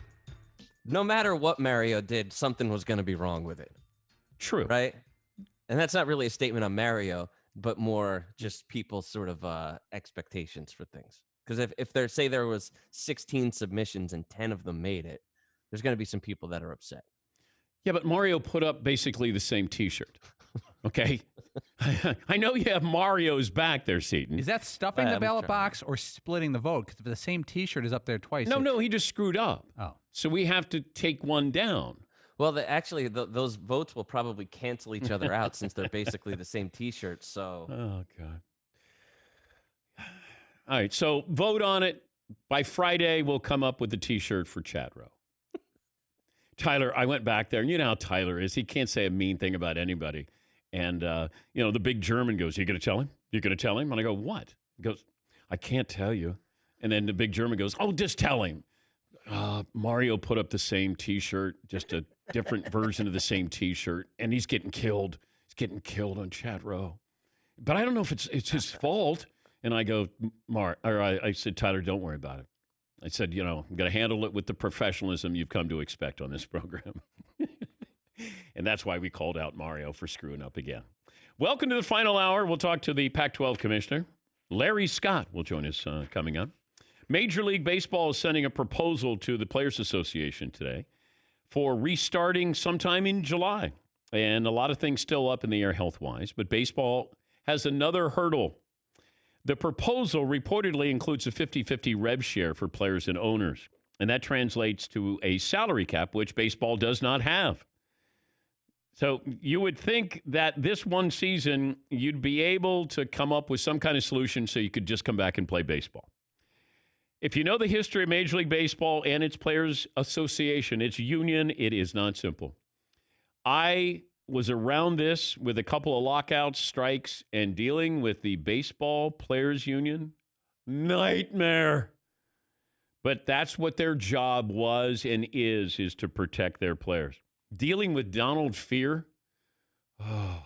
no matter what Mario did, something was going to be wrong with it. True. Right? And that's not really a statement on Mario, but more just people's sort of expectations for things. Because if there was 16 submissions and 10 of them made it, there's going to be some people that are upset. Yeah, but Mario put up basically the same T-shirt. Okay? I know you have Mario's back there, Seton. Is that stuffing the ballot box or splitting the vote? Because the same T-shirt is up there twice. No, he just screwed up. Oh. So we have to take one down. Well, those votes will probably cancel each other out since they're basically the same T-shirt. So. Oh, God. All right, so vote on it. By Friday, we'll come up with the T-shirt for Chat Row. Tyler, I went back there, and you know how Tyler is. He can't say a mean thing about anybody. And, the big German goes, you going to tell him? You going to tell him? And I go, what? He goes, I can't tell you. And then the big German goes, oh, just tell him. Mario put up the same T-shirt, just a different version of the same T-shirt, and he's getting killed. He's getting killed on Chat Row. But I don't know if it's his fault. And I go, I said, Tyler, don't worry about it. I said, I'm going to handle it with the professionalism you've come to expect on this program. And that's why we called out Mario for screwing up again. Welcome to the final hour. We'll talk to the Pac-12 commissioner. Larry Scott will join us coming up. Major League Baseball is sending a proposal to the Players Association today for restarting sometime in July. And a lot of things still up in the air health-wise, but baseball has another hurdle. The proposal reportedly includes a 50-50 rev share for players and owners, and that translates to a salary cap, which baseball does not have. So you would think that this one season, you'd be able to come up with some kind of solution so you could just come back and play baseball. If you know the history of Major League Baseball and its Players Association, its union, it is not simple. I was around this with a couple of lockouts, strikes, and dealing with the Baseball Players Union. Nightmare. But that's what their job was and is to protect their players. Dealing with Donald Fear. Oh.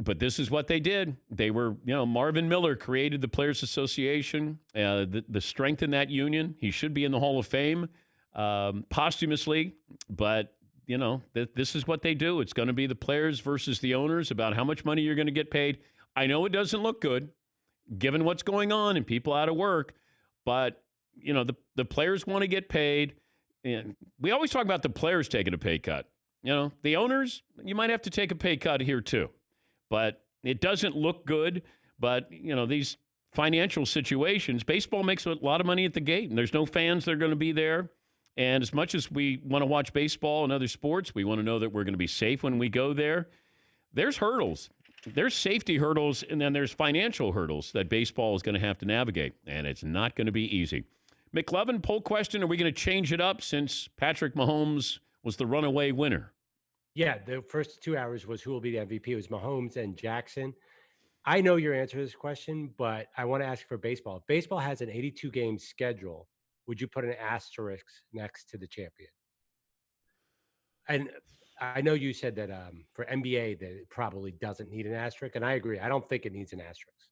But this is what they did. They were, Marvin Miller created the Players Association, the strength in that union. He should be in the Hall of Fame posthumously, but this is what they do. It's going to be the players versus the owners about how much money you're going to get paid. I know it doesn't look good given what's going on and people out of work, but, the players want to get paid. And we always talk about the players taking a pay cut. The owners, you might have to take a pay cut here too. But it doesn't look good. But, these financial situations, baseball makes a lot of money at the gate, and there's no fans that are going to be there. And as much as we want to watch baseball and other sports, we want to know that we're going to be safe when we go there. There's hurdles. There's safety hurdles, and then there's financial hurdles that baseball is going to have to navigate, and it's not going to be easy. McLovin, poll question, are we going to change it up since Patrick Mahomes was the runaway winner? Yeah, the first 2 hours was who will be the MVP. It was Mahomes and Jackson. I know your answer to this question, but I want to ask for baseball. If baseball has an 82-game schedule, would you put an asterisk next to the champion? And I know you said that for NBA that it probably doesn't need an asterisk, and I agree. I don't think it needs an asterisk.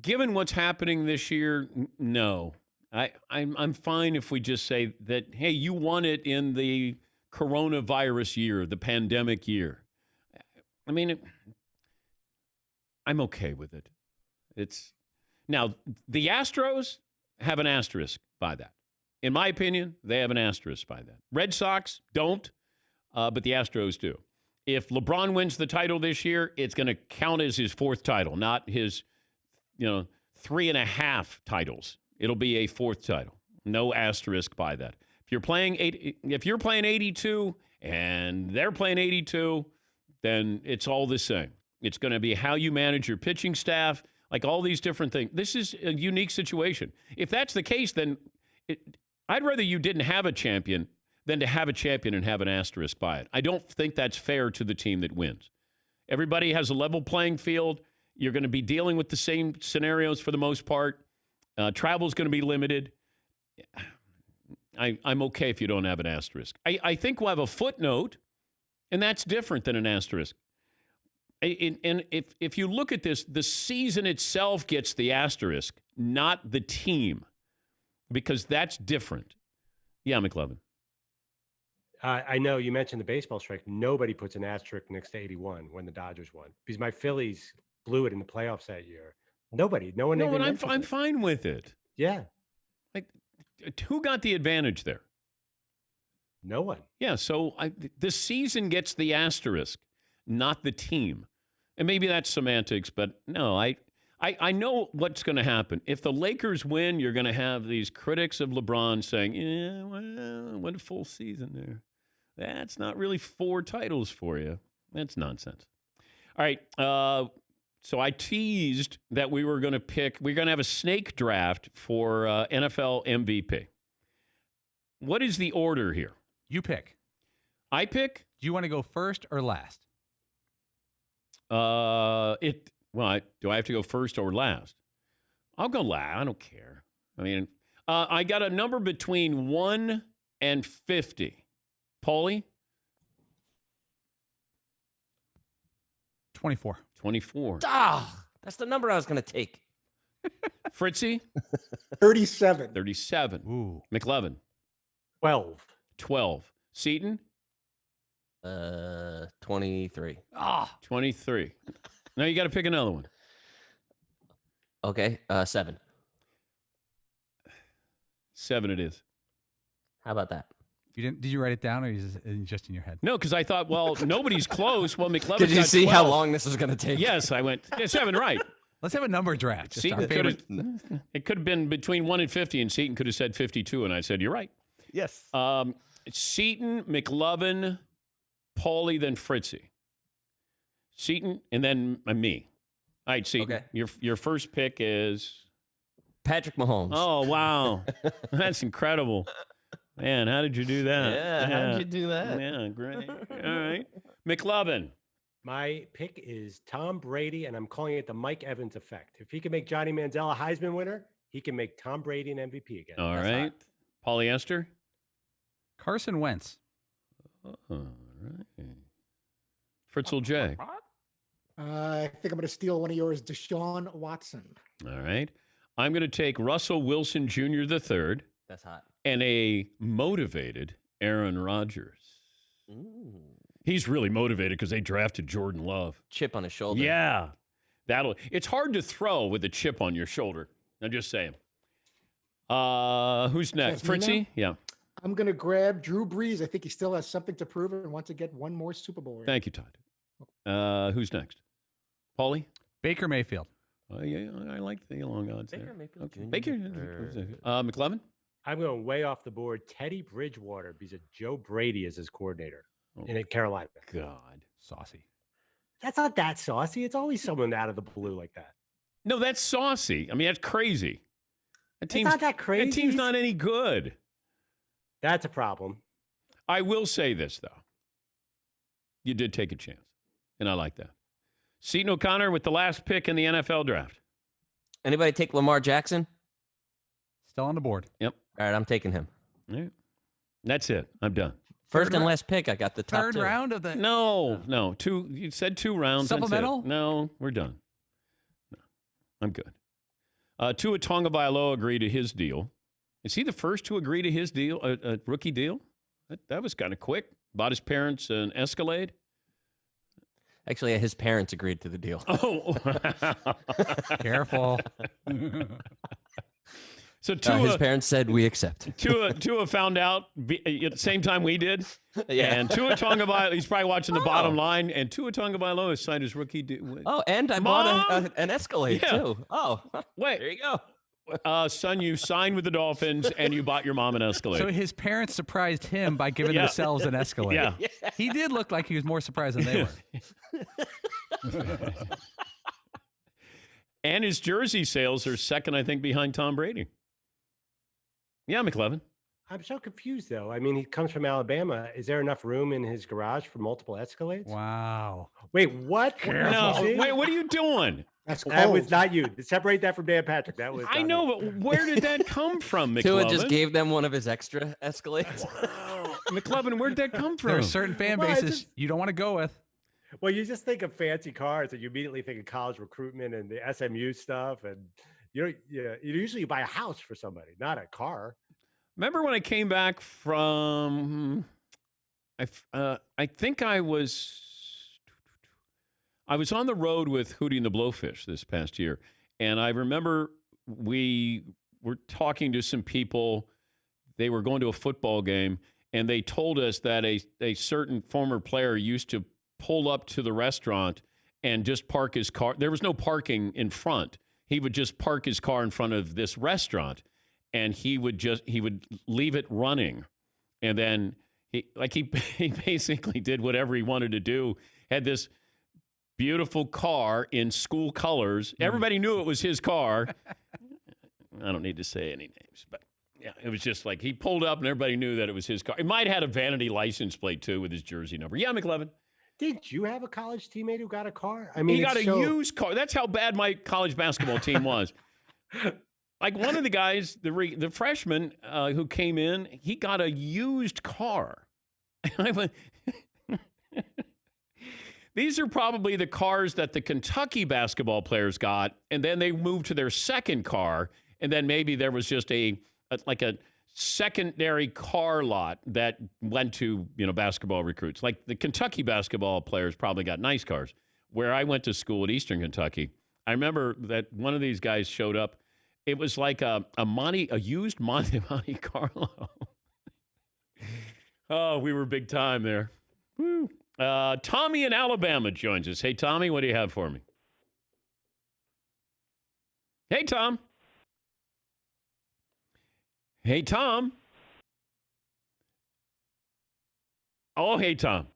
Given what's happening this year, no. I'm fine if we just say that, hey, you won it in the coronavirus year, the pandemic year. I mean, I'm okay with it. Now, the Astros have an asterisk by that. In my opinion, they have an asterisk by that. Red Sox don't, but the Astros do. If LeBron wins the title this year, it's going to count as his 4th title, not his, 3.5 titles. It'll be a 4th title. No asterisk by that. If you're playing 82 and they're playing 82, then it's all the same. It's going to be how you manage your pitching staff, like all these different things. This is a unique situation. If that's the case, then I'd rather you didn't have a champion than to have a champion and have an asterisk by it. I don't think that's fair to the team that wins. Everybody has a level playing field. You're going to be dealing with the same scenarios for the most part. Travel is going to be limited. I'm okay if you don't have an asterisk. I think we'll have a footnote, and that's different than an asterisk. And if you look at this, the season itself gets the asterisk, not the team, because that's different. Yeah, McLovin. I know you mentioned the baseball strike. Nobody puts an asterisk next to 81 when the Dodgers won because my Phillies blew it in the playoffs that year. No one. No, but I'm fine with it. Yeah. Like, who got the advantage there? No one. Yeah, so the season gets the asterisk, not the team. And maybe that's semantics, but no, I know what's going to happen. If the Lakers win, you're going to have these critics of LeBron saying, yeah, well, what a full season there. That's not really 4 titles for you. That's nonsense. All right, so I teased that we're going to have a snake draft for NFL MVP. What is the order here? You pick. I pick? Do you want to go first or last? Do I have to go first or last? I'll go last. I don't care. I mean, I got a number between 1 and 50. Paulie? 24. 24. That's the number I was going to take. Fritzy? 37. 37. Ooh. McLevin? 12. 12. Seton? 23. 23. Now you got to pick another one. Okay, 7. 7 it is. How about that? Did you write it down, or is it just in your head? No, because I thought, well, nobody's close. Well, McLevin. Did you got see 12. how long this is going to take? Yes, I went 7 right. Let's have a number draft. Just our Seton favorite. it could have been between 1 and 50, and Seton could have said 52, and I said, you're right. Yes. Seton, McLovin, Paulie, then Fritzy. Seton, and then me. All right, Seton. Okay. Your first pick is Patrick Mahomes. Oh, wow. That's incredible. Man, how did you do that? Yeah, how did you do that? Yeah, great. All right. McLovin. My pick is Tom Brady, and I'm calling it the Mike Evans effect. If he can make Johnny Manziel a Heisman winner, he can make Tom Brady an MVP again. All That's right. Polyester. Carson Wentz. All right. Fritzl J. I think I'm going to steal one of yours, Deshaun Watson. All right. I'm going to take Russell Wilson Jr. III. That's hot. And a motivated Aaron Rodgers. Ooh. He's really motivated because they drafted Jordan Love. Chip on his shoulder. Yeah. It's hard to throw with a chip on your shoulder. I'm just saying. Who's next? That's me Fritzy? now? Yeah. I'm going to grab Drew Brees. I think he still has something to prove and wants to get one more Super Bowl ring. Thank you, Todd. Who's next? Paulie? Baker Mayfield. Oh, yeah, I like the long odds Baker there. Mayfield Okay. Jr. Baker. McLevin? I'm going way off the board. Teddy Bridgewater because of Joe Brady as his coordinator in Carolina. God. Saucy. That's not that saucy. It's always someone out of the blue like that. No, that's saucy. I mean, that's crazy. It's not that crazy. That team's not any good. That's a problem. I will say this, though. You did take a chance, and I like that. Seton O'Connor with the last pick in the NFL draft. Anybody take Lamar Jackson? Still on the board. Yep. All right, I'm taking him. All right. That's it. I'm done. First and last pick. I got the top Third 2. round of the. No. 2. You said 2 rounds. That's it. Supplemental? No, we're done. No, I'm good. Tua Tagovailoa agreed to his deal. Is he the first to agree to his deal, a rookie deal? That was kind of quick. Bought his parents an Escalade. Actually, his parents agreed to the deal. Oh, Careful. So Tua, his parents said we accept. Tua found out at the same time we did. Yeah. And Tua Tagovailoa, he's probably watching the bottom line. And Tua Tagovailoa signed his rookie deal. Oh, and I bought an Escalade too. Oh, wait, there you go. Son, you signed with the Dolphins and you bought your mom an Escalade. So his parents surprised him by giving themselves an Escalade. Yeah. He did look like he was more surprised than they were. And his jersey sales are second, I think, behind Tom Brady. Yeah, McLevin. I'm so confused, though. I mean, he comes from Alabama. Is there enough room in his garage for multiple Escalades? Wow. Wait, what? No, wait, what are you doing? That was not you. Separate that from Dan Patrick. That was. I know, but where did that come from, McLevin? Tua just gave them one of his extra Escalades. McLevin, where'd that come from? There are certain fan bases you don't want to go with. Well, you just think of fancy cars, and you immediately think of college recruitment and the SMU stuff, and you usually buy a house for somebody, not a car. Remember when I came back from? I think I was on the road with Hootie and the Blowfish this past year, and I remember we were talking to some people. They were going to a football game, and they told us that a certain former player used to pull up to the restaurant and just park his car. There was no parking in front. He would just park his car in front of this restaurant, and he would leave it running. And then he basically did whatever he wanted to do. Had this beautiful car in school colors. Everybody knew it was his car. I don't need to say any names, but yeah, it was just like he pulled up and everybody knew that it was his car. It might have had a vanity license plate too with his jersey number. Yeah, McLevin. Did you have a college teammate who got a car? I mean, he got a used car. That's how bad my college basketball team was. Like one of the guys, the freshman who came in, he got a used car. I went, these are probably the cars that the Kentucky basketball players got, and then they moved to their second car, and then maybe there was just a secondary car lot that went to, basketball recruits. Like the Kentucky basketball players probably got nice cars. Where I went to school at Eastern Kentucky, I remember that one of these guys showed up. It was like a used Monte Carlo. Oh, we were big time there. Woo. Tommy in Alabama joins us. Hey, Tommy, what do you have for me? Hey, Tom. Hey, Tom. Oh, hey, Tom.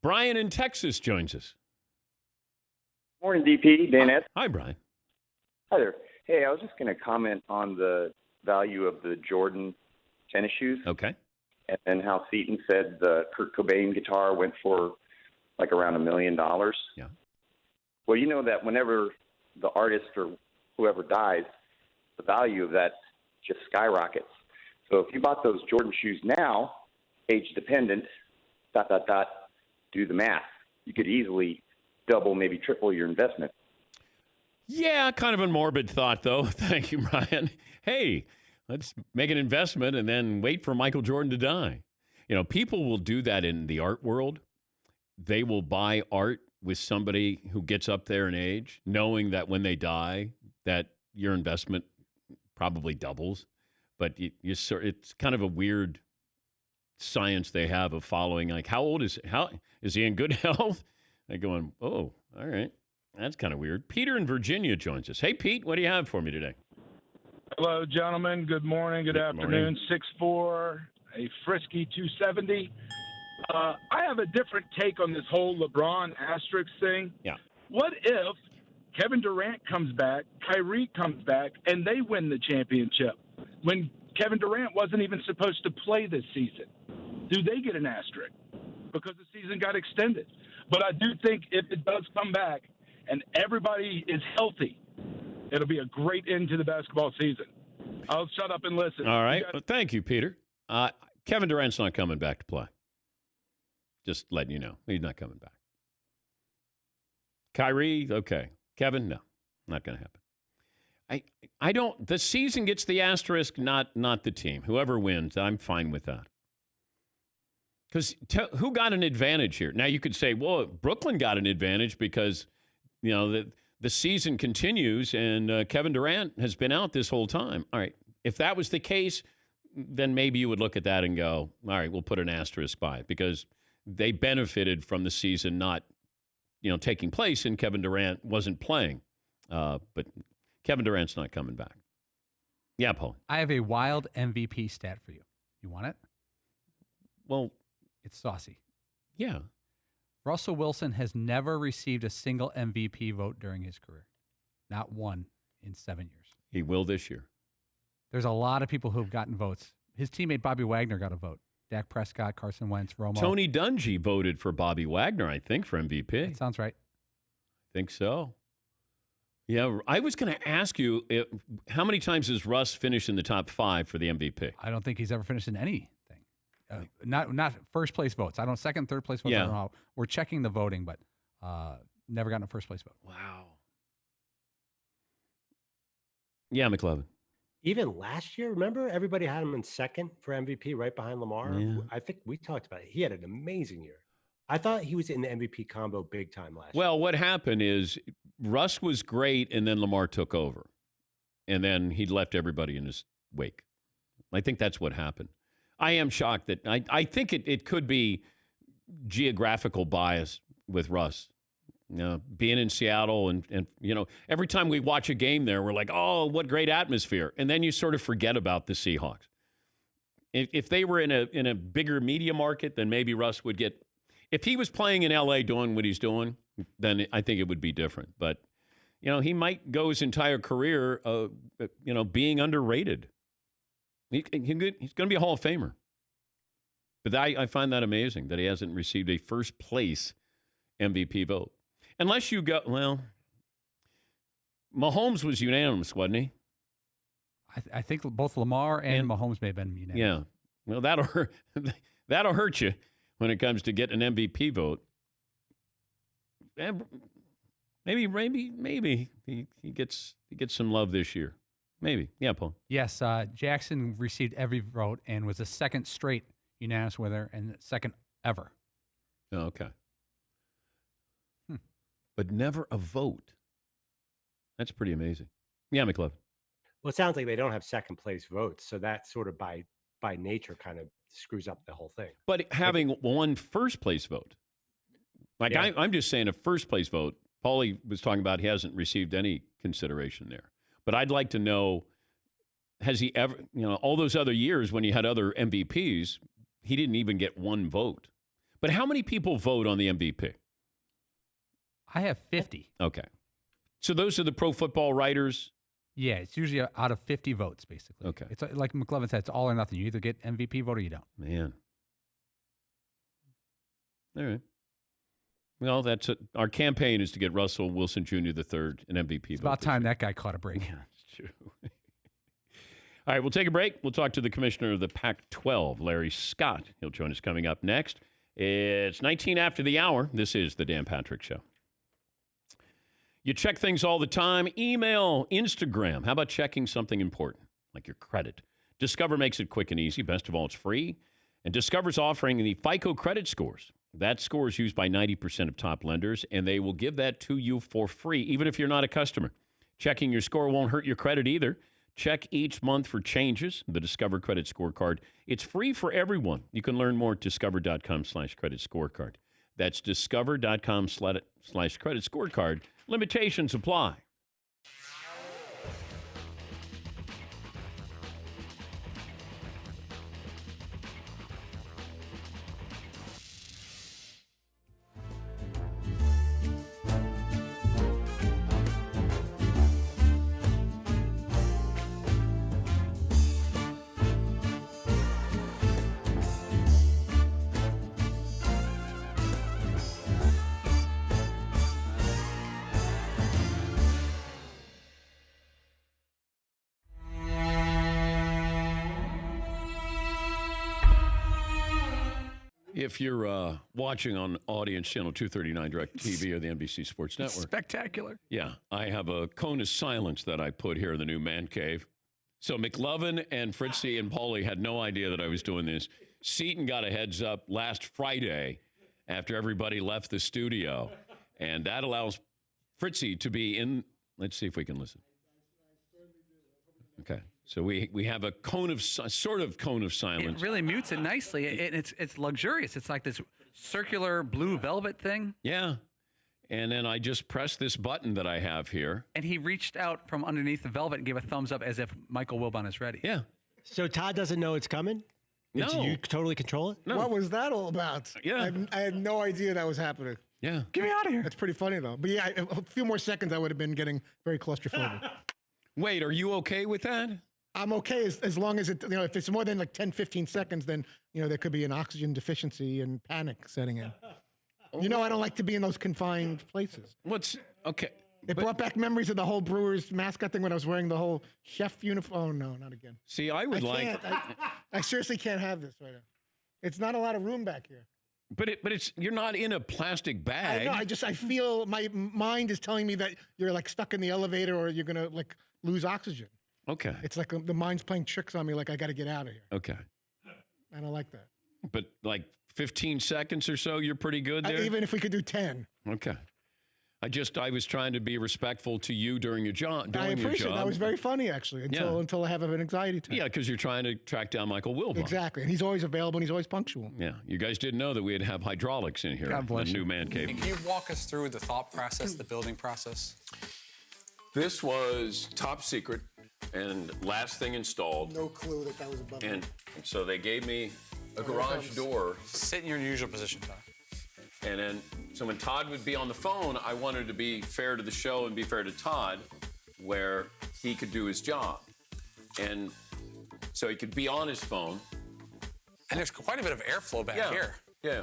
Brian in Texas joins us. Morning, DP, Danette. Hi, Brian. Hi there. Hey, I was just going to comment on the value of the Jordan tennis shoes. Okay. And then how Seton said the Kurt Cobain guitar went for like around $1 million. Yeah. Well, you know that whenever the artist or whoever dies, the value of that just skyrockets. So if you bought those Jordan shoes now, age dependent, ... do the math. You could easily double, maybe triple your investment. Yeah, kind of a morbid thought, though. Thank you, Brian. Hey, let's make an investment and then wait for Michael Jordan to die. People will do that in the art world. They will buy art with somebody who gets up there in age, knowing that when they die, that your investment probably doubles. But it's kind of a weird science they have of following. Like, how is he in good health? They're going, oh, all right. That's kind of weird. Peter in Virginia joins us. Hey, Pete, what do you have for me today? Hello, gentlemen. Good morning. Good afternoon. 6'4", a frisky 270. I have a different take on this whole LeBron asterisk thing. Yeah. What if Kevin Durant comes back, Kyrie comes back, and they win the championship when Kevin Durant wasn't even supposed to play this season? Do they get an asterisk? Because the season got extended. But I do think if it does come back and everybody is healthy, it'll be a great end to the basketball season. I'll shut up and listen. All right. Well, thank you, Peter. Kevin Durant's not coming back to play. Just letting you know. He's not coming back. Kyrie, okay. Kevin, no. Not going to happen. I don't. The season gets the asterisk, not the team. Whoever wins, I'm fine with that. Because who got an advantage here? Now you could say, well, Brooklyn got an advantage because, the the season continues and Kevin Durant has been out this whole time. All right, if that was the case, then maybe you would look at that and go, all right, we'll put an asterisk by it because they benefited from the season not, taking place and Kevin Durant wasn't playing. But Kevin Durant's not coming back. Yeah, Paul. I have a wild MVP stat for you. You want it? Well, it's saucy. Yeah. Russell Wilson has never received a single MVP vote during his career. Not one in 7 years. He will this year. There's a lot of people who have gotten votes. His teammate Bobby Wagner got a vote. Dak Prescott, Carson Wentz, Romo. Tony Dungy voted for Bobby Wagner, I think, for MVP. That sounds right. I think so. Yeah, I was going to ask you, how many times has Russ finished in the top 5 for the MVP? I don't think he's ever finished in anything. Not first place votes. I don't second, third place votes. I don't know how. We're checking the voting, but never gotten a first place vote. Wow. Yeah, McLovin. Even last year, remember everybody had him in second for MVP right behind Lamar? Yeah. I think we talked about it. He had an amazing year. I thought he was in the MVP combo big time last year. Well, what happened is Russ was great, and then Lamar took over. And then he left everybody in his wake. I think that's what happened. I am shocked that I think it could be geographical bias with Russ. Being in Seattle and every time we watch a game there, we're like, oh, what great atmosphere. And then you sort of forget about the Seahawks. If they were in a bigger media market, then maybe Russ would get. If he was playing in L.A. doing what he's doing, then I think it would be different. But, he might go his entire career, being underrated. He's going to be a Hall of Famer. But I find that amazing that he hasn't received a first place MVP vote. Unless you go, Mahomes was unanimous, wasn't he? I think both Lamar and Mahomes may have been unanimous. Yeah. Well, that'll hurt you when it comes to getting an MVP vote. And maybe he gets some love this year. Maybe. Yeah, Paul. Yes, Jackson received every vote and was the second straight unanimous winner and second ever. Oh, okay. But never a vote. That's pretty amazing. Yeah, McLovin. Well, it sounds like they don't have second place votes, so that sort of by nature kind of screws up the whole thing. But having one first place vote, I'm just saying a first place vote. Paulie was talking about he hasn't received any consideration there. But I'd like to know, has he ever, all those other years when you had other MVPs, he didn't even get one vote. But how many people vote on the MVP? I have 50. Okay. So those are the Pro Football Writers? Yeah, it's usually out of 50 votes, basically. Okay. It's like McLovin said, it's all or nothing. You either get MVP vote or you don't. Man. All right. Well, that's it. Our campaign is to get Russell Wilson Jr. III an MVP vote. It's about time that guy caught a break. Yeah, it's true. All right, we'll take a break. We'll talk to the commissioner of the Pac-12, Larry Scott. He'll join us coming up next. It's 19 after the hour. This is the Dan Patrick Show. You check things all the time. Email, Instagram. How about checking something important, like your credit? Discover makes it quick and easy. Best of all, it's free. And Discover's offering the FICO credit scores. That score is used by 90% of top lenders, and they will give that to you for free, even if you're not a customer. Checking your score won't hurt your credit either. Check each month for changes. The Discover Credit Scorecard. It's free for everyone. You can learn more at discover.com/credit scorecard. That's discover.com/credit scorecard. Limitations apply. If you're watching on Audience Channel 239 DirecTV or the NBC Sports Network. Spectacular. Yeah, I have a cone of silence that I put here in the new man cave. So McLovin and Fritzy and Paulie had no idea that I was doing this. Seton got a heads up last Friday after everybody left the studio. And that allows Fritzy to be in. Let's see if we can listen. Okay. So we have a sort of cone of silence. It really mutes it nicely. It's luxurious. It's like this circular blue velvet thing. Yeah. And then I just press this button that I have here. And he reached out from underneath the velvet and gave a thumbs up as if Michael Wilbon is ready. Yeah. So Todd doesn't know it's coming? No. You totally control it? What was that all about? Yeah. I had no idea that was happening. Yeah. Get me out of here. That's pretty funny, though. But yeah, a few more seconds, I would have been getting very claustrophobic. Wait, are you okay with that? I'm okay as long as if it's more than like 10, 15 seconds, then, there could be an oxygen deficiency and panic setting in. I don't like to be in those confined places. Okay. It brought back memories of the whole Brewers mascot thing when I was wearing the whole chef uniform. Oh, no, not again. See, I seriously can't have this right now. It's not a lot of room back here. But you're not in a plastic bag. I know. I feel my mind is telling me that you're like stuck in the elevator or you're going to like lose oxygen. Okay. It's like the mind's playing tricks on me like I got to get out of here. Okay. I don't like that. But like 15 seconds or so, you're pretty good there? Even if we could do 10. Okay. I was trying to be respectful to you during your job. I appreciate it. That was very funny, actually, until I have an anxiety attack. Yeah, because you're trying to track down Michael Wilbon. Exactly. And he's always available and he's always punctual. Yeah. You guys didn't know that we'd have hydraulics in here. God bless the you. new man cave. Can you walk us through the thought process, the building process? This was top secret and last thing installed. No clue that was above And so they gave me a garage door. Sit in your usual position, Todd. And then, so when Todd would be on the phone, I wanted to be fair to the show and be fair to Todd, where he could do his job. And so he could be on his phone. And there's quite a bit of airflow back here. Yeah.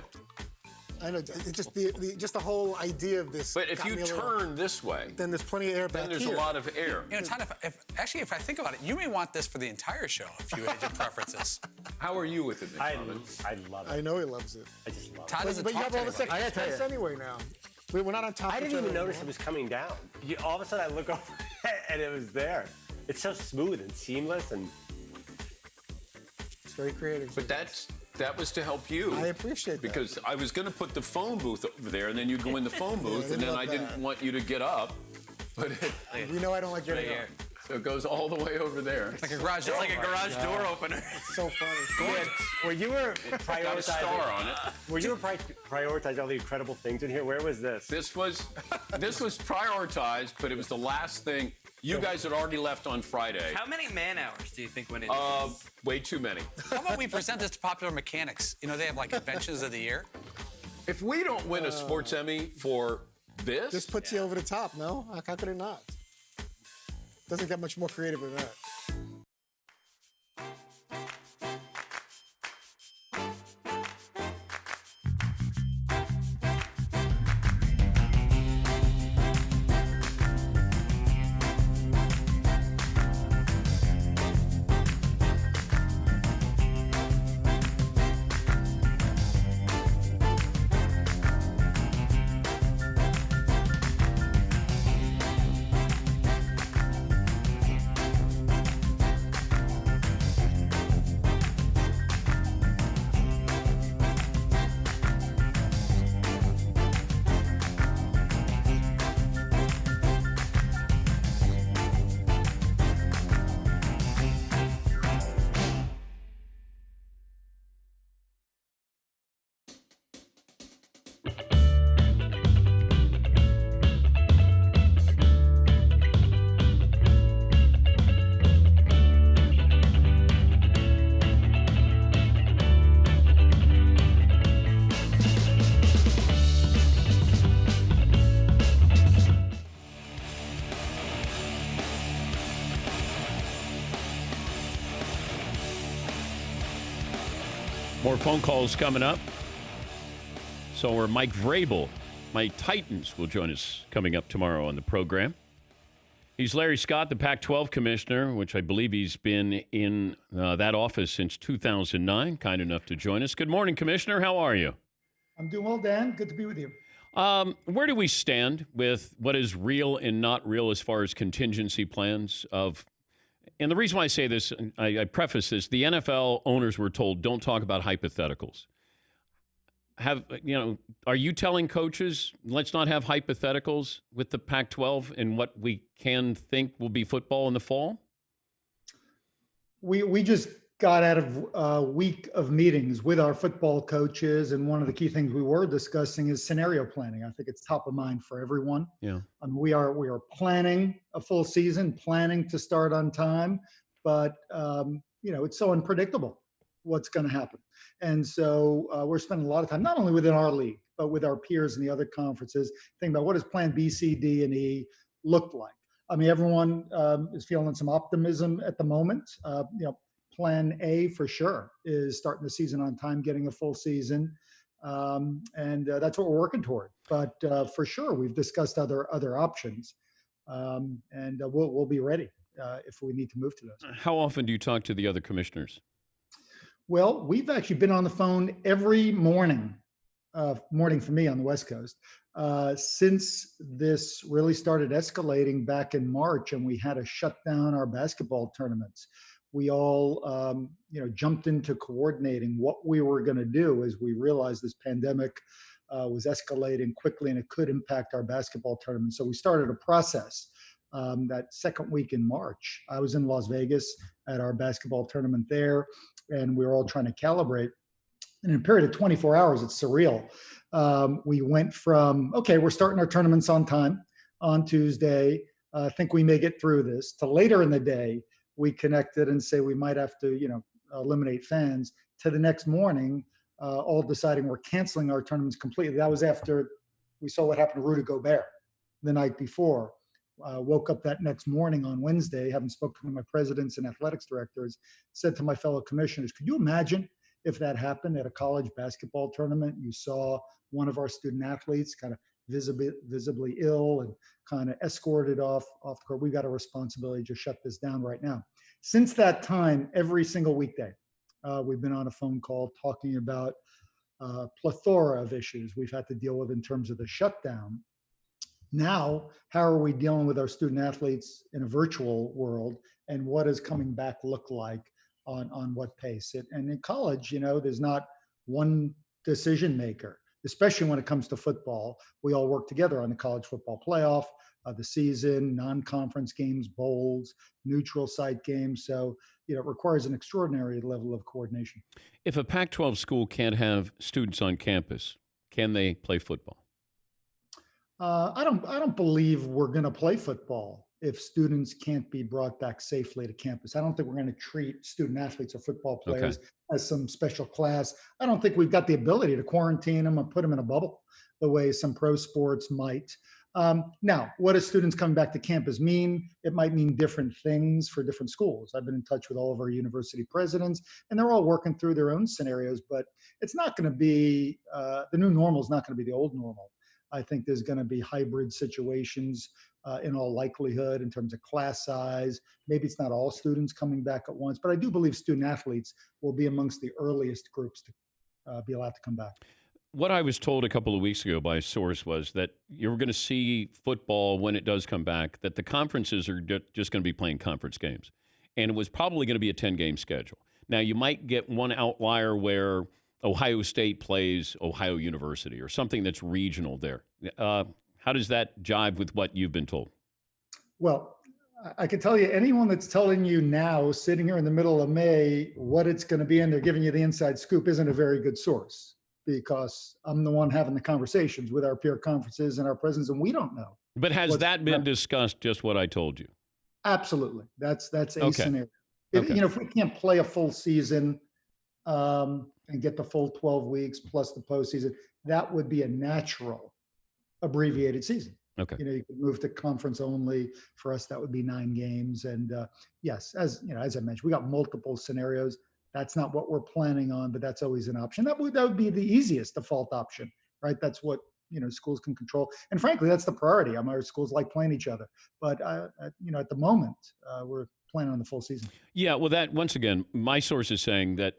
I know. It's just the whole idea of this. But if you turn this way, then there's plenty of air back then there's here. a lot of air. Todd, if I think about it, you may want this for the entire show if you had your preferences. How are you with it, I McDonald? love it. I know he loves it. I just love Todd it. doesn't But you talk have to all the anybody. sex space anyway now. We're not on top I of didn't each even other notice it anymore. was coming down. All of a sudden I look over and it was there. It's so smooth and seamless and It's very creative. But that was to help you. I appreciate that. Because I was going to put the phone booth over there, and then you'd go in the phone booth, and then love I that. didn't want you to get up. But You know I don't like getting up. so it goes all the way over there. It's like a garage door opener. It's so funny. where you were Got a star prioritizing, on it. where you were prioritizing all the incredible things in here, where was this? This was prioritized, but it was the last thing. You guys had already left on Friday. How many man hours do you think went into this? Way too many. How about we present this to Popular Mechanics? They have like inventions of the year. If we don't win a sports Emmy for this, This puts you over the top, no? How could it not? Doesn't get much more creative than that. More phone calls coming up. So we're Mike Vrabel, my Titans, will join us coming up tomorrow on the program. He's Larry Scott, the Pac-12 commissioner, which I believe he's been in that office since 2009. Kind enough to join us. Good morning, Commissioner. How are you? I'm doing well, Dan. Good to be with you. Where do we stand with what is real and not real as far as contingency plans of? And the reason why I say this, I preface this, the NFL owners were told, don't talk about hypotheticals. are you telling coaches, let's not have hypotheticals with the Pac-12 and what we can think will be football in the fall? We just got out of a week of meetings with our football coaches, and one of the key things we were discussing is scenario planning. I think it's top of mind for everyone. Yeah. We are planning a full season, planning to start on time, but it's so unpredictable what's going to happen. And so we're spending a lot of time, not only within our league, but with our peers in the other conferences, thinking about what does plan B, C, D, and E look like. I mean, everyone is feeling some optimism at the moment. Plan A for sure is starting the season on time, getting a full season. And that's what we're working toward. But for sure, we've discussed other options. And we'll be ready if we need to move to those. How often do you talk to the other commissioners? Well, we've actually been on the phone every morning for me on the West Coast, since this really started escalating back in March and we had to shut down our basketball tournaments. We all, jumped into coordinating what we were going to do as we realized this pandemic was escalating quickly and it could impact our basketball tournament. So we started a process that second week in March. I was in Las Vegas at our basketball tournament there, and we were all trying to calibrate. And in a period of 24 hours, it's surreal. We went from, okay, we're starting our tournaments on time on Tuesday. I think we may get through this, to later in the day, we connected and say we might have to, eliminate fans, to the next morning, all deciding we're canceling our tournaments completely. That was after we saw what happened to Rudy Gobert the night before. Woke up that next morning on Wednesday, having spoken to my presidents and athletics directors, said to my fellow commissioners, could you imagine if that happened at a college basketball tournament? You saw one of our student athletes kind of visibly ill and kind of escorted off the court. We've got a responsibility to shut this down right now. Since that time, every single weekday, we've been on a phone call talking about a plethora of issues we've had to deal with in terms of the shutdown. Now, how are we dealing with our student athletes in a virtual world, and what does coming back look like on what pace? And in college, there's not one decision maker, especially when it comes to football. We all work together on the college football playoff, the season, non-conference games, bowls, neutral site games. So, it requires an extraordinary level of coordination. If a Pac-12 school can't have students on campus, can they play football? I don't believe we're going to play football if students can't be brought back safely to campus. I don't think we're going to treat student athletes or football players as some special class. I don't think we've got the ability to quarantine them and put them in a bubble the way some pro sports might. Now, what does students coming back to campus mean? It might mean different things for different schools. I've been in touch with all of our university presidents, and they're all working through their own scenarios, but it's not going to be, the new normal is not going to be the old normal. I think there's going to be hybrid situations in all likelihood in terms of class size. Maybe it's not all students coming back at once, but I do believe student athletes will be amongst the earliest groups to be allowed to come back. What I was told a couple of weeks ago by a source was that you're going to see football when it does come back, that the conferences are just going to be playing conference games. And it was probably going to be a 10-game schedule. Now, you might get one outlier where Ohio State plays Ohio University or something that's regional there. How does that jive with what you've been told? Well, I can tell you, anyone that's telling you now, sitting here in the middle of May, what it's going to be, and they're giving you the inside scoop, isn't a very good source, because I'm the one having the conversations with our peer conferences and our presidents, and we don't know. But has that been discussed, just what I told you? Absolutely. That's a scenario. Okay. If we can't play a full season and get the full 12 weeks plus the postseason, that would be a natural abbreviated season. Okay. You could move to conference only. For us, that would be 9 games. And yes, as I mentioned, we got multiple scenarios. That's not what we're planning on, but that's always an option. That would be the easiest default option, right? That's what schools can control. And frankly, that's the priority. Our schools like playing each other. But at the moment, we're planning on the full season. Yeah, well, that once again, my source is saying that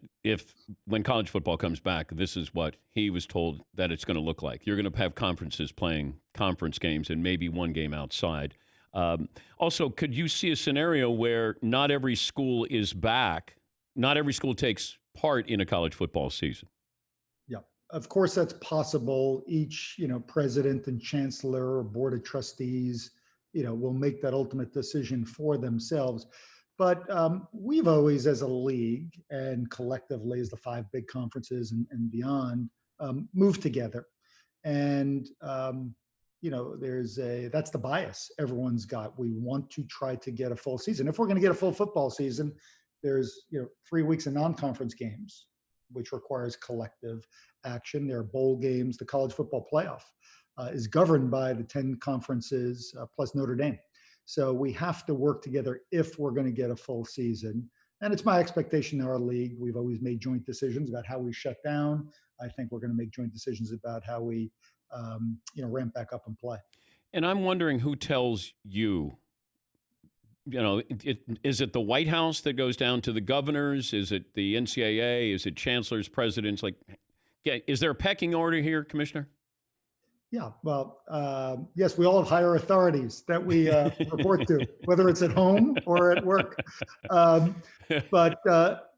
when college football comes back, this is what he was told that it's going to look like. You're going to have conferences playing conference games and maybe one game outside. Also, could you see a scenario where not every school is back? Not every school takes part in a college football season. Yeah. Of course, that's possible. Each, president and chancellor or board of trustees, will make that ultimate decision for themselves. But we've always, as a league and collectively as the 5 big conferences and beyond, moved together. And, that's the bias everyone's got. We want to try to get a full season. If we're going to get a full football season, there's, 3 weeks of non-conference games, which requires collective action. There are bowl games. The college football playoff is governed by the 10 conferences plus Notre Dame. So we have to work together if we're going to get a full season. And it's my expectation in our league. We've always made joint decisions about how we shut down. I think we're going to make joint decisions about how we, ramp back up and play. And I'm wondering who tells you, is it the White House that goes down to the governors? Is it the NCAA? Is it chancellors, presidents? Is there a pecking order here, Commissioner? Yeah, well, yes, we all have higher authorities that we report to, whether it's at home or at work. But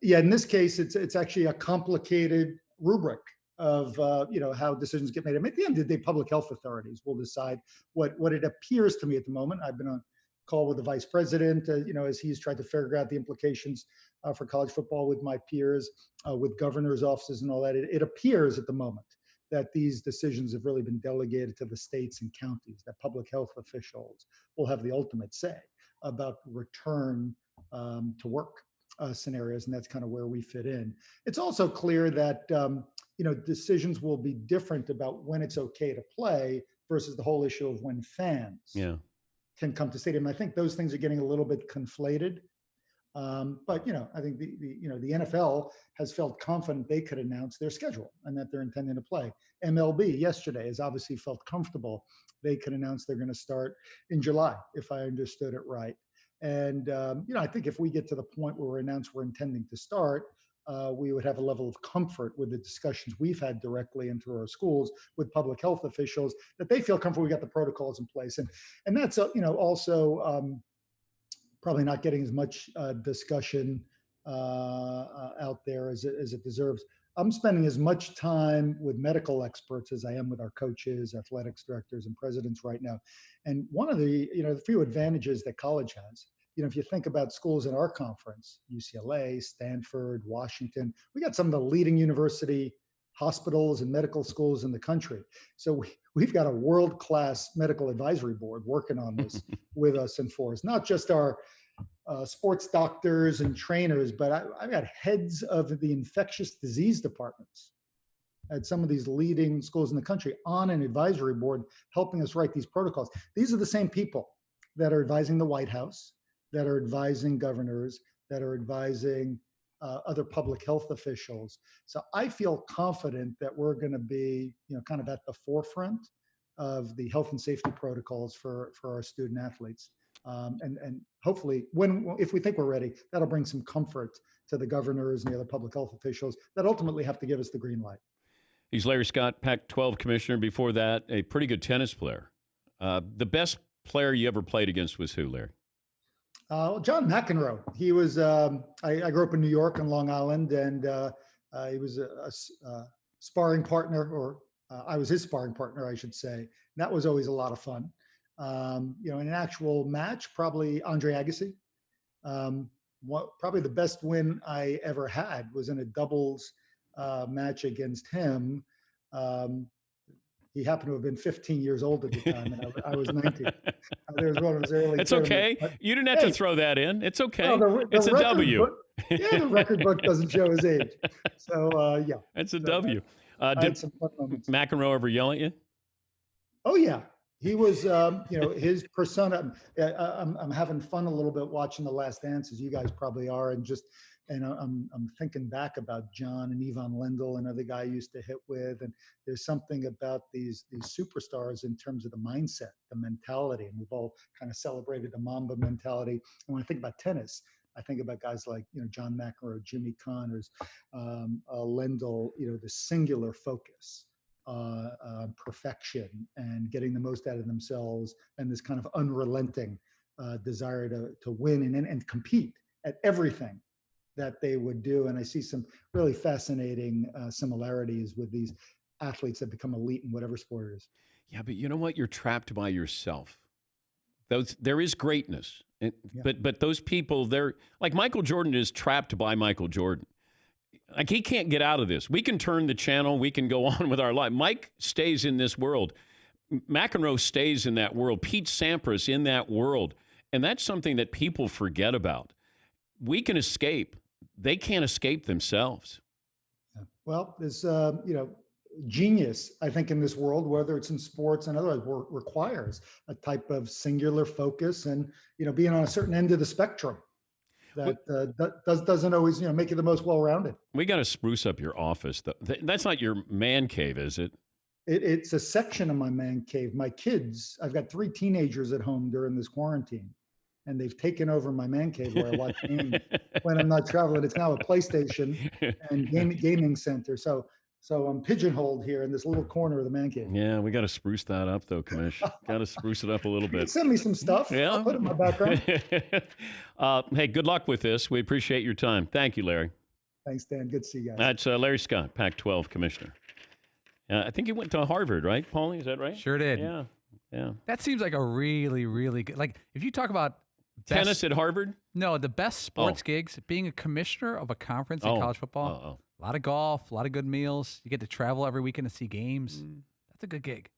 in this case, it's actually a complicated rubric of how decisions get made. I mean, at the end of the day, public health authorities will decide what it appears to me at the moment. I've been on call with the vice president, as he's tried to figure out the implications for college football with my peers, with governors' offices and all that. It appears at the moment that these decisions have really been delegated to the states and counties, that public health officials will have the ultimate say about return to work scenarios, and that's kind of where we fit in. It's also clear that decisions will be different about when it's okay to play versus the whole issue of when fans can come to stadium. I think those things are getting a little bit conflated. But I think the NFL has felt confident they could announce their schedule and that they're intending to play. MLB yesterday has obviously felt comfortable they could announce they're going to start in July, if I understood it right. And I think if we get to the point where we announce we're intending to start, we would have a level of comfort with the discussions we've had directly and through our schools with public health officials that they feel comfortable we got the protocols in place. And that's also probably not getting as much discussion out there as it deserves. I'm spending as much time with medical experts as I am with our coaches, athletics directors, and presidents right now. And one of the few advantages that college has, if you think about schools in our conference, UCLA, Stanford, Washington, we got some of the leading university hospitals and medical schools in the country. So we've got a world-class medical advisory board working on this with us and for us, not just our sports doctors and trainers, but I've got heads of the infectious disease departments at some of these leading schools in the country on an advisory board helping us write these protocols. These are the same people that are advising the White House, that are advising governors, that are advising other public health officials. So I feel confident that we're going to be, kind of at the forefront of the health and safety protocols for our student athletes. And hopefully, if we think we're ready, that'll bring some comfort to the governors and the other public health officials that ultimately have to give us the green light. He's Larry Scott, Pac-12 commissioner. Before that, a pretty good tennis player. The best player you ever played against was who, Larry? John McEnroe. He was, I grew up in New York on Long Island, and he was a sparring partner, or I was his sparring partner, I should say. And that was always a lot of fun. In an actual match, probably Andre Agassi. Probably the best win I ever had was in a doubles match against him. He happened to have been 15 years old at the time, and I was 19. There was one of his early. It's okay. You didn't have to throw that in. It's okay. No, it's a W. The record book doesn't show his age. So, yeah. It's a W. Did McEnroe ever yell at you? Oh, yeah. He was, his persona. I'm having fun a little bit watching The Last Dance, as you guys probably are, and I'm thinking back about John and Ivan Lendl, another guy I used to hit with, and there's something about these superstars in terms of the mindset, the mentality, and we've all kind of celebrated the Mamba mentality. And when I think about tennis, I think about guys like John McEnroe, Jimmy Connors, Lendl. The singular focus, perfection, and getting the most out of themselves, and this kind of unrelenting desire to win and compete at everything that they would do. And I see some really fascinating similarities with these athletes that become elite in whatever sport it is. Yeah, but you know what? You're trapped by yourself. There is greatness, but those people, they're like Michael Jordan is trapped by Michael Jordan. Like he can't get out of this. We can turn the channel. We can go on with our life. Mike stays in this world. McEnroe stays in that world. Pete Sampras in that world. And that's something that people forget about. We can escape. They can't escape themselves. Well, there's, genius, I think, in this world, whether it's in sports and otherwise, requires a type of singular focus and, being on a certain end of the spectrum that doesn't always, make you the most well-rounded. We got to spruce up your office. That's not your man cave, is it? It's a section of my man cave. My kids, I've got 3 teenagers at home during this quarantine, and they've taken over my man cave where I watch games when I'm not traveling. It's now a PlayStation and gaming center. So I'm pigeonholed here in this little corner of the man cave. Yeah, we got to spruce that up, though, Commish. Got to spruce it up a little bit. Send me some stuff. Yeah. I'll put it in my background. Hey, good luck with this. We appreciate your time. Thank you, Larry. Thanks, Dan. Good to see you guys. That's Larry Scott, Pac-12 commissioner. I think he went to Harvard, right, Paulie? Is that right? Sure did. Yeah. That seems like a really, really good. Like if you talk about tennis at Harvard, no, the best sports gigs, being a commissioner of a conference in college football. A lot of golf, a lot of good meals. You get to travel every weekend to see games. That's a good gig.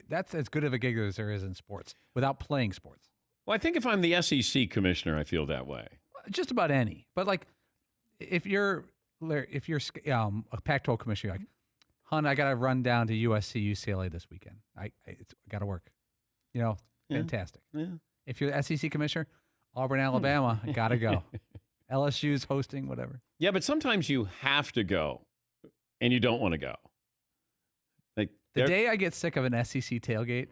That's as good of a gig as there is in sports without playing sports. Well, I think if I'm the SEC commissioner, I feel that way. Just about any, but like if you're a Pac-12 commissioner, you're like, hon, I got to run down to USC, UCLA this weekend. I got to work. Fantastic. Yeah. If you're the SEC commissioner, Auburn, Alabama, I got to go. LSU's hosting, whatever. Yeah, but sometimes you have to go, and you don't want to go. Like the day I get sick of an SEC tailgate,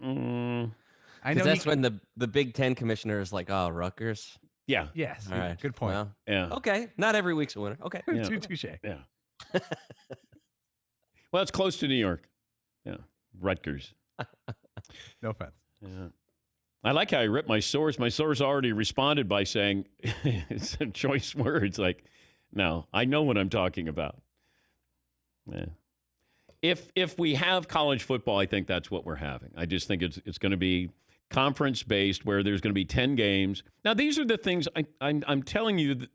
I know that's when the Big Ten commissioner is like, "Oh, Rutgers." Yeah. Yes. All right. Good point. Well, yeah. Okay. Not every week's a winner. Okay. Yeah. Touche. Yeah. Well, it's close to New York. Yeah. Rutgers. No offense. Yeah. I like how I ripped my source. My source already responded by saying it's some choice words. Like, no, I know what I'm talking about. Yeah. If we have college football, I think that's what we're having. I just think it's going to be conference based, where there's going to be 10 games. Now, these are the things I'm telling you.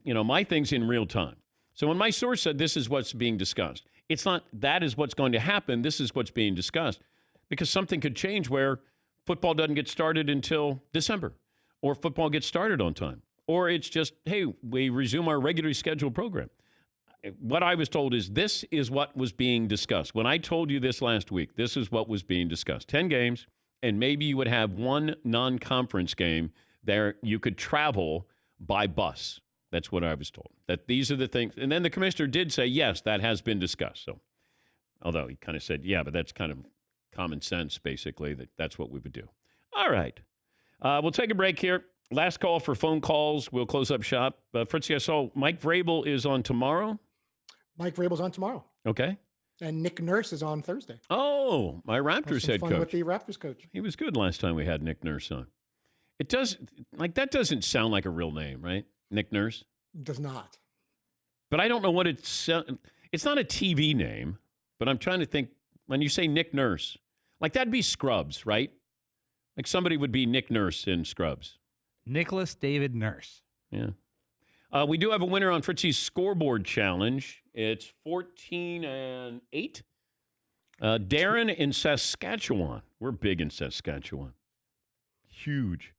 My things in real time. So when my source said this is what's being discussed, it's not that is what's going to happen. This is what's being discussed, because something could change where football doesn't get started until December, or football gets started on time, or it's just, hey, we resume our regularly scheduled program. What I was told is this is what was being discussed. When I told you this last week, this is what was being discussed. 10 games, and maybe you would have one non-conference game there. You could travel by bus. That's what I was told. That these are the things. And then the commissioner did say, yes, that has been discussed. So, although he kind of said, yeah, but that's kind of common sense, basically, that's what we would do. All right. We'll take a break here. Last call for phone calls. We'll close up shop. Fritzy, I saw Mike Vrabel is on tomorrow. Mike Vrabel's on tomorrow. Okay. And Nick Nurse is on Thursday. Oh, my Raptors head coach. With the Raptors coach. He was good last time we had Nick Nurse on. It does, that doesn't sound like a real name, right? Nick Nurse? Does not. But I don't know what it's not a TV name, but I'm trying to think, when you say Nick Nurse, like that'd be Scrubs, right? Like somebody would be Nick Nurse in Scrubs. Nicholas David Nurse. Yeah. We do have a winner on Fritzy's scoreboard challenge. It's 14-8. Darren in Saskatchewan. We're big in Saskatchewan. Huge.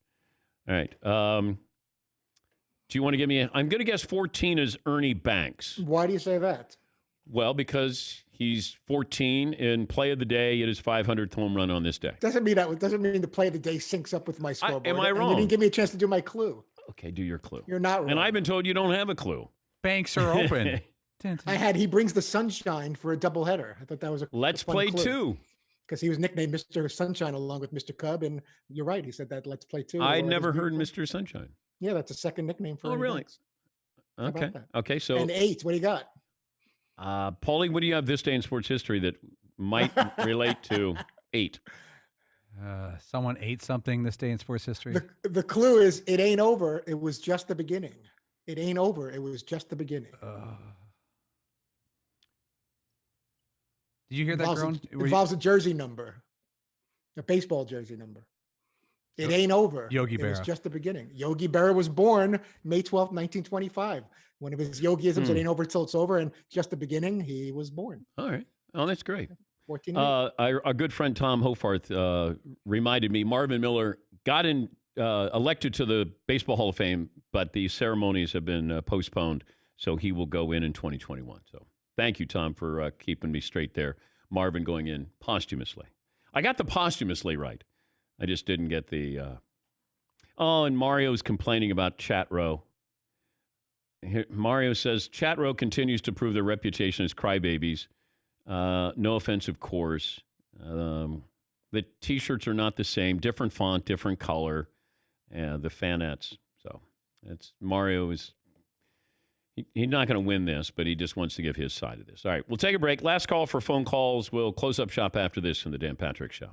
All right. Do you want to give me I'm going to guess 14 is Ernie Banks. Why do you say that? Well, because he's 14 in play of the day. It is 500th home run on this day. Doesn't mean the play of the day syncs up with my scoreboard. Am I wrong? You didn't give me a chance to do my clue. Okay, do your clue. You're not wrong. And I've been told you don't have a clue. Banks are open. He brings the sunshine for a doubleheader. I thought that was a Let's play clue. 2. Because he was nicknamed Mr. Sunshine along with Mr. Cub, and you're right. He said that Let's Play 2. I never heard Mr. Sunshine. Yeah, that's a second nickname for Oh, Ernie really? Banks. Okay. Okay, so And 8, what do you got? Paulie, what do you have this day in sports history that might relate to 8? Someone ate something this day in sports history. The clue is it ain't over. It was just the beginning. It ain't over. It was just the beginning. Did you hear that, Grown? Involves a jersey number, a baseball jersey number. It ain't over. Yogi It was Berra. just the beginning. Yogi Berra was born May 12th, 1925. One of his yogiisms, it ain't over till it's over, and just the beginning, he was born. All right. Oh, that's great. 14 our good friend Tom Hofarth reminded me Marvin Miller got elected to the Baseball Hall of Fame, but the ceremonies have been postponed, so he will go in 2021. So thank you, Tom, for keeping me straight there. Marvin going in posthumously. I got the posthumously right. I just didn't get the... and Mario's complaining about Chat Row. Mario says, Chat Row continues to prove their reputation as crybabies. No offense, of course. The T-shirts are not the same. Different font, different color. The fanettes. So Mario is... He's not going to win this, but he just wants to give his side of this. All right, we'll take a break. Last call for phone calls. We'll close up shop after this in the Dan Patrick Show.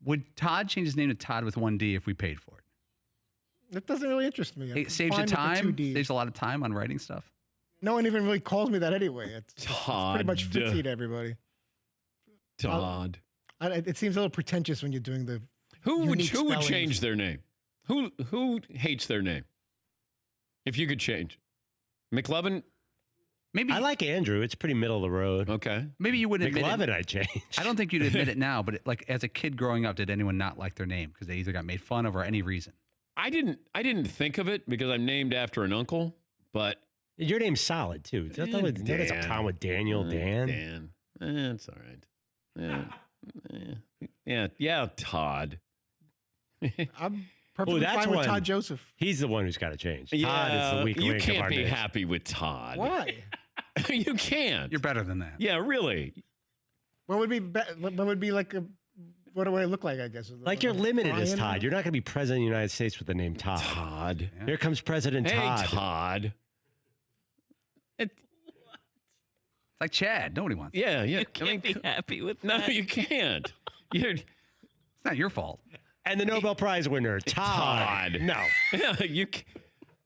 Would Todd change his name to Todd with one D if we paid for it? That doesn't really interest me. It saves you fine with the time. 2Ds. Saves a lot of time on writing stuff. No one even really calls me that anyway. It's Todd. pretty much fritzy to everybody. Todd. It seems a little pretentious when you're doing the Who would unique change spellings. their name? Who hates their name? If you could change. McLovin? Maybe I like Andrew. It's pretty middle of the road. Okay. Maybe you wouldn't admit McLovin, it. I'd change. I don't think you'd admit it now, but like as a kid growing up, did anyone not like their name because they either got made fun of or any reason? I didn't think of it because I'm named after an uncle, but Your name's solid, too. That's a problem with Daniel, Dan. Dan. It's all right. Yeah, Todd. I'm perfectly fine with Todd Joseph. He's the one who's got to change. Todd is Yeah, the weak you link of can't our be names. happy with Todd. Why? You can't. You're better than that. Yeah, really. What would be like what do I look like? I guess Like you're limited as Brian? Todd. You're not going to be president of the United States with the name Todd. Todd. Here comes President Hey, Todd. Todd. It's like Chad. Nobody wants. Yeah. You can't be happy with No, that. you can't. It's not your fault. And the Nobel Prize winner, Todd. No. Yeah,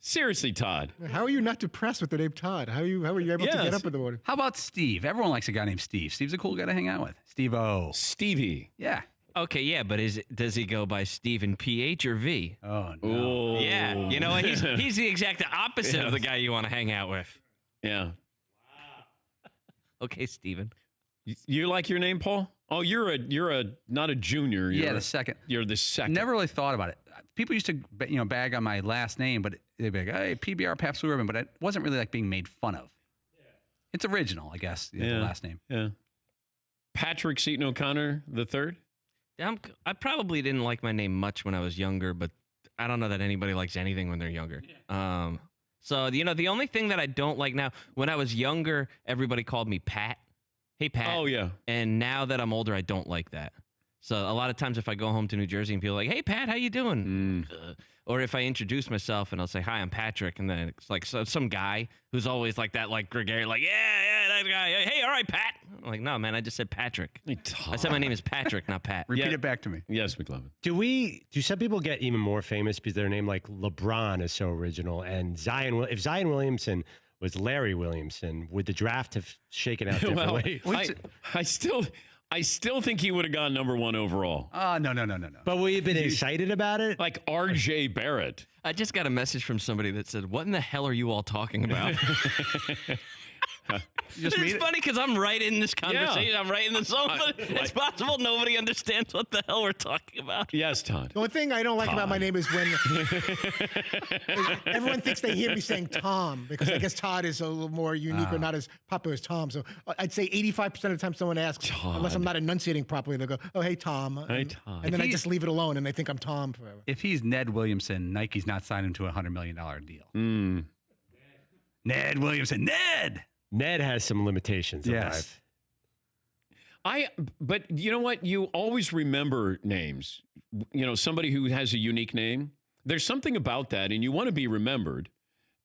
seriously, Todd. How are you not depressed with the name Todd? How are you able to get Yes. up in the morning? How about Steve? Everyone likes a guy named Steve. Steve's a cool guy to hang out with. Steve-O. Stevie. Yeah. Okay, yeah, but does he go by Stephen PH or V? Oh, no. Oh. Yeah, you know what? He's the exact opposite of the guy you want to hang out with. Yeah. Okay, Stephen. You like your name, Paul? Oh, you're not a junior. Yeah, the second. You're the second. Never really thought about it. People used to, bag on my last name, but they'd be like, "Hey, PBR Pabst Blue Ribbon," but it wasn't really like being made fun of. It's original, I guess. The last name. Yeah. Patrick Seton O'Connor the third. I probably didn't like my name much when I was younger, but I don't know that anybody likes anything when they're younger. So the only thing that I don't like now, when I was younger, everybody called me Pat. Hey, Pat. Oh, yeah. And now that I'm older, I don't like that. So a lot of times if I go home to New Jersey and people are like, hey, Pat, how you doing? Or if I introduce myself and I'll say, hi, I'm Patrick. And then it's like some guy who's always like that, like gregarious, like, yeah, that guy. Hey, all right, Pat. I'm like, no, man, I just said Patrick. I said my name is Patrick, not Pat. Repeat it back to me. Yes, McLovin. Do some people get even more famous because their name like LeBron is so original? And if Zion Williamson was Larry Williamson, would the draft have shaken out differently? I still think he would have gone number one overall. No. But would you have been excited about it? Like R.J. Barrett. I just got a message from somebody that said, what in the hell are you all talking about? It's funny because I'm right in this conversation. I'm right in the zone, but it's possible nobody understands what the hell we're talking about. Yes, Todd. The only thing I don't like about my name is when everyone thinks they hear me saying Tom, because I guess Todd is a little more unique or not as popular as Tom. So I'd say 85% of the time someone asks, unless I'm not enunciating properly, they'll go, oh, hey, Tom. Hey, Todd. And then I just leave it alone and they think I'm Tom forever. If he's Ned Williamson, Nike's not signing him to a $100 million deal. Ned Williamson. Ned has some limitations in Yes. life. But you know what? You always remember names. Somebody who has a unique name. There's something about that, and you want to be remembered.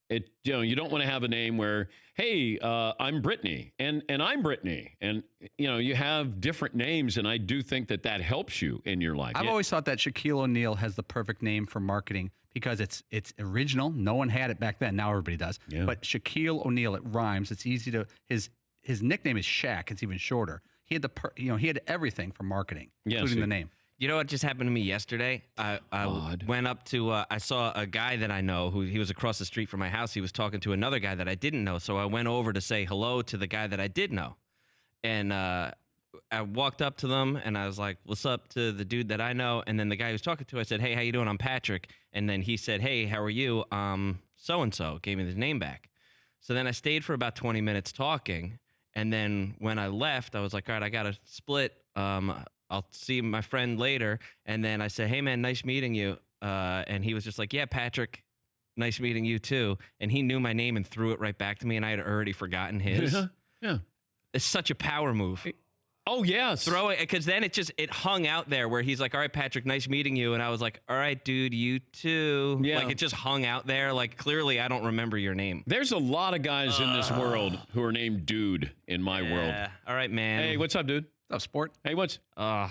You don't want to have a name where, hey, I'm Brittany and I'm Brittany, and you have different names, and I do think that helps you in your life. I've always thought that Shaquille O'Neal has the perfect name for marketing because it's original. No one had it back then. Now everybody does. Yeah. But Shaquille O'Neal, it rhymes. It's easy to his nickname is Shaq. It's even shorter. He had he had everything for marketing, including the name. You know what just happened to me yesterday? I went up to, I saw a guy that I know he was across the street from my house. He was talking to another guy that I didn't know. So I went over to say hello to the guy that I did know. And I walked up to them and I was like, what's up to the dude that I know? And then the guy who was talking to, I said, hey, how you doing? I'm Patrick. And then he said, hey, how are you? So-and-so, gave me his name back. So then I stayed for about 20 minutes talking. And then when I left, I was like, all right, I got to split. I'll see my friend later. And then I said, hey, man, nice meeting you. And he was just like, yeah, Patrick, nice meeting you too. And he knew my name and threw it right back to me. And I had already forgotten his. Yeah. It's such a power move. Oh, yes. Throw it. Because then it hung out there where he's like, all right, Patrick, nice meeting you. And I was like, all right, dude, you too. Yeah. Like it just hung out there. Like clearly I don't remember your name. There's a lot of guys in this world who are named Dude in my world. All right, man. Hey, what's up, dude? What's up, sport? Hey,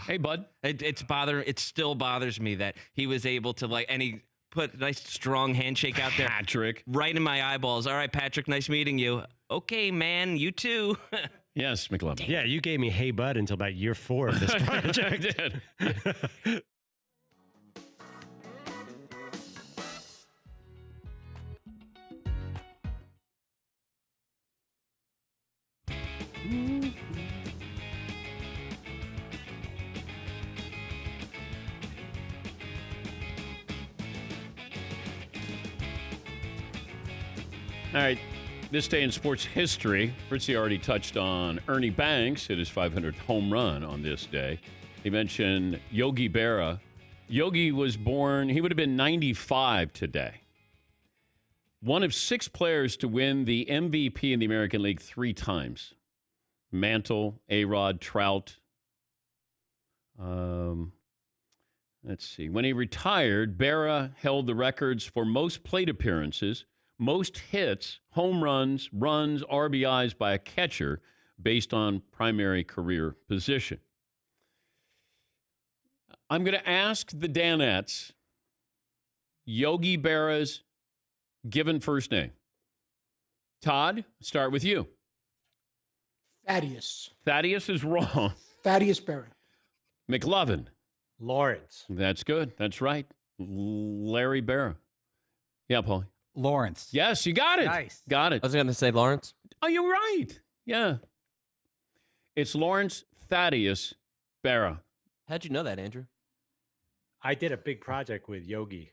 hey, bud. It still bothers me that he was able to and he put a nice strong handshake out there. Patrick. Right in my eyeballs. All right, Patrick, nice meeting you. Okay, man, you too. Yes, McLovin. Yeah, you gave me hey bud until about year 4 of this project. I did. All right, this day in sports history, Fritzy already touched on Ernie Banks hit his 500th home run on this day. He mentioned Yogi Berra. Yogi was born, he would have been 95 today. One of 6 players to win the MVP in the American League 3 times. Mantle, A-Rod, Trout. Let's see. When he retired, Berra held the records for most plate appearances, most hits, home runs, RBIs by a catcher based on primary career position. I'm going to ask the Danettes Yogi Berra's given first name. Todd, start with you. Thaddeus. Thaddeus is wrong. Thaddeus Berra. McLovin. Lawrence. That's good. That's right. Larry Berra. Yeah, Paulie. Lawrence. Yes, you got it. Nice. Got it. I was going to say Lawrence. Oh, you're right. Yeah. It's Lawrence Thaddeus Berra. How'd you know that, Andrew? I did a big project with Yogi.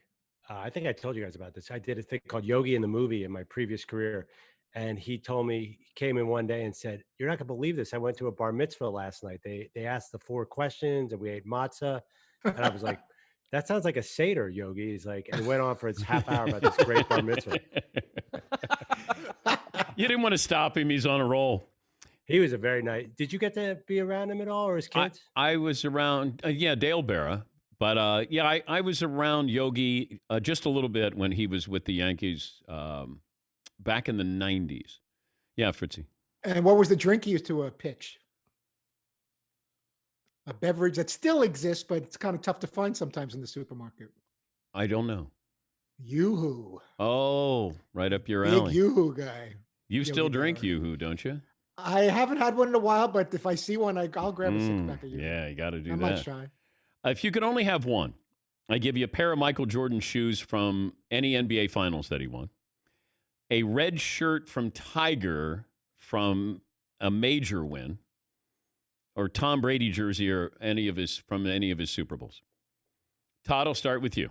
I think I told you guys about this. I did a thing called Yogi in the Movie in my previous career. And he told me, he came in one day and said, you're not going to believe this. I went to a bar mitzvah last night. They asked the 4 questions and we ate matzah. And I was like, that sounds like a Seder, Yogi. He's like, and it went on for its half hour about this great bar mitzvah. You didn't want to stop him. He's on a roll. He was a very nice. Did you get to be around him at all or his kids? I was around, Dale Berra. But, I was around Yogi just a little bit when he was with the Yankees back in the 90s. Yeah, Fritzy. And what was the drink he used to pitch? A beverage that still exists, but it's kind of tough to find sometimes in the supermarket. I don't know. Yoo-hoo. Oh, right up your alley. Big Yoo-hoo guy. You still drink Yoo-hoo, don't you? I haven't had one in a while, but if I see one, I'll grab a 6-pack of Yoo-hoo. Yeah, you got to do I'm that. not shy. If you could only have one, I give you a pair of Michael Jordan shoes from any NBA Finals that he won, a red shirt from Tiger from a major win, or Tom Brady jersey or from any of his Super Bowls. Todd, I'll start with you.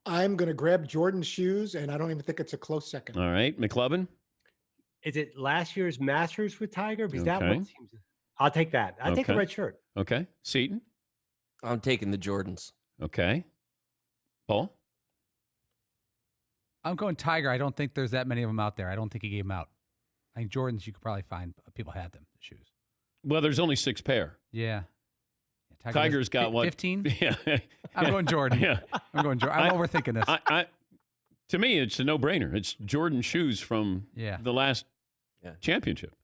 I'm going to grab Jordan's shoes, and I don't even think it's a close second. All right, McLovin? Is it last year's Masters with Tiger? Because that Okay. one seems. I'll take that. I'll take the Okay. red shirt. Okay. Seton? I'm taking the Jordans. Okay. Paul? I'm going Tiger. I don't think there's that many of them out there. I don't think he gave them out. I think Jordans, you could probably find people had them, the shoes. Well, there's only 6 pair. Yeah. Tiger's got what? 15? Yeah. I'm going Jordan. Yeah. I'm going Jordan. I'm overthinking this. To me, it's a no-brainer. It's Jordan shoes from the last championship.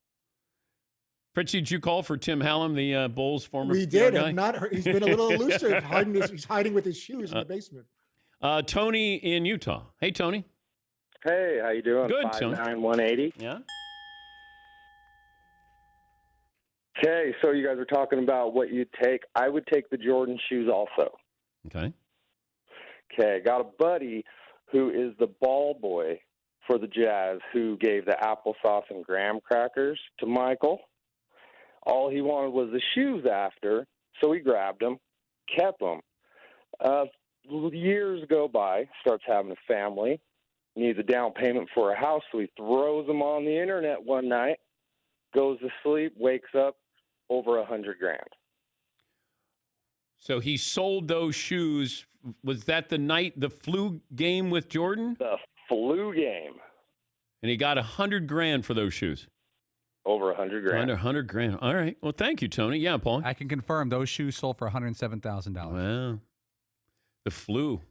Fritzy, did you call for Tim Hallam, the Bulls former We did. guy? I've not heard, he's been a little elusive. He's hiding with his shoes in the basement. Tony in Utah. Hey, Tony. Hey, how you doing? Good, 5'9", Tony. 180. Yeah. Okay, so you guys are talking about what you'd take. I would take the Jordan shoes also. Okay. Okay, got a buddy who is the ball boy for the Jazz who gave the applesauce and graham crackers to Michael. All he wanted was the shoes after, so he grabbed them, kept them. Years go by, starts having a family, needs a down payment for a house, so he throws them on the internet one night, goes to sleep, wakes up, over $100,000. So he sold those shoes. Was that the night, the flu game with Jordan? The flu game. And he got $100,000 for those shoes. Over $100,000. Under $100,000. All right. Well, thank you, Tony. Yeah, Paul. I can confirm those shoes sold for $107,000. Wow. The flu.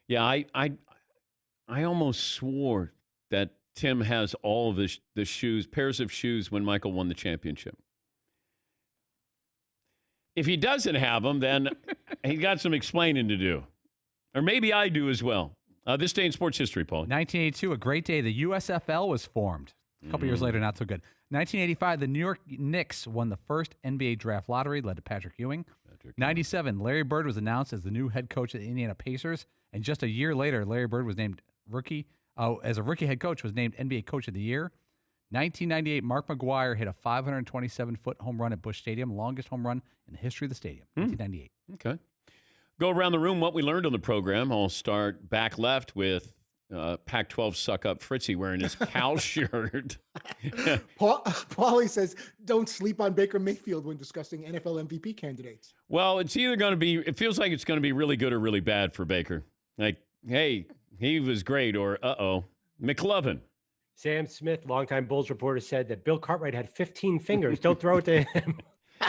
Yeah, I almost swore that Tim has all of the shoes, pairs of shoes when Michael won the championship. If he doesn't have them, then he got some explaining to do. Or maybe I do as well. This day in sports history, Paul. 1982, a great day. The USFL was formed. A couple years later, not so good. 1985, the New York Knicks won the first NBA draft lottery, led to Patrick Ewing. 97, Larry Bird was announced as the new head coach of the Indiana Pacers. And just a year later, Larry Bird was named as a rookie head coach, was named NBA Coach of the Year. 1998, Mark McGwire hit a 527-foot home run at Busch Stadium, longest home run in the history of the stadium, 1998. Okay. Go around the room what we learned on the program. I'll start back left with Pac-12 suck-up Fritzy wearing his Cal shirt. Paulie says, don't sleep on Baker Mayfield when discussing NFL MVP candidates. Well, it's either going to be, it feels like it's going to be really good or really bad for Baker. Like, hey, he was great, or uh-oh. McLovin. Sam Smith, longtime Bulls reporter, said that Bill Cartwright had 15 fingers. Don't throw it to him.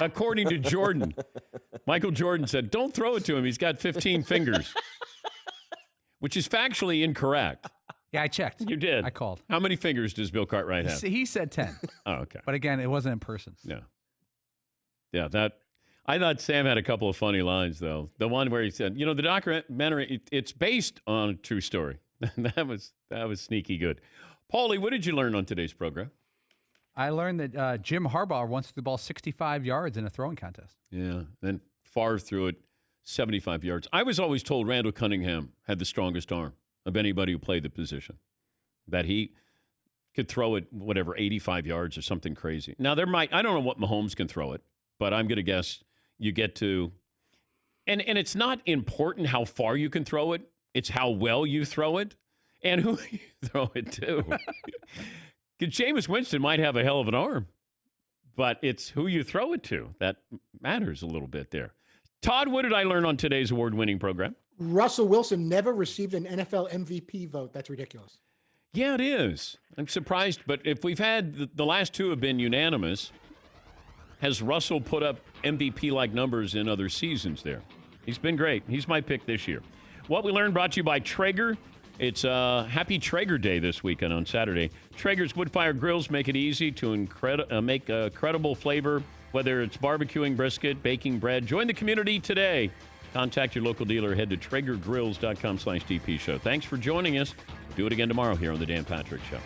According to Jordan. Michael Jordan said, don't throw it to him. He's got 15 fingers. Which is factually incorrect. Yeah, I checked. You did? I called. How many fingers does Bill Cartwright have? He said 10. Oh, okay. But again, it wasn't in person. Yeah. Yeah, I thought Sam had a couple of funny lines, though. The one where he said, the documentary, it's based on a true story. that was sneaky good. Paulie, what did you learn on today's program? I learned that Jim Harbaugh once threw the ball 65 yards in a throwing contest. Yeah, then Favre threw it 75 yards. I was always told Randall Cunningham had the strongest arm of anybody who played the position, that he could throw it, 85 yards or something crazy. Now, I don't know what Mahomes can throw it, but I'm going to guess you get to, and it's not important how far you can throw it. It's how well you throw it and who you throw it to. Because Jameis Winston might have a hell of an arm, but it's who you throw it to that matters a little bit there. Todd, what did I learn on today's award-winning program? Russell Wilson never received an NFL MVP vote. That's ridiculous. Yeah, it is. I'm surprised, but if we've had the last two have been unanimous, has Russell put up MVP-like numbers in other seasons there? He's been great. He's my pick this year. What we learned brought to you by Traeger. It's Happy Traeger Day this weekend on Saturday. Traeger's wood-fired grills make it easy to make a credible flavor, whether it's barbecuing brisket, baking bread. Join the community today. Contact your local dealer. Head to TraegerGrills.com/DP Show. Thanks for joining us. Do it again tomorrow here on The Dan Patrick Show.